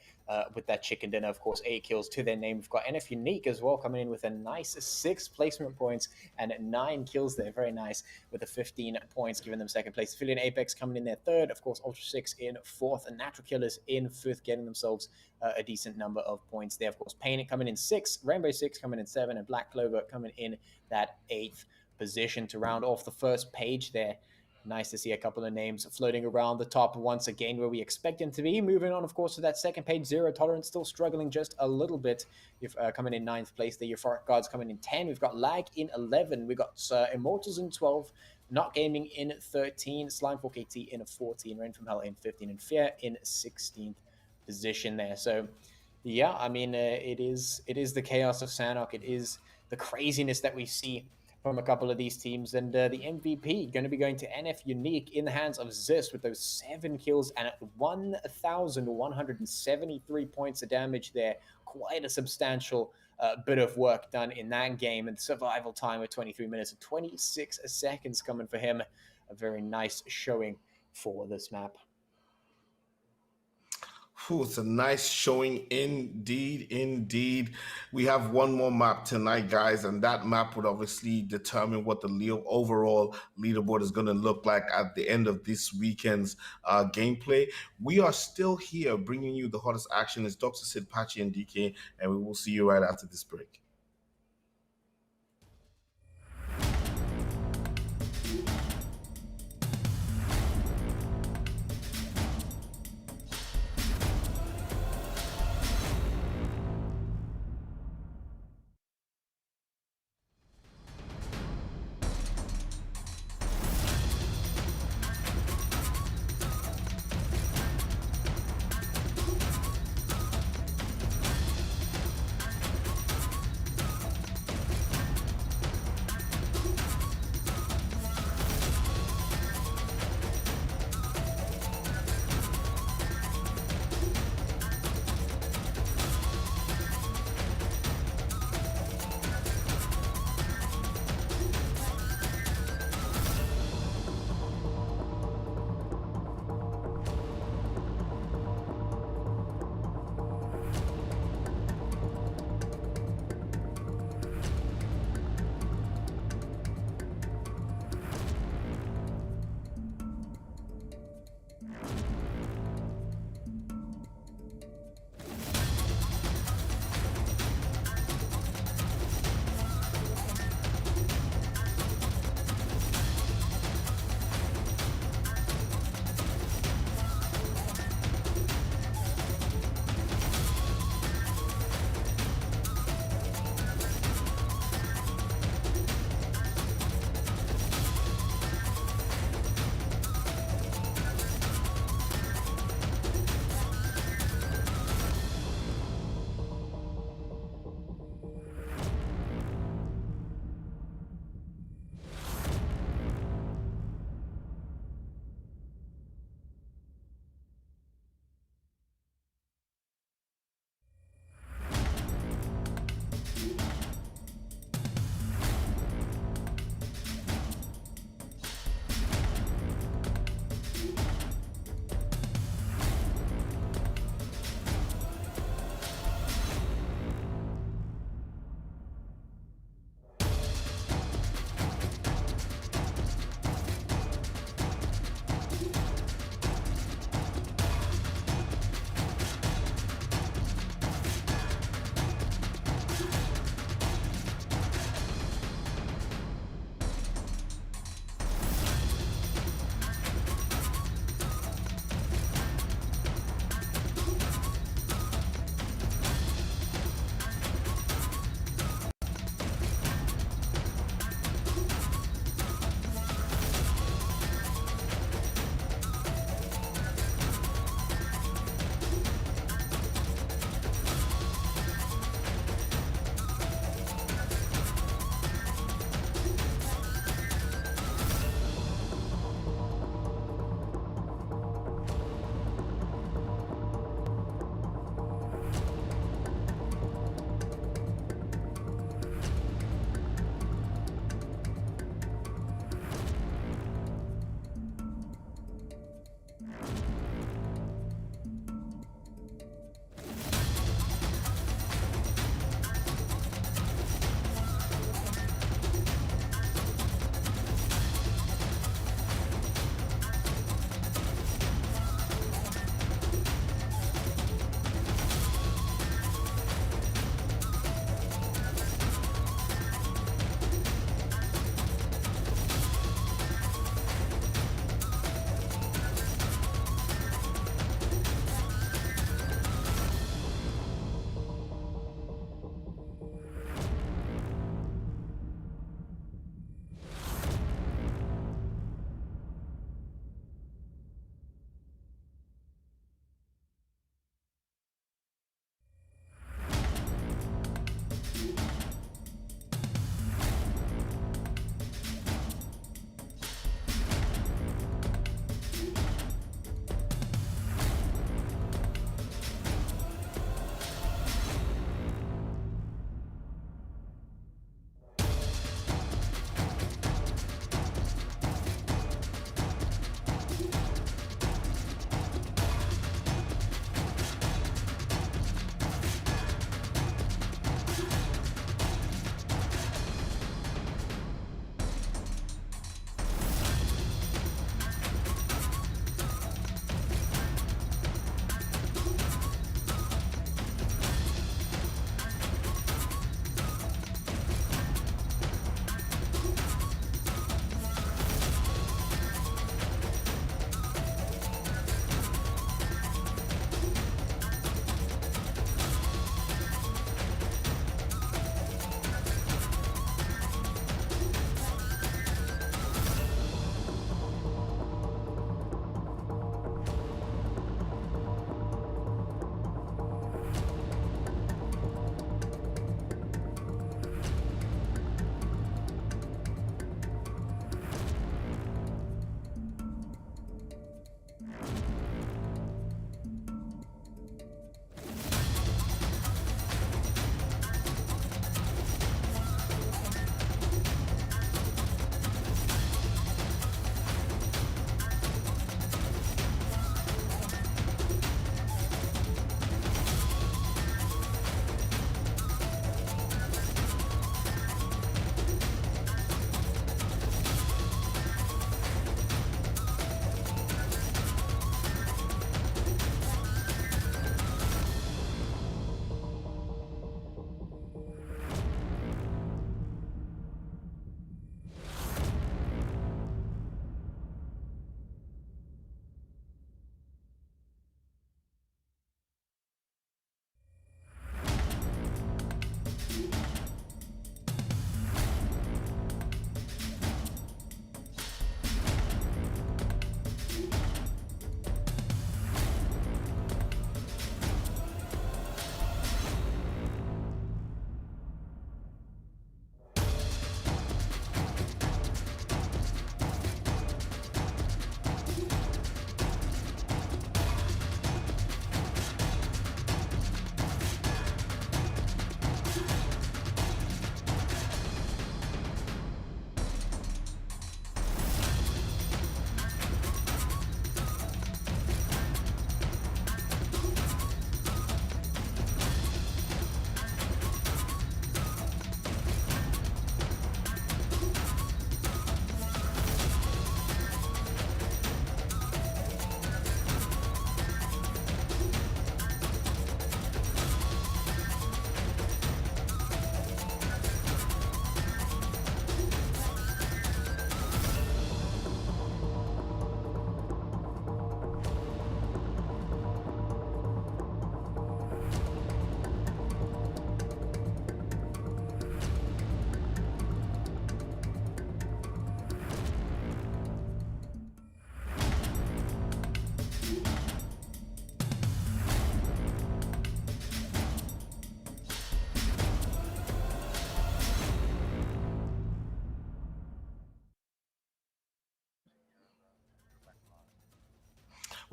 S5: with that chicken dinner, of course, 8 kills to their name. We've got NFxUnique as well coming in with a nice 6 placement points and 9 kills there, very nice, with the 15 points, giving them second place. Aphelion Apex coming in there third, of course, Ultra 6 in fourth, and Natural Killers in fifth, getting themselves a decent number of points there. Of course, Paint coming in 6, Rainbow 6 coming in 7, and Black Clover coming in that 8th position to round off the first page there. Nice to see a couple of names floating around the top once again, where we expect them to be. Moving on, of course, to that second page, Zero Tolerance still struggling just a little bit. Coming in 9th place, the Euphoric Guards coming in 10. We've got Lag in 11. We've got Immortalz in 12. Not Gaming in 13. Slimefork KT in 14. Rain from Hell in 15. And Fear in 16th position there. So, yeah, I mean, it is the chaos of Sanhok. It is the craziness that we see from a couple of these teams, and the MVP going to be going to NFxUnique in the hands of Zis with those 7 kills and 1,173 points of damage there. Quite a substantial bit of work done in that game, and survival time of 23 minutes and 26 seconds coming for him. A very nice showing for this map.
S1: Ooh, it's a nice showing indeed. We have one more map tonight, guys, and that map would obviously determine what the overall leaderboard is going to look like at the end of this weekend's gameplay. We are still here bringing you the hottest action. It's Dr. Sid, Patchy, and DK, and we will see you right after this break.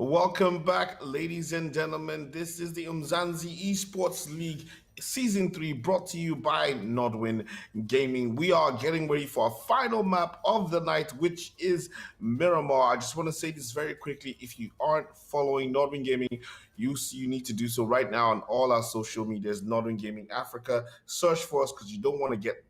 S1: Welcome back, ladies and gentlemen. This is the Umzansi Esports League Season 3 brought to you by Nodwin Gaming. We are getting ready for a final map of the night, which is Miramar. I just want to say this very quickly. If you aren't following Nodwin Gaming, you need to do so right now on all our social medias, Nodwin Gaming Africa. Search for us because you don't want to get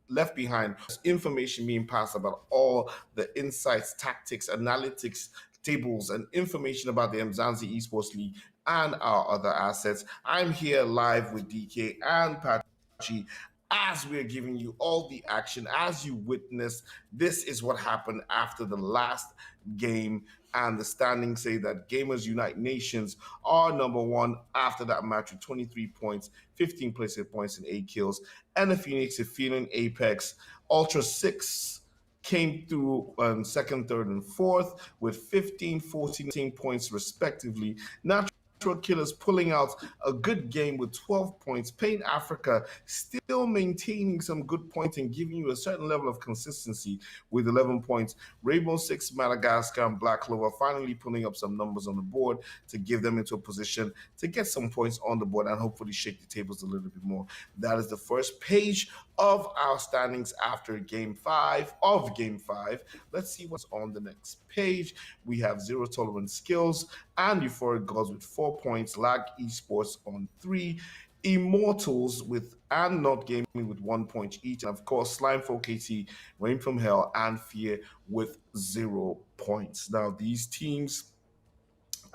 S1: left behind. Information being passed about all the insights, tactics, analytics, tables, and information about the Umzansi Esports League and our other assets. I'm here live with DK and Pachi as we're giving you all the action. As you witnessed, this is what happened after the last game, and the standings say that Gamers Unite Nations are number one after that match with 23 points, 15 placement points, and 8 kills. NFxUnique, Aphelion, Apex, Ultra 6 came through second, third, and fourth with 15, 14 points respectively. Natural Killers pulling out a good game with 12 points. Pain Africa still maintaining some good points and giving you a certain level of consistency with 11 points. Rainbow Six, Madagascar, and Black Clover finally pulling up some numbers on the board to give them into a position to get some points on the board and hopefully shake the tables a little bit more. That is the first page of our standings after game 5 of game 5. Let's see what's on the next page. We have Zero Tolerance Skills and Euphoric Gods with 4 points, Lag Esports on 3, Immortalz with and Not Gaming with 1 point each, and of course Slime 4KT, Rain from Hell, and Fear with 0 points. Now these teams,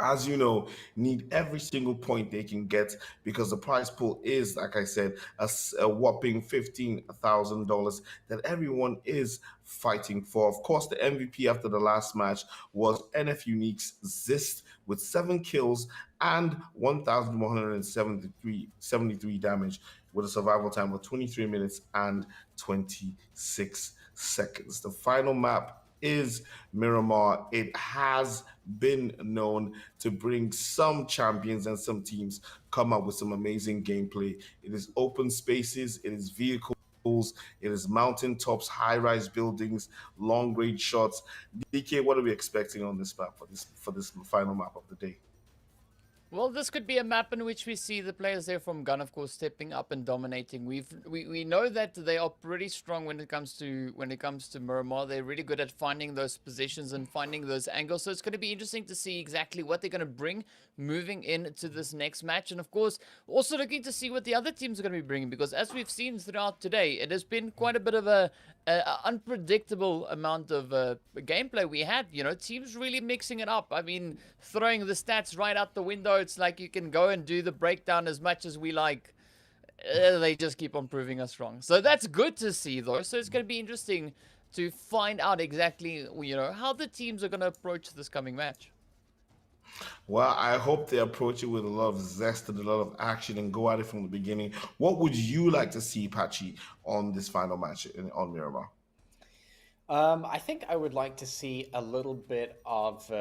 S1: as you know, need every single point they can get because the prize pool is, like I said, a whopping $15,000 that everyone is fighting for. Of course, the MVP after the last match was NFxUnique's Zist with 7 kills and 1,173 damage with a survival time of 23 minutes and 26 seconds. The final map is Miramar. It has been known to bring some champions and some teams come up with some amazing gameplay. It is open spaces, it is vehicles, it is mountain tops, high-rise buildings, long-range shots. DK, what are we expecting on this map for this final map of the day?
S4: Well, this could be a map in which we see the players there from Gun, of course, stepping up and dominating. We know that they are pretty strong when it comes to Miramar. They're really good at finding those positions and finding those angles. So it's going to be interesting to see exactly what they're going to bring moving into this next match. And of course, also looking to see what the other teams are going to be bringing, because as we've seen throughout today, it has been quite a bit of a unpredictable amount of gameplay we had. You know, teams really mixing it up. I mean, throwing the stats right out the window. It's like you can go and do the breakdown as much as we like. They just keep on proving us wrong. So that's good to see, though. So it's going to be interesting to find out exactly, you know, how the teams are going to approach this coming match.
S1: Well, I hope they approach it with a lot of zest and a lot of action and go at it from the beginning. What would you like to see, Pachi, on this final match on Miramar?
S5: I think I would like to see a little bit of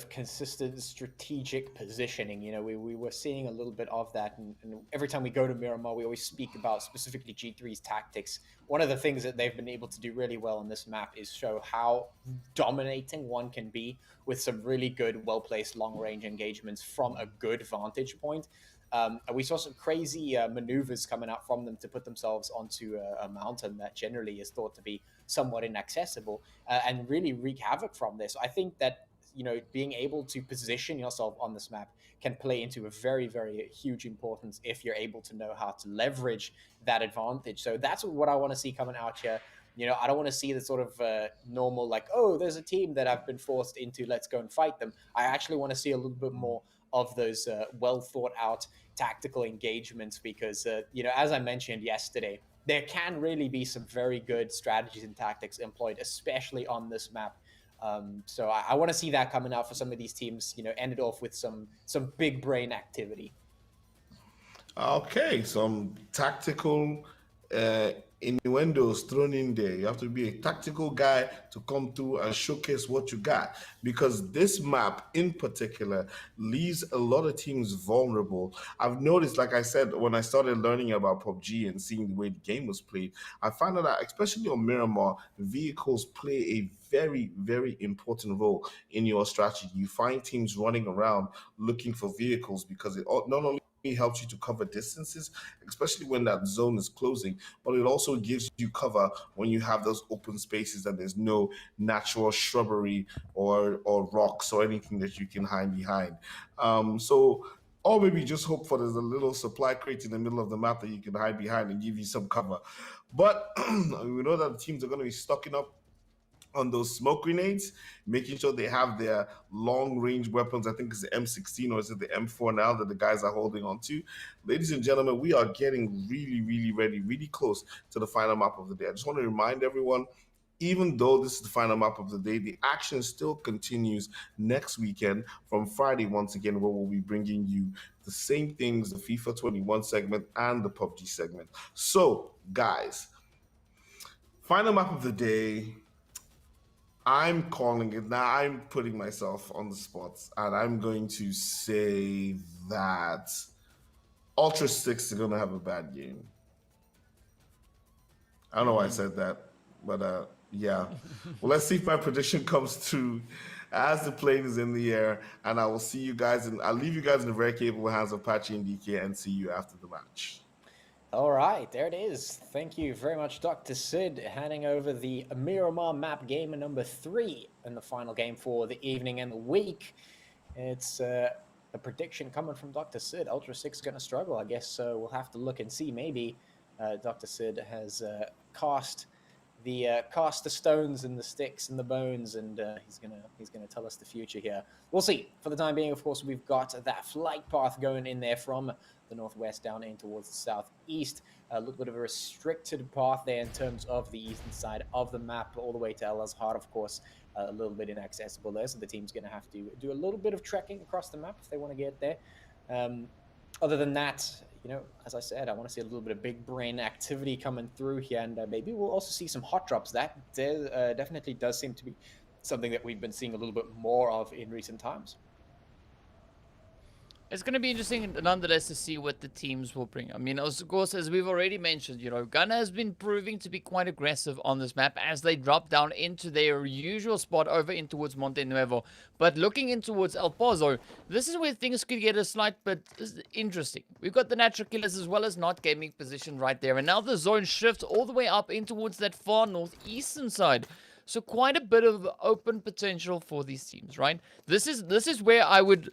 S5: consistent strategic positioning. You know, we were seeing a little bit of that, and every time we go to Miramar, we always speak about specifically G3's tactics. One of the things that they've been able to do really well on this map is show how dominating one can be with some really good, well-placed long-range engagements from a good vantage point. We saw some crazy maneuvers coming out from them to put themselves onto a mountain that generally is thought to be somewhat inaccessible and really wreak havoc from this. I think that, you know, being able to position yourself on this map can play into a very, very huge importance if you're able to know how to leverage that advantage. So that's what I want to see coming out here. You know, I don't want to see the sort of normal, like, oh, there's a team that I've been forced into, let's go and fight them. I actually want to see a little bit more of those well thought out tactical engagements because, you know, as I mentioned yesterday, there can really be some very good strategies and tactics employed, especially on this map. So I want to see that coming out for some of these teams, you know, ended off with some big brain activity.
S1: Okay, some tactical innuendos thrown in there. You have to be a tactical guy to come through and showcase what you got, because this map in particular leaves a lot of teams vulnerable. I've noticed, like I said, when I started learning about PUBG and seeing the way the game was played, I found out that especially on Miramar, vehicles play a very, very important role in your strategy. You find teams running around looking for vehicles because it not only helps you to cover distances, especially when that zone is closing, but it also gives you cover when you have those open spaces and there's no natural shrubbery or rocks or anything that you can hide behind. So or maybe just hope for there's a little supply crate in the middle of the map that you can hide behind and give you some cover. But we know that the teams are going to be stocking up on those smoke grenades, making sure they have their long range weapons. I think it's the M16 or is it the M4 now that the guys are holding on to. Ladies and gentlemen, we are getting really, really ready, really close to the final map of the day. I just want to remind everyone, even though this is the final map of the day, the action still continues next weekend from Friday once again, where we'll be bringing you the same things, the FIFA 21 segment and the PUBG segment. So, guys, final map of the day, I'm calling it now. I'm putting myself on the spot, and I'm going to say that Ultra 6 is going to have a bad game. I don't know why I said that, but yeah. Well, let's see if my prediction comes true as the plane is in the air, and I will see you guys, and I'll leave you guys in the very capable hands of Patchy and DK, and see you after the match.
S5: All right, there it is. Thank you very much, Dr. Sid, handing over the Miramar map game number 3 in the final game for the evening and the week. It's a prediction coming from Dr. Sid. Ultra 6 is going to struggle. I guess we'll have to look and see. Maybe Dr. Sid has cast the stones and the sticks and the bones, and he's gonna tell us the future here. We'll see. For the time being, of course, we've got that flight path going in there from the northwest down in towards the southeast. A little bit of a restricted path there in terms of the eastern side of the map, all the way to El Azhar, of course. A little bit inaccessible there, so the team's going to have to do a little bit of trekking across the map if they want to get there. Other than that, as I said, I want to see a little bit of big brain activity coming through here, and maybe we'll also see some hot drops. That definitely does seem to be something that we've been seeing a little bit more of in recent times.
S4: It's going to be interesting, nonetheless, to see what the teams will bring. I mean, of course, as we've already mentioned, Ghana has been proving to be quite aggressive on this map as they drop down into their usual spot over in towards Monte Nuevo. But looking in towards El Pozo, this is where things could get a slight bit interesting. We've got the Natural Killers as well as Not Gaming position right there. And now the zone shifts all the way up in towards that far northeastern side. So quite a bit of open potential for these teams, right? This is where I would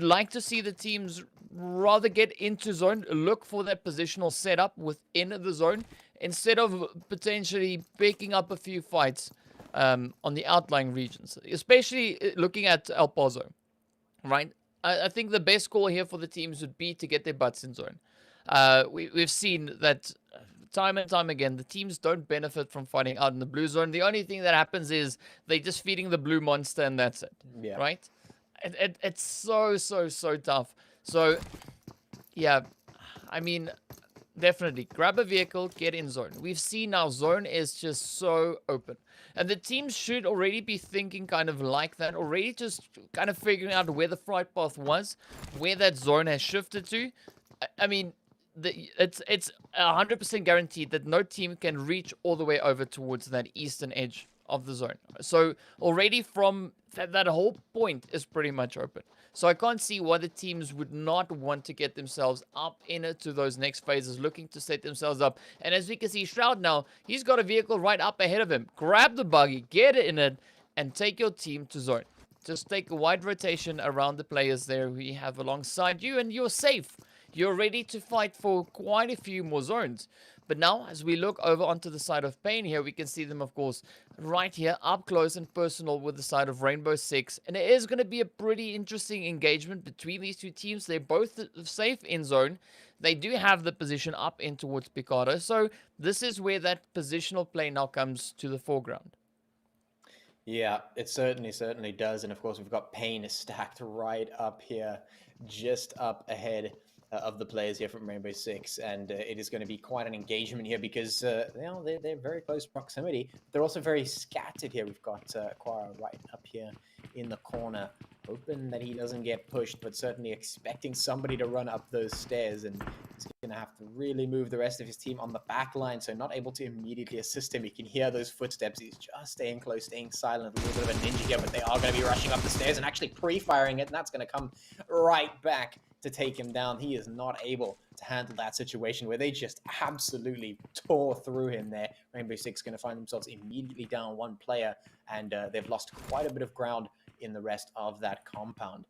S4: like to see the teams rather get into zone, look for that positional setup within the zone, instead of potentially picking up a few fights on the outlying regions, especially looking at El Pozo, right? I think the best call here for the teams would be to get their butts in zone. We've seen that time and time again, the teams don't benefit from fighting out in the blue zone. The only thing that happens is they're just feeding the blue monster and that's it, right? It's so tough. So, yeah, I mean, definitely grab a vehicle, get in zone. We've seen now zone is just so open. And the teams should already be thinking kind of like that, already just kind of figuring out where the flight path was, where that zone has shifted to. I mean, it's 100% guaranteed that no team can reach all the way over towards that eastern edge of the zone. So already from that whole point is pretty much open. So I can't see why the teams would not want to get themselves up into those next phases, looking to set themselves up. And as we can see, Shroud now, he's got a vehicle right up ahead of him. Grab the buggy, get it in it, and take your team to zone. Just take a wide rotation around the players there we have alongside you, and you're safe. You're ready to fight for quite a few more zones. But now, as we look over onto the side of Pain here, we can see them, of course, right here, up close and personal with the side of Rainbow Six. And it is going to be a pretty interesting engagement between these two teams. They're both safe in zone. They do have the position up in towards Picado. So this is where that positional play now comes to the foreground.
S5: Yeah, it certainly does. And of course, we've got Pain stacked right up here, just up ahead of the players here from Rainbow Six, and it is going to be quite an engagement here because they're very close proximity. They're also very scattered here. We've got Quara right up here in the corner, hoping that he doesn't get pushed, but certainly expecting somebody to run up those stairs, and he's going to have to really move the rest of his team on the back line, so not able to immediately assist him. He can hear those footsteps. He's just staying close, staying silent, a little bit of a ninja here, but they are going to be rushing up the stairs and actually pre-firing it, and that's going to come right back to take him down. He is not able to handle that situation where they just absolutely tore through him there. Rainbow Six going to find themselves immediately down one player, and they've lost quite a bit of ground in the rest of that compound,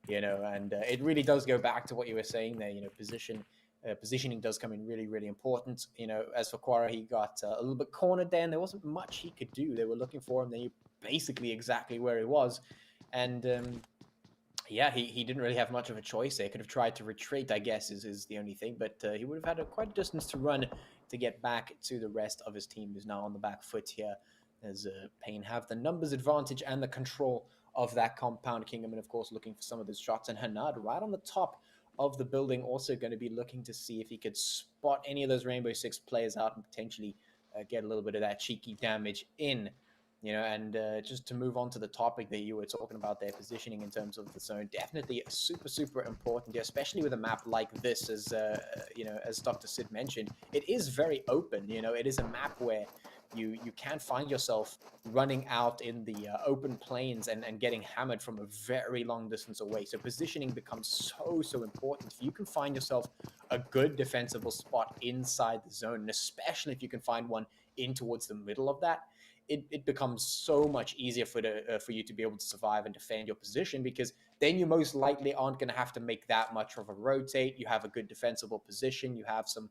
S5: and it really does go back to what you were saying there. Positioning does come in really, really important. As for Quara, he got a little bit cornered there, and there wasn't much he could do. They were looking for him. They knew basically exactly where he was, and yeah, he didn't really have much of a choice. They could have tried to retreat, I guess, is the only thing. But he would have had quite a distance to run to get back to the rest of his team, who's now on the back foot here. As Pain have the numbers advantage and the control of that compound. Kingdom, and of course, looking for some of those shots. And Hanad right on the top of the building, also going to be looking to see if he could spot any of those Rainbow Six players out and potentially get a little bit of that cheeky damage in. And just to move on to the topic that you were talking about, their positioning in terms of the zone, definitely super, super important, especially with a map like this, as as Dr. Sid mentioned. It is very open. It is a map where you can find yourself running out in the open plains and getting hammered from a very long distance away. So positioning becomes so important. If you can find yourself a good defensible spot inside the zone, and especially if you can find one in towards the middle of that, it becomes so much easier for you to be able to survive and defend your position, because then you most likely aren't going to have to make that much of a rotate. You have a good defensible position. You have some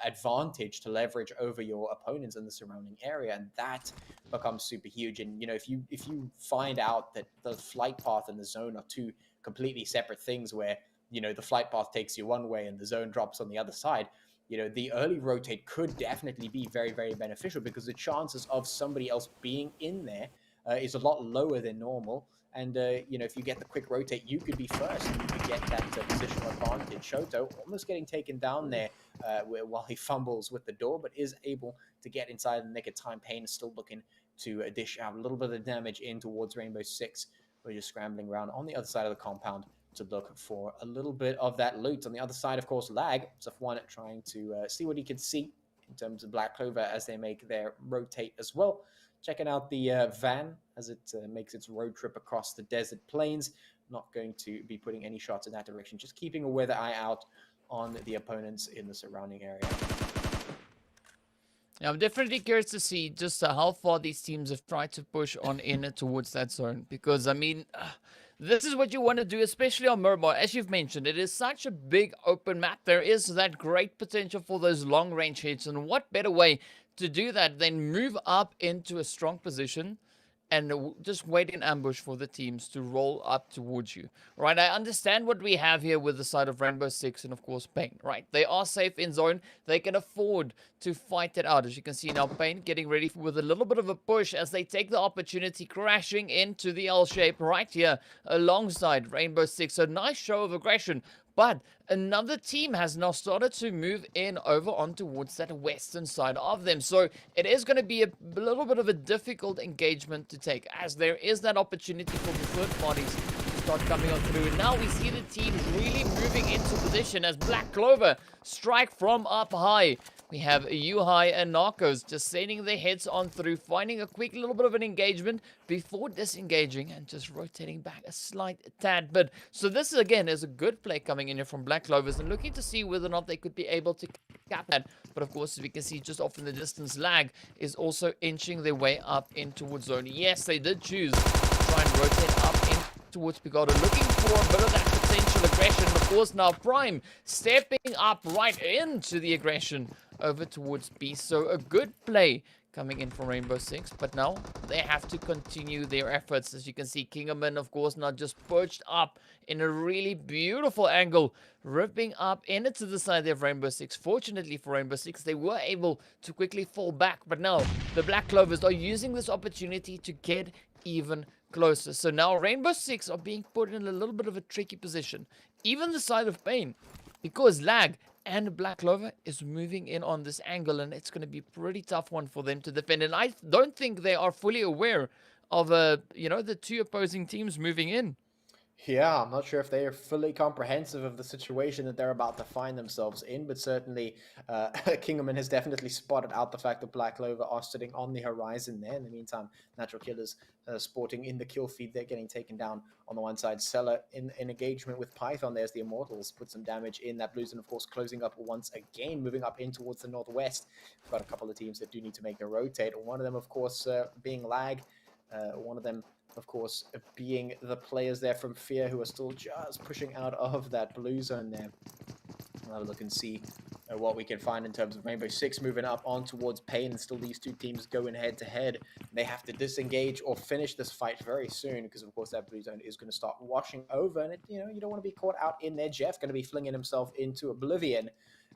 S5: advantage to leverage over your opponents in the surrounding area, and that becomes super huge. And if you find out that the flight path and the zone are two completely separate things, where the flight path takes you one way and the zone drops on the other side, the early rotate could definitely be very, very beneficial, because the chances of somebody else being in there is a lot lower than normal. And, if you get the quick rotate, you could be first and you could get that positional advantage. Shoto almost getting taken down there while he fumbles with the door, but is able to get inside the nick of time. Pain is still looking to dish out a little bit of damage in towards Rainbow Six. We're just scrambling around on the other side of the compound to look for a little bit of that loot. On the other side, of course, Lag, Safwan trying to see what he can see in terms of Black Clover as they make their rotate as well. Checking out the van as it makes its road trip across the desert plains. Not going to be putting any shots in that direction, just keeping a weather eye out on the opponents in the surrounding area.
S4: Yeah, I'm definitely curious to see just how far these teams have tried to push on in towards that zone, because, this is what you want to do, especially on mobile. As you've mentioned, it is such a big open map. There is that great potential for those long-range hits, and what better way to do that than move up into a strong position and just wait in ambush for the teams to roll up towards you, right? I understand what we have here with the side of Rainbow Six and, of course, Pain, right? They are safe in zone. They can afford to fight it out. As you can see now, Pain getting ready with a little bit of a push as they take the opportunity, crashing into the L shape right here alongside Rainbow Six. So nice show of aggression. But another team has now started to move in over on towards that western side of them. So it is going to be a little bit of a difficult engagement to take, as there is that opportunity for the third parties to start coming on through. And now we see the team really moving into position as Black Clover strike from up high. We have Yuhai and Narcos just sending their heads on through, finding a quick little bit of an engagement before disengaging and just rotating back a slight tad bit. So this, again, is a good play coming in here from Black Clovers and looking to see whether or not they could be able to cap that. But of course, as we can see just off in the distance, Lag is also inching their way up in towards zone. Yes, they did choose to try and rotate up in towards Picardo, looking for a bit of that potential aggression. Of course, now Prime stepping up right into the aggression over towards Beast. So a good play coming in from Rainbow Six, but now they have to continue their efforts. As you can see, Kingerman, of course, not just perched up in a really beautiful angle, ripping up into the side of Rainbow Six. Fortunately for Rainbow Six, they were able to quickly fall back, but now the Black Clovers are using this opportunity to get even closer. So now Rainbow Six are being put in a little bit of a tricky position. Even the side of Pain because Lag and Black Clover is moving in on this angle, and it's going to be a pretty tough one for them to defend. And I don't think they are fully aware of, the two opposing teams moving in.
S5: Yeah, I'm not sure if they are fully comprehensive of the situation that they're about to find themselves in, but certainly Kingerman has definitely spotted out the fact that Black Clover are sitting on the horizon there. In the meantime, Natural Killers sporting in the kill feed. They're getting taken down on the one side. Seller in engagement with Python. There's the Immortalz. Put some damage in that Blues, and of course closing up once again, moving up in towards the northwest. We've got a couple of teams that do need to make a rotate. One of them, of course, being Lag. One of them, of course, being the players there from Fear who are still just pushing out of that blue zone there. We'll have a look and see what we can find in terms of Rainbow Six moving up on towards Pain, and still these two teams going head to head. They have to disengage or finish this fight very soon, because of course that blue zone is going to start washing over, and you don't want to be caught out in there. Jeff going to be flinging himself into oblivion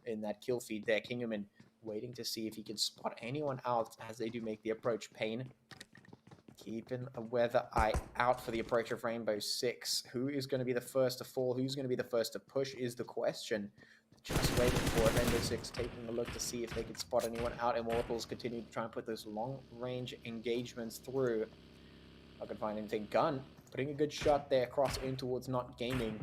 S5: in that kill feed there. Kingerman waiting to see if he can spot anyone out as they do make the approach. Pain keeping a weather eye out for the approach of Rainbow Six. Who is going to be the first to fall? Who's going to be the first to push is the question. Just waiting for it. Rainbow Six taking a look to see if they can spot anyone out. Immortalz continue to try and put those long-range engagements through. Not going to find anything. Gun putting a good shot there across in towards Not Gaming.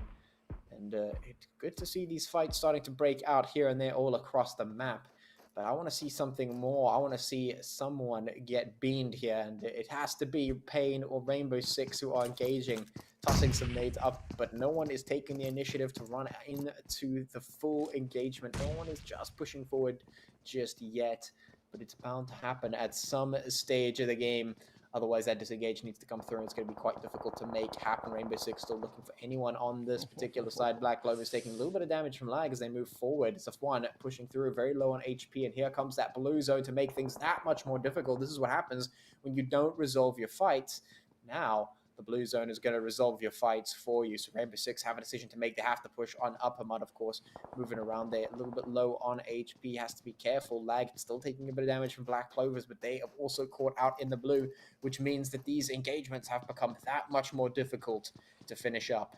S5: And it's good to see these fights starting to break out here and there all across the map. But I want to see something more. I want to see someone get beamed here, and it has to be Pain or Rainbow Six who are engaging, tossing some nades up, but no one is taking the initiative to run into the full engagement. No one is just pushing forward just yet, but it's bound to happen at some stage of the game. Otherwise, that disengage needs to come through, and it's going to be quite difficult to make happen. Rainbow Six still looking for anyone on this particular side. Black Clover is taking a little bit of damage from Lag as they move forward. Safwan pushing through, very low on HP, and here comes that blue zone to make things that much more difficult. This is what happens when you don't resolve your fights. Now, the blue zone is going to resolve your fights for you. So Rainbow Six have a decision to make. They have to push on Upper Mud, of course, moving around there. A little bit low on HP, has to be careful. Lag still taking a bit of damage from Black Clovers, but they have also caught out in the blue, which means that these engagements have become that much more difficult to finish up.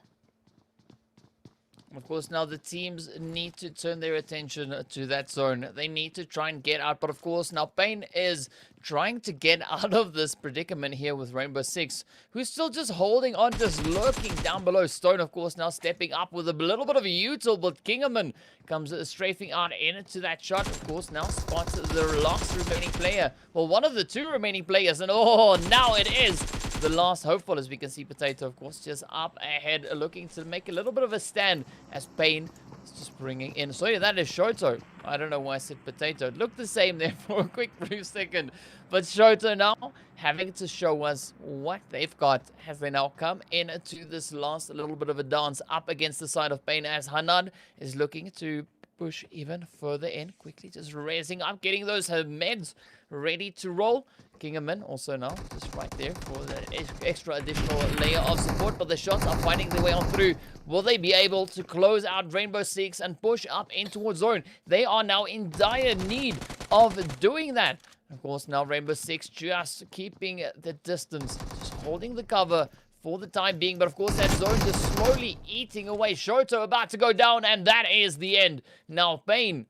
S4: Of course, now the teams need to turn their attention to that zone. They need to try and get out. But of course, now Pain is trying to get out of this predicament here with Rainbow Six, who's still just holding on, just lurking down below. Stone, of course, now stepping up with a little bit of a util, but Kingerman comes strafing out into that shot. Of course, now spots the last remaining player. Well, one of the two remaining players, and oh, now it is the last hopeful, as we can see Potato, of course, just up ahead, looking to make a little bit of a stand as Pain is just bringing in. So yeah, that is Shoto. I don't know why I said Potato. It looked the same there for a quick brief second. But Shoto now having to show us what they've got as they now come into this last little bit of a dance up against the side of Pain, as Hanad is looking to push even further in. Quickly just raising up, getting those meds ready to roll. Kingerman also now just right there for the extra additional layer of support, but the shots are finding their way on through. Will they be able to close out Rainbow Six and push up in towards zone? They are now in dire need of doing that. Of course, now Rainbow Six just keeping the distance, just holding the cover for the time being, but of course that zone just slowly eating away. Shoto about to go down, and that is the end. Now Pain,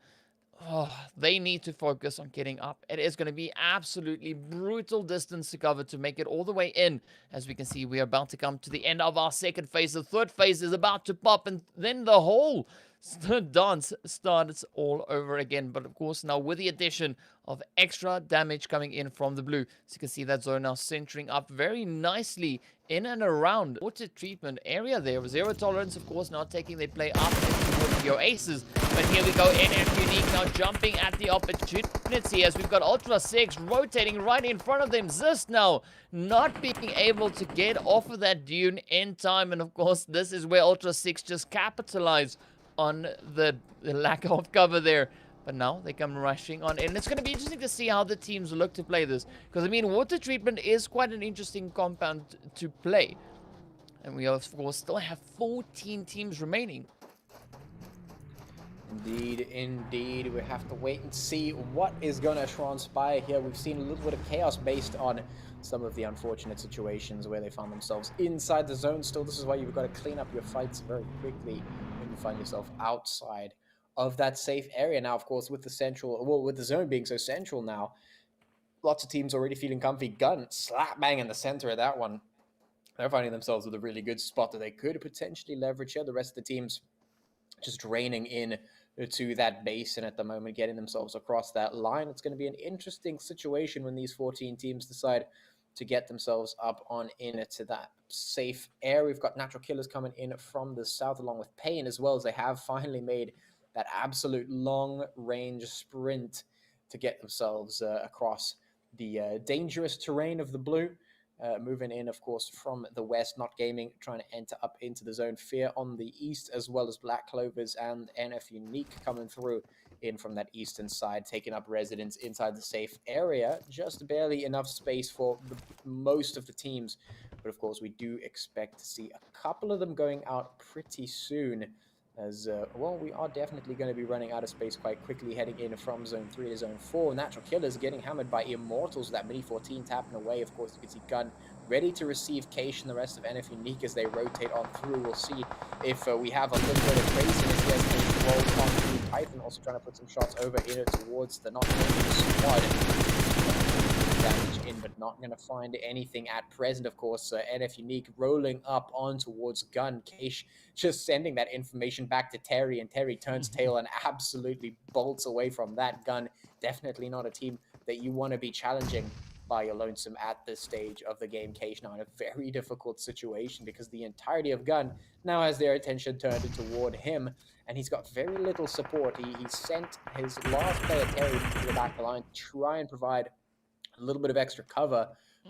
S4: they need to focus on getting up. It is going to be absolutely brutal distance to cover to make it all the way in. As we can see, we are about to come to the end of our second phase. The third phase is about to pop, and then the whole dance starts all over again. But of course, now with the addition of extra damage coming in from the blue, so you can see that zone now centering up very nicely in and around water treatment area there. Zero tolerance, of course, now taking their play up towards your aces. But here we go, NFxUnique now jumping at the opportunity as we've got Ultra 6 rotating right in front of them. Zist now not being able to get off of that dune in time. And of course, this is where Ultra 6 just capitalize on the lack of cover there. But now they come rushing on, and it's going to be interesting to see how the teams look to play this. Because, I mean, water treatment is quite an interesting compound to play. And we, of course, still have 14 teams remaining.
S5: Indeed, indeed. We have to wait and see what is going to transpire here. We've seen a little bit of chaos based on some of the unfortunate situations where they found themselves inside the zone still. This is why you've got to clean up your fights very quickly when you find yourself outside of that safe area. Now, of course, with the zone being so central now, lots of teams already feeling comfy. Gun slap bang in the center of that one. They're finding themselves with a really good spot that they could potentially leverage here. The rest of the teams just draining in to that basin at the moment, getting themselves across that line. It's going to be an interesting situation when these 14 teams decide to get themselves up on into that safe area. We've got Natural Killers coming in from the south along with Pain as well, as they have finally made that absolute long-range sprint to get themselves across the dangerous terrain of the blue. Moving in, of course, from the west, Not Gaming trying to enter up into the zone. Fear on the east, as well as Black Clovers and NFxUnique coming through in from that eastern side, taking up residence inside the safe area. Just barely enough space for most of the teams. But, of course, we do expect to see a couple of them going out pretty soon. As, well, we are definitely going to be running out of space quite quickly, heading in from Zone 3 to Zone 4. Natural Killers getting hammered by Immortalz, that Mini 14 tapping away. Of course, you can see Gun ready to receive Keish and the rest of NFxUnique as they rotate on through. We'll see if we have a little bit of craziness here as they roll on through. Python also trying to put some shots over in towards the Not Gaming squad. Damage in, but not going to find anything at present. Of course, NFxUnique rolling up on towards Gun. Keish just sending that information back to Terry, and Terry turns tail and absolutely bolts away from that. Gun, definitely not a team that you want to be challenging by your lonesome at this stage of the game. Keish now in a very difficult situation because the entirety of Gun now has their attention turned toward him, and he's got very little support. He sent his last player, Terry, to the back of the line to try and provide a little bit of extra cover,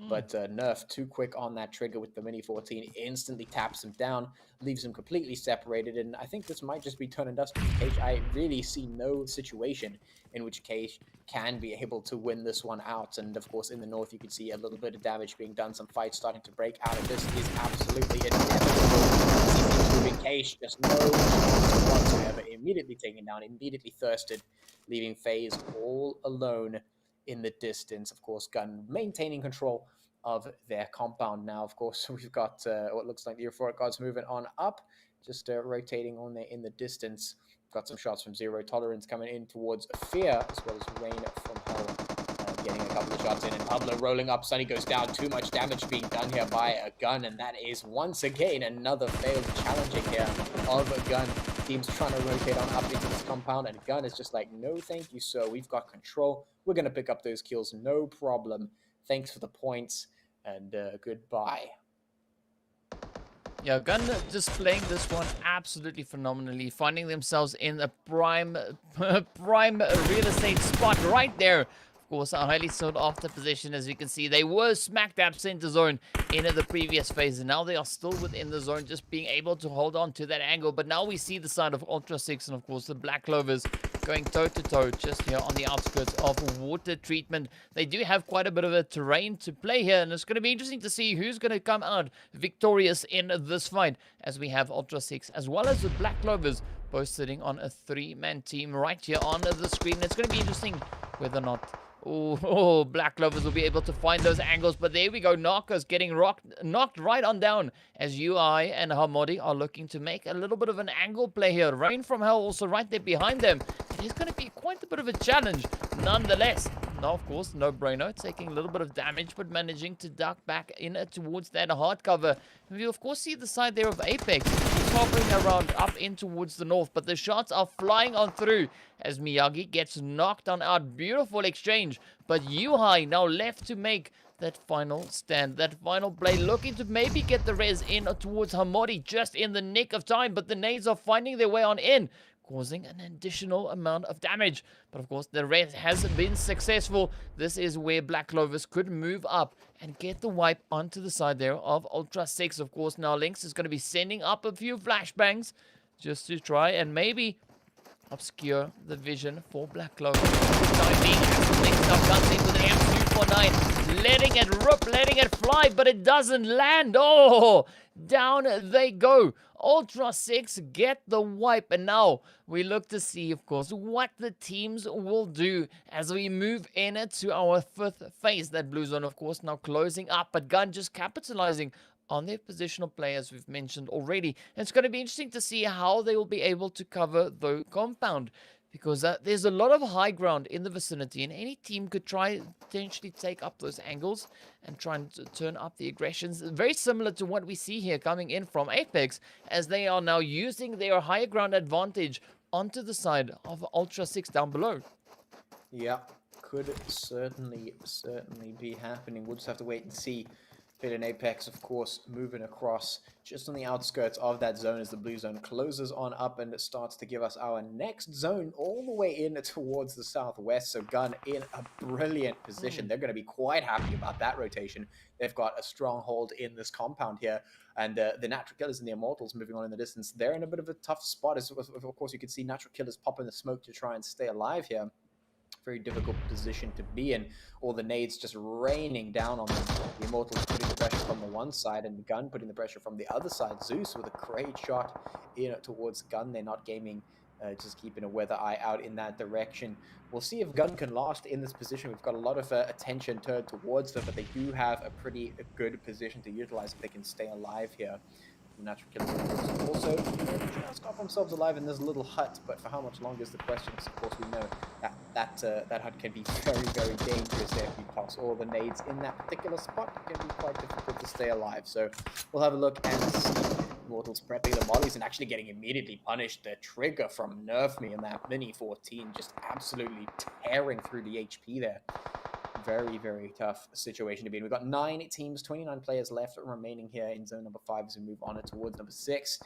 S5: but Nerf too quick on that trigger with the Mini 14, instantly taps him down, leaves him completely separated, and I think this might just be turn and dust for Keish. I really see no situation in which Keish can be able to win this one out, and of course in the north you can see a little bit of damage being done, some fights starting to break out, and this is absolutely inevitable. Moving Keish, just no chance whatsoever, immediately taken down, immediately thirsted, leaving FaZe all alone in the distance. Of course, Gun maintaining control of their compound now. Of course, we've got what looks like the Euphoric gods moving on up, just rotating on there in the distance. Got some shots from Zero Tolerance coming in towards Fear, as well as Rain from Hell getting a couple of shots in, and Pablo rolling up. Sunny goes down. Too much damage being done here by a Gun, and that is once again another failed challenging here of a Gun. Teams trying to rotate on up into this compound, and Gun is just like, no thank you, sir. We've got control. We're going to pick up those kills, no problem. Thanks for the points, and goodbye.
S4: Yeah, Gun displaying this one absolutely phenomenally, finding themselves in a prime real estate spot right there. Of course, a highly sought after position. As you can see, they were smack dab center zone in the previous phase, and now they are still within the zone, just being able to hold on to that angle. But now we see the side of Ultra 6 and of course the Black Clovers going toe to toe just here on the outskirts of water treatment. They do have quite a bit of a terrain to play here, and it's going to be interesting to see who's going to come out victorious in this fight, as we have Ultra 6 as well as the Black Clovers both sitting on a 3-man team right here on the screen. It's going to be interesting whether or not Black Clovers will be able to find those angles, but there we go. Narcos getting knocked right on down as UI and Hamodi are looking to make a little bit of an angle play here. Rain from Hell also right there behind them. It is going to be quite a bit of a challenge nonetheless. Now, of course, no brainer, taking a little bit of damage, but managing to duck back in towards that hard cover. And we, of course, see the side there of Apex. He's hovering around up in towards the north, but the shots are flying on through as Miyagi gets knocked on out. Beautiful exchange, but Yuhai now left to make that final stand, that final play, looking to maybe get the res in towards Hamodi just in the nick of time, but the nades are finding their way on in, causing an additional amount of damage. But of course, the res has been successful. This is where Black Clovers could move up and get the wipe onto the side there of Ultra 6. Of course, now Lynx is going to be sending up a few flashbangs just to try and maybe obscure the vision for Black Clover. Time being, Lynx now comes in with an M249, letting it rip, letting it fly, but it doesn't land. Oh, down they go. Ultra 6 get the wipe, and now we look to see, of course, what the teams will do as we move into our 5th phase. That blue zone, of course, now closing up, but Gun just capitalizing on their positional play, as we've mentioned already. And it's going to be interesting to see how they will be able to cover the compound, because there's a lot of high ground in the vicinity, and any team could try potentially take up those angles and try and turn up the aggressions. Very similar to what we see here coming in from Apex, as they are now using their higher ground advantage onto the side of Ultra 6 down below.
S5: Yeah, could certainly be happening. We'll just have to wait and see. Aphelion Apex, of course, moving across just on the outskirts of that zone as the blue zone closes on up and it starts to give us our next zone all the way in towards the southwest. So Gun in a brilliant position. They're going to be quite happy about that rotation. They've got a stronghold in this compound here. And the Natural Killers and the Immortalz moving on in the distance. They're in a bit of a tough spot. As, of course, you can see Natural Killers popping the smoke to try and stay alive here. Very difficult position to be in. All the nades just raining down on them. The Immortalz putting the pressure from the one side and Gun putting the pressure from the other side. Zeus with a great shot in towards Gun. They're not gaming, just keeping a weather eye out in that direction. We'll see if Gun can last in this position. We've got a lot of attention turned towards them, but they do have a pretty good position to utilize if they can stay alive here. The Natural Killers also just got themselves alive in this little hut, but for how much longer is the question? Because of course we know that hut can be very, very dangerous if you toss all the nades in that particular spot. It can be quite difficult to stay alive. So we'll have a look and see. Immortalz prepping the mollies and actually getting immediately punished. The trigger from Nerf Me in that Mini 14 just absolutely tearing through the HP there. Very, very tough situation to be in. We've got 9 teams, 29 players left remaining here in zone number 5 as we move on towards number 6.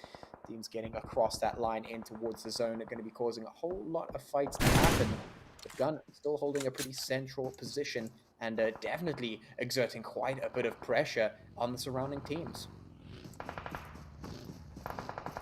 S5: Teams getting across that line in towards the zone are going to be causing a whole lot of fights to happen. The Gun still holding a pretty central position and definitely exerting quite a bit of pressure on the surrounding teams.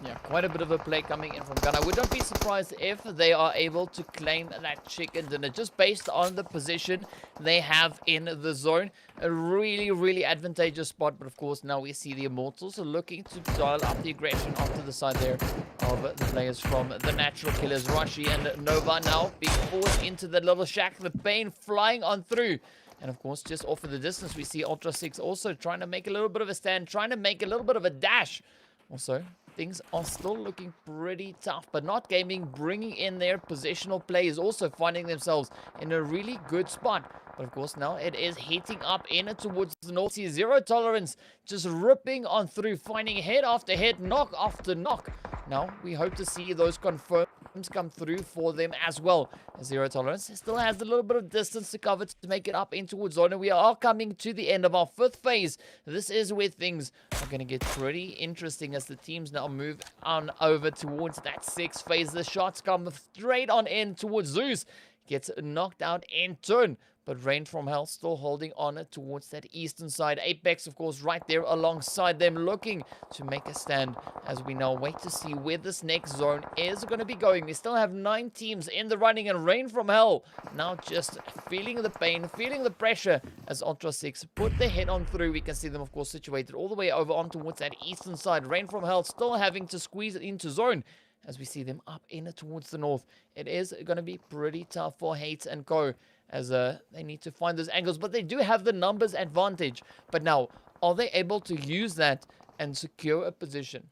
S4: Yeah, quite a bit of a play coming in from Gun. I would not be surprised if they are able to claim that chicken dinner just based on the position they have in the zone. A really, really advantageous spot. But of course, now we see the Immortalz are looking to dial up the aggression onto the side there of the players from the Natural Killers. Rashi and Nova now being forced into the little shack. The Bane flying on through. And of course, just off in the distance, we see Ultra 6 also trying to make a little bit of a stand, trying to make a little bit of a dash. Also, things are still looking pretty tough, but Not Gaming bringing in their positional plays, also finding themselves in a really good spot. But of course, now it is heating up in towards the north. See Zero Tolerance just ripping on through, finding head after head, knock after knock. Now, we hope to see those confirms come through for them as well. Zero Tolerance still has a little bit of distance to cover to make it up in towards zone. And we are coming to the end of our 5th phase. This is where things are going to get pretty interesting as the teams now move on over towards that 6th phase. The shots come straight on in towards Zeus. Gets knocked out in turn. But Rain from Hell still holding on towards that eastern side. Apex, of course, right there alongside them, looking to make a stand as we now wait to see where this next zone is going to be going. We still have 9 teams in the running, and Rain from Hell now just feeling the pain, feeling the pressure as Ultra 6 put their head on through. We can see them, of course, situated all the way over on towards that eastern side. Rain from Hell still having to squeeze it into zone as we see them up in towards the north. It is going to be pretty tough for Hate and Co. as they need to find those angles, but they do have the numbers advantage. But now, are they able to use that and secure a position?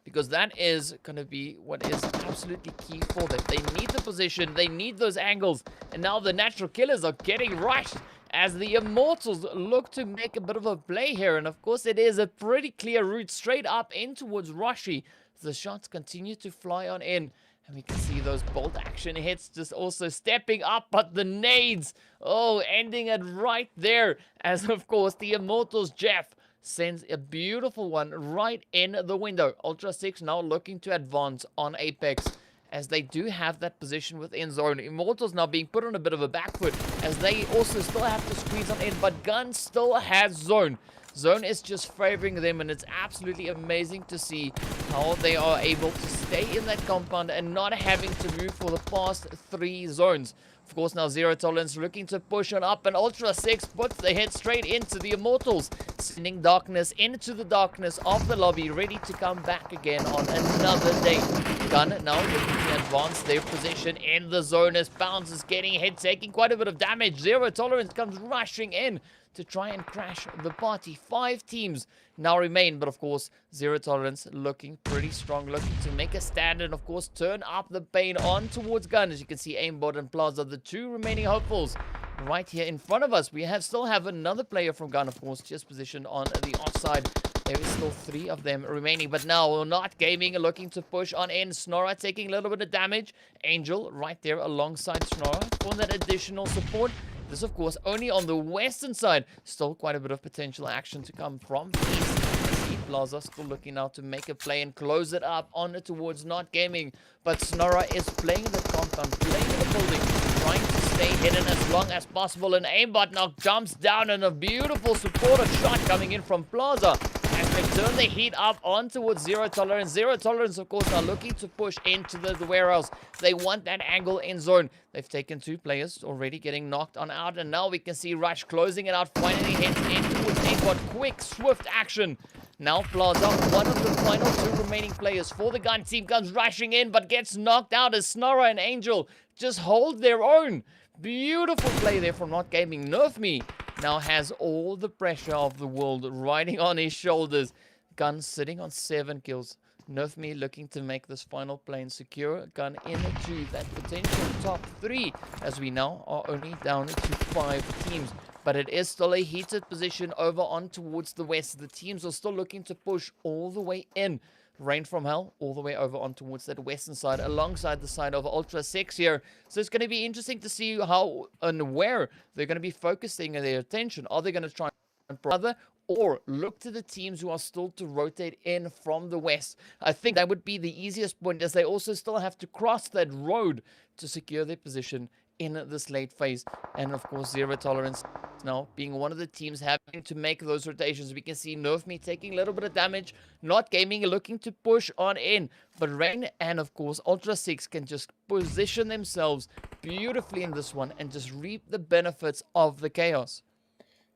S4: Because that is going to be what is absolutely key for them. They need the position, they need those angles, and now the Natural Killers are getting rushed as the Immortalz look to make a bit of a play here. And of course, it is a pretty clear route straight up in towards Rashi. The shots continue to fly on in. And we can see those bolt action hits just also stepping up, but the nades, oh, ending it right there. As of course, the Immortalz Jeff sends a beautiful one right in the window. Ultra 6 now looking to advance on Apex, as they do have that position within zone. Immortalz now being put on a bit of a back foot, as they also still have to squeeze on in, but Gun still has zone. Zone is just favoring them, and it's absolutely amazing to see how they are able to stay in that compound and not having to move for the past 3 zones. Of course, now Zero Tolerance looking to push on up, and Ultra 6 puts the head straight into the Immortalz, sending darkness into the darkness of the lobby, ready to come back again on another day. Gun now looking to advance advance their position in the zone as Bounce is getting hit, taking quite a bit of damage. Zero Tolerance comes rushing in to try and crash the party. 5 teams now remain, but of course, Zero Tolerance looking pretty strong, looking to make a stand and of course turn up the pain on towards Gun. As you can see, Aimbot and Plaza, the 2 remaining hopefuls right here in front of us. We still have another player from Gun, of course, just positioned on the offside. There is still 3 of them remaining, but now we're not gaming, looking to push on in. Snora taking a little bit of damage. Angel right there alongside Snora for that additional support. This, of course, only on the western side. Still quite a bit of potential action to come from east. Plaza still looking now to make a play and close it up on towards Not Gaming. But Snora is playing the compound, playing the building, trying to stay hidden as long as possible. And Aimbot now jumps down and a beautiful supporter shot coming in from Plaza. As they turn the heat up on towards Zero Tolerance. Zero Tolerance, of course, are looking to push into the warehouse. They want that angle in zone. They've taken 2 players already getting knocked on out. And now we can see Rush closing it out, finally hits in towards Aimbot. Quick, swift action. Now Plaza, one of the final 2 remaining players for the Gun team, comes rushing in, but gets knocked out as Snora and Angel just hold their own. Beautiful play there from Not Gaming. Nerf Me now has all the pressure of the world riding on his shoulders. Gun sitting on 7 kills. Nerf Me looking to make this final play and secure Gun into that potential top 3, as we now are only down to 5 teams. But it is still a heated position over on towards the west. The teams are still looking to push all the way in. Rain from Hell all the way over on towards that western side alongside the side of Ultra 6 here. So it's going to be interesting to see how and where they're going to be focusing their attention. Are they going to try and brother or look to the teams who are still to rotate in from the west? I think that would be the easiest point, as they also still have to cross that road to secure their position in this late phase. And of course, Zero Tolerance now being one of the teams having to make those rotations. We can see Nerf Me taking a little bit of damage, Not Gaming looking to push on in, but Rain and of course Ultra 6 can just position themselves beautifully in this one and just reap the benefits of the chaos.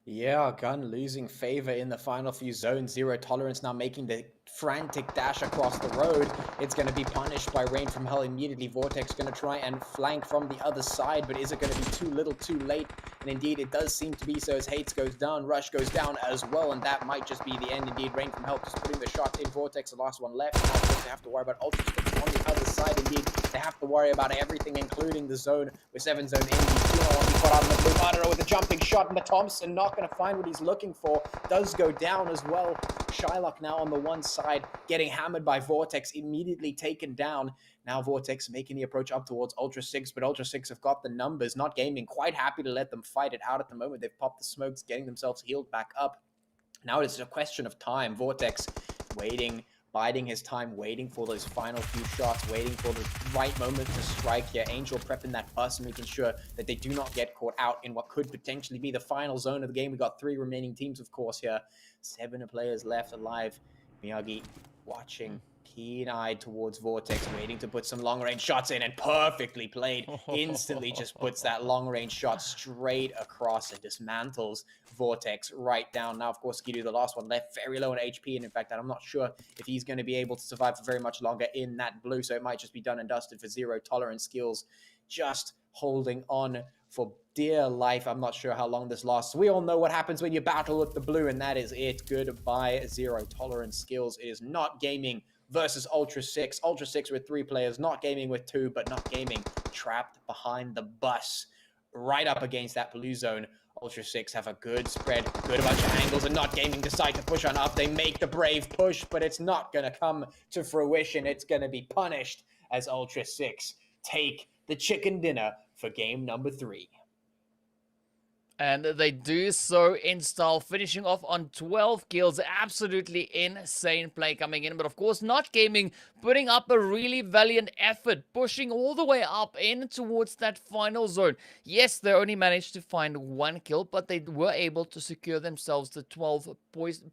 S5: Yeah, Gun losing favor in the final few zones. Zero Tolerance now making the frantic dash across the road. It's going to be punished by Rain from Hell immediately. Vortex going to try and flank from the other side, but is it going to be too little too late? And indeed, it does seem to be so, as Hates goes down, Rush goes down as well, and that might just be the end. Indeed, Rain from Hell just putting the shot in. Vortex, the last one left. Now, of course, they have to worry about Ultra Stick on the other side. Indeed, they have to worry about everything, including the zone, with 7 zone in. He's caught out in the blue. Madara with a jumping shot, and the Thompson not going to find what he's looking for. Does go down as well. Shylock now on the one side, getting hammered by Vortex, immediately taken down. Now Vortex making the approach up towards Ultra 6, but Ultra 6 have got the numbers. Not Gaming quite happy to let them fight it out at the moment. They've popped the smokes, getting themselves healed back up. Now it's a question of time. Vortex waiting, biding his time, waiting for those final few shots, waiting for the right moment to strike here. Angel prepping that bus and making sure that they do not get caught out in what could potentially be the final zone of the game. We got 3 remaining teams, of course, here. 7 players left alive. Miyagi watching, keen-eyed towards Vortex, waiting to put some long-range shots in, and perfectly played. Instantly just puts that long-range shot straight across and dismantles Vortex right down. Now, of course, Skidu, the last one left, very low on HP, and in fact, I'm not sure if he's going to be able to survive for very much longer in that blue, so it might just be done and dusted for Zero Tolerance skills. Just holding on for dear life. I'm not sure how long this lasts. We all know what happens when you battle with the blue, and that is it. Goodbye, Zero Tolerance skills. It is Not Gaming versus Ultra 6. Ultra 6 with 3 players, Not Gaming with 2, but Not Gaming trapped behind the bus, right up against that blue zone. Ultra 6 have a good spread, good bunch of angles, and Not Gaming decide to push on up. They make the brave push, but it's not going to come to fruition. It's going to be punished as Ultra 6 take the chicken dinner for game number 3.
S4: And they do so in style, finishing off on 12 kills. Absolutely insane play coming in. But of course, Not Gaming putting up a really valiant effort, pushing all the way up in towards that final zone. Yes, they only managed to find 1 kill, but they were able to secure themselves the 12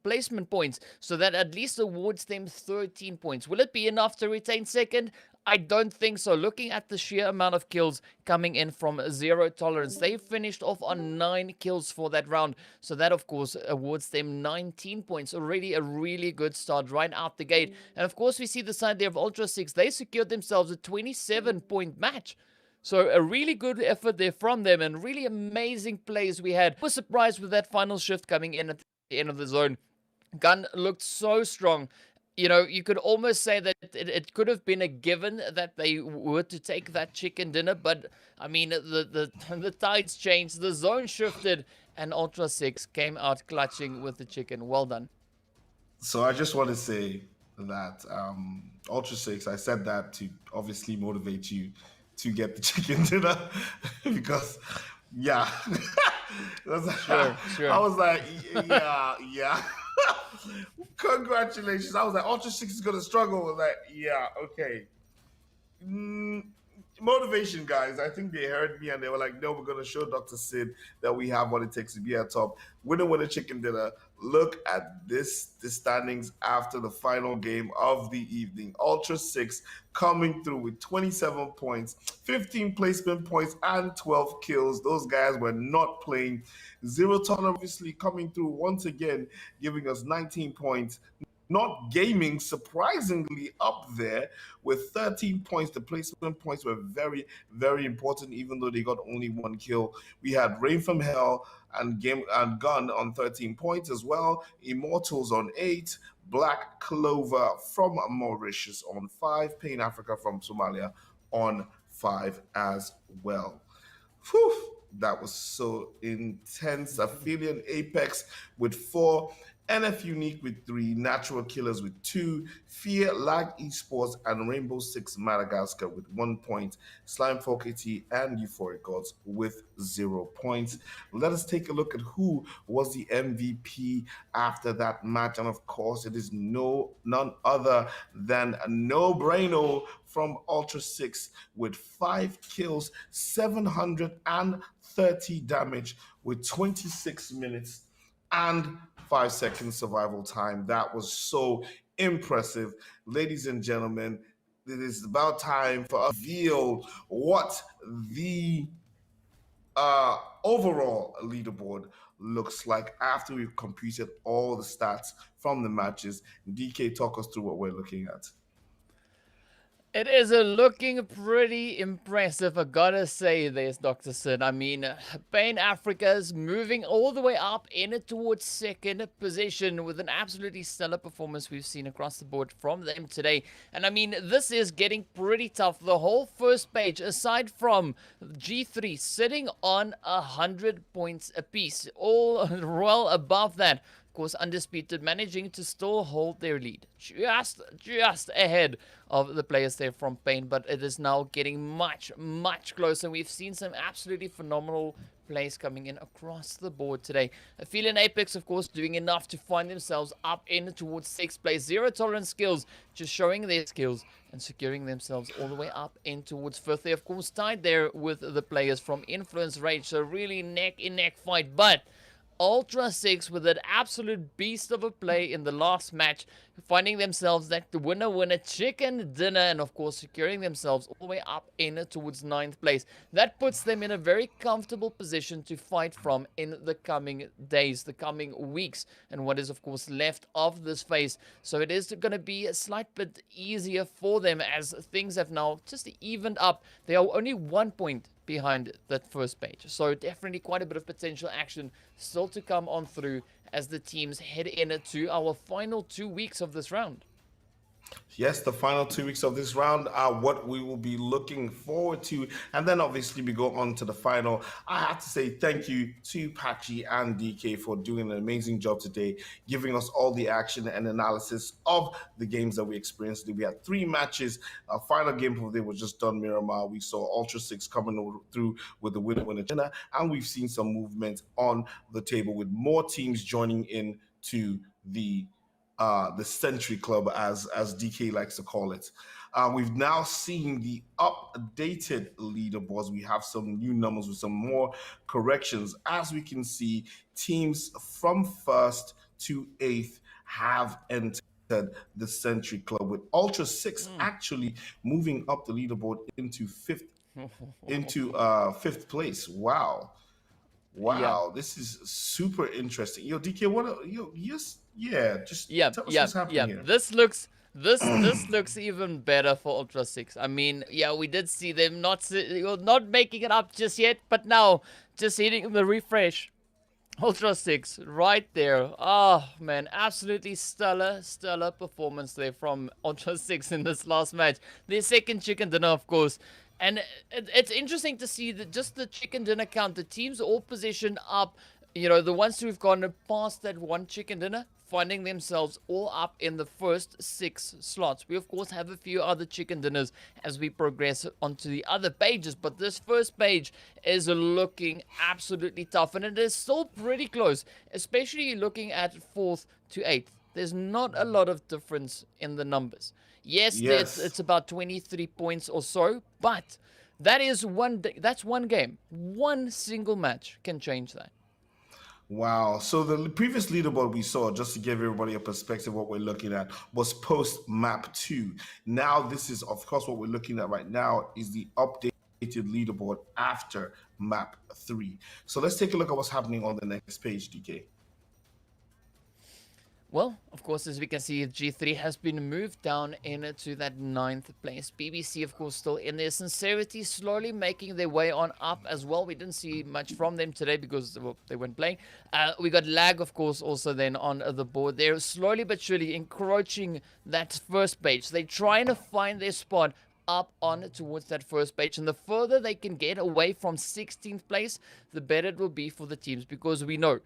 S4: placement points. So that at least awards them 13 points. Will it be enough to retain second? I don't think so. Looking at the sheer amount of kills coming in from Zero Tolerance, they finished off on 9 kills for that round. So that, of course, awards them 19 points. Already a really good start right out the gate. And, of course, we see the side there of Ultra 6. They secured themselves a 27-point match. So a really good effort there from them and really amazing plays we had. I was surprised with that final shift coming in at the end of the zone. Gun looked so strong. You know, you could almost say that it could have been a given that they were to take that chicken dinner, but I mean, the tides changed, the zone shifted, and Ultra 6 came out clutching with the chicken. Well done.
S1: So I just want to say that Ultra 6, I said that to obviously motivate you to get the chicken dinner because, yeah.
S4: Sure.
S1: I was like, yeah. Congratulations. I was like, Ultra 6 is going to struggle. I was like, yeah, okay. Motivation, guys. I think they heard me and they were like, no, we're going to show Dr. Sid that we have what it takes to be at top. Winner, chicken dinner. Look at the standings after the final game of the evening. Ultra 6 coming through with 27 points, 15 placement points, and 12 kills. Those guys were not playing. Zero Tolerance obviously coming through once again, giving us 19 points. Not Gaming, surprisingly up there with 13 points. The placement points were very, very important, even though they got only 1 kill. We had Rain from Hell and Gun on 13 points as well. Immortalz on 8. Black Clover from Mauritius on 5. Pain Africa from Somalia on 5 as well. Whew, that was so intense. Aphelion Apex with 4. NFxUnique with 3, Natural Killers with 2, Fear, Lag Esports, and Rainbow Six Madagascar with 1 point, Slime Folk AT and Euphoric Gods with 0 points. Let us take a look at who was the MVP after that match, and of course, it is none other than No Braino from Ultra 6 with 5 kills, 730 damage with 26 minutes and 5 seconds survival time. That was so impressive. Ladies and gentlemen, it is about time for us to reveal what the overall leaderboard looks like after we've computed all the stats from the matches. DK, talk us through what we're looking at.
S4: It is looking pretty impressive, I gotta say this, Dr. Sid. I mean, Pain Africa's moving all the way up in towards second position with an absolutely stellar performance we've seen across the board from them today. And I mean, this is getting pretty tough. The whole first page, aside from G3 sitting on 100 points apiece, all well above that. Course, Undisputed managing to still hold their lead just ahead of the players there from Pain, but it is now getting much closer. We've seen some absolutely phenomenal plays coming in across the board today. Aphelion Apex, of course, doing enough to find themselves up in towards 6th place. Zero Tolerance skills, just showing their skills and securing themselves all the way up in towards 5th. They, of course, tied there with the players from Influence Rage, so really neck-in-neck fight, but Ultra 6 with an absolute beast of a play in the last match, finding themselves that the winner chicken dinner, and of course securing themselves all the way up in towards 9th place. That puts them in a very comfortable position to fight from in the coming days, the coming weeks, and what is of course left of this phase. So it is going to be a slight bit easier for them as things have now just evened up. They are only 1 point behind that first page, so definitely quite a bit of potential action still to come on through as the teams head into our final 2 weeks of this round.
S1: Yes, the final 2 weeks of this round are what we will be looking forward to. And then obviously we go on to the final. I have to say thank you to Patchy and DK for doing an amazing job today, giving us all the action and analysis of the games that we experienced. We had 3 matches. Our final game of the day was just done Miramar. We saw Ultra 6 coming through with the winner, and we've seen some movement on the table with more teams joining in to the Century Club, as DK likes to call it. We've now seen the updated leaderboards. We have some new numbers with some more corrections. As we can see, teams from 1st to 8th have entered said, the Century Club, with Ultra 6 actually moving up the leaderboard into fifth place. Wow.
S4: Yeah.
S1: Wow, this is super interesting. Yo, DK, yes, yeah, just
S4: Yeah,
S1: tell us
S4: yeah,
S1: what's happening
S4: yeah.
S1: here.
S4: This looks even better for Ultra 6. I mean, yeah, we did see them not making it up just yet, but now just hitting the refresh. Ultra 6 right there. Oh man, absolutely stellar performance there from Ultra 6 in this last match. Their second chicken dinner, of course. And it's interesting to see that just the chicken dinner count, the teams all positioned up, the ones who've gone past that one chicken dinner, finding themselves all up in the first 6 slots. We, of course, have a few other chicken dinners as we progress onto the other pages, but this first page is looking absolutely tough, and it is still pretty close, especially looking at 4th to 8th. There's not a lot of difference in the numbers. Yes,
S1: Yes.
S4: it's about 23 points or so, but that's one game. One single match can change that.
S1: Wow. So the previous leaderboard we saw, just to give everybody a perspective, what we're looking at was post map 2. Now, this is, of course, what we're looking at right now is the updated leaderboard after map 3. So let's take a look at what's happening on the next page, DK.
S4: Well, of course, as we can see, G3 has been moved down into that 9th place. BBC, of course, still in there. Scincerity slowly making their way on up as well. We didn't see much from them today because they weren't playing. We got Lag, of course, also then on the board. They're slowly but surely encroaching that first page. They're trying to find their spot up on towards that first page, and the further they can get away from 16th place, the better it will be for the teams, because we know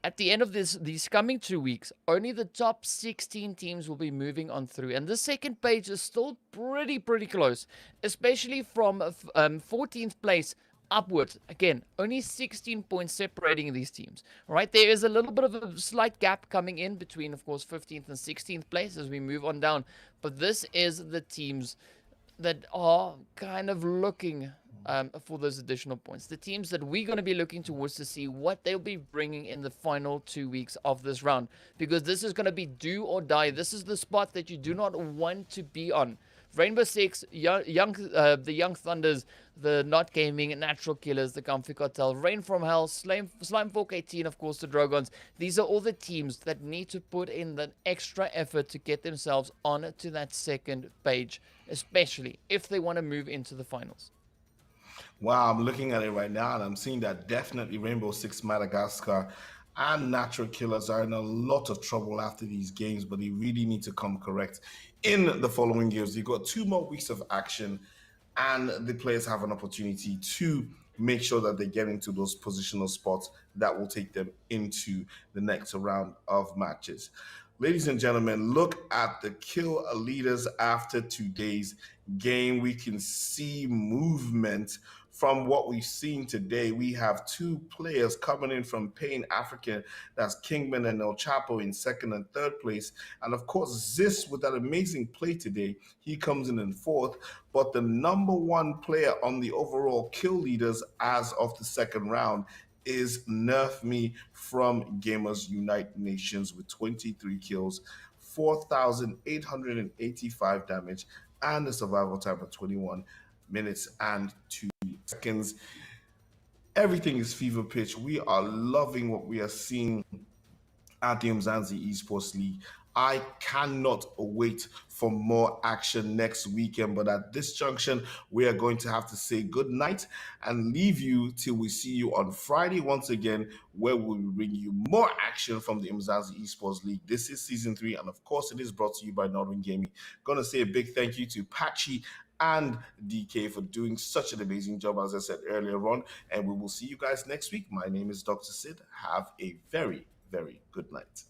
S4: at the end of these coming 2 weeks, only the top 16 teams will be moving on through. And the second page is still pretty close, especially from 14th place upwards. Again, only 16 points separating these teams. Right, there is a little bit of a slight gap coming in between, of course, 15th and 16th place as we move on down. But this is the teams that are kind of looking for those additional points. The teams that we're going to be looking towards to see what they'll be bringing in the final 2 weeks of this round, because this is going to be do or die. This is the spot that you do not want to be on. Rainbow Six, the Young Thunders, the Not Gaming, Natural Killers, the Comfy Cartel, Rain from Hell, Slime Fork 18, of course, the Drogons. These are all the teams that need to put in that extra effort to get themselves on to that second page, especially if they want to move into the finals.
S1: Wow, I'm looking at it right now and I'm seeing that definitely Rainbow Six Madagascar and Natural Killers are in a lot of trouble after these games, but they really need to come correct in the following games. You've got 2 more weeks of action, and the players have an opportunity to make sure that they get into those positional spots that will take them into the next round of matches. Ladies and gentlemen, look at the kill leaders after today's game. We can see movement from what we've seen today. We have 2 players coming in from Pain African, that's Kingman and El Chapo in 2nd and 3rd place. And of course, Zis with that amazing play today, he comes in 4th. But the number 1 player on the overall kill leaders as of the 2nd round is Nerf Me from Gamers Unite Nations with 23 kills, 4,885 damage, and a survival time of 21 minutes and 2 seconds. Everything is fever pitch. We are loving what we are seeing at the Umzansi Esports League. I cannot wait for more action next weekend, but at this junction, we are going to have to say good night and leave you till we see you on Friday once again, where we will bring you more action from the Umzansi Esports League. This is season 3, and of course, it is brought to you by Northern Gaming. Gonna say a big thank you to Patchy and DK for doing such an amazing job, as I said earlier on, and we will see you guys next week. My name is Dr. Sid. Have a very good night.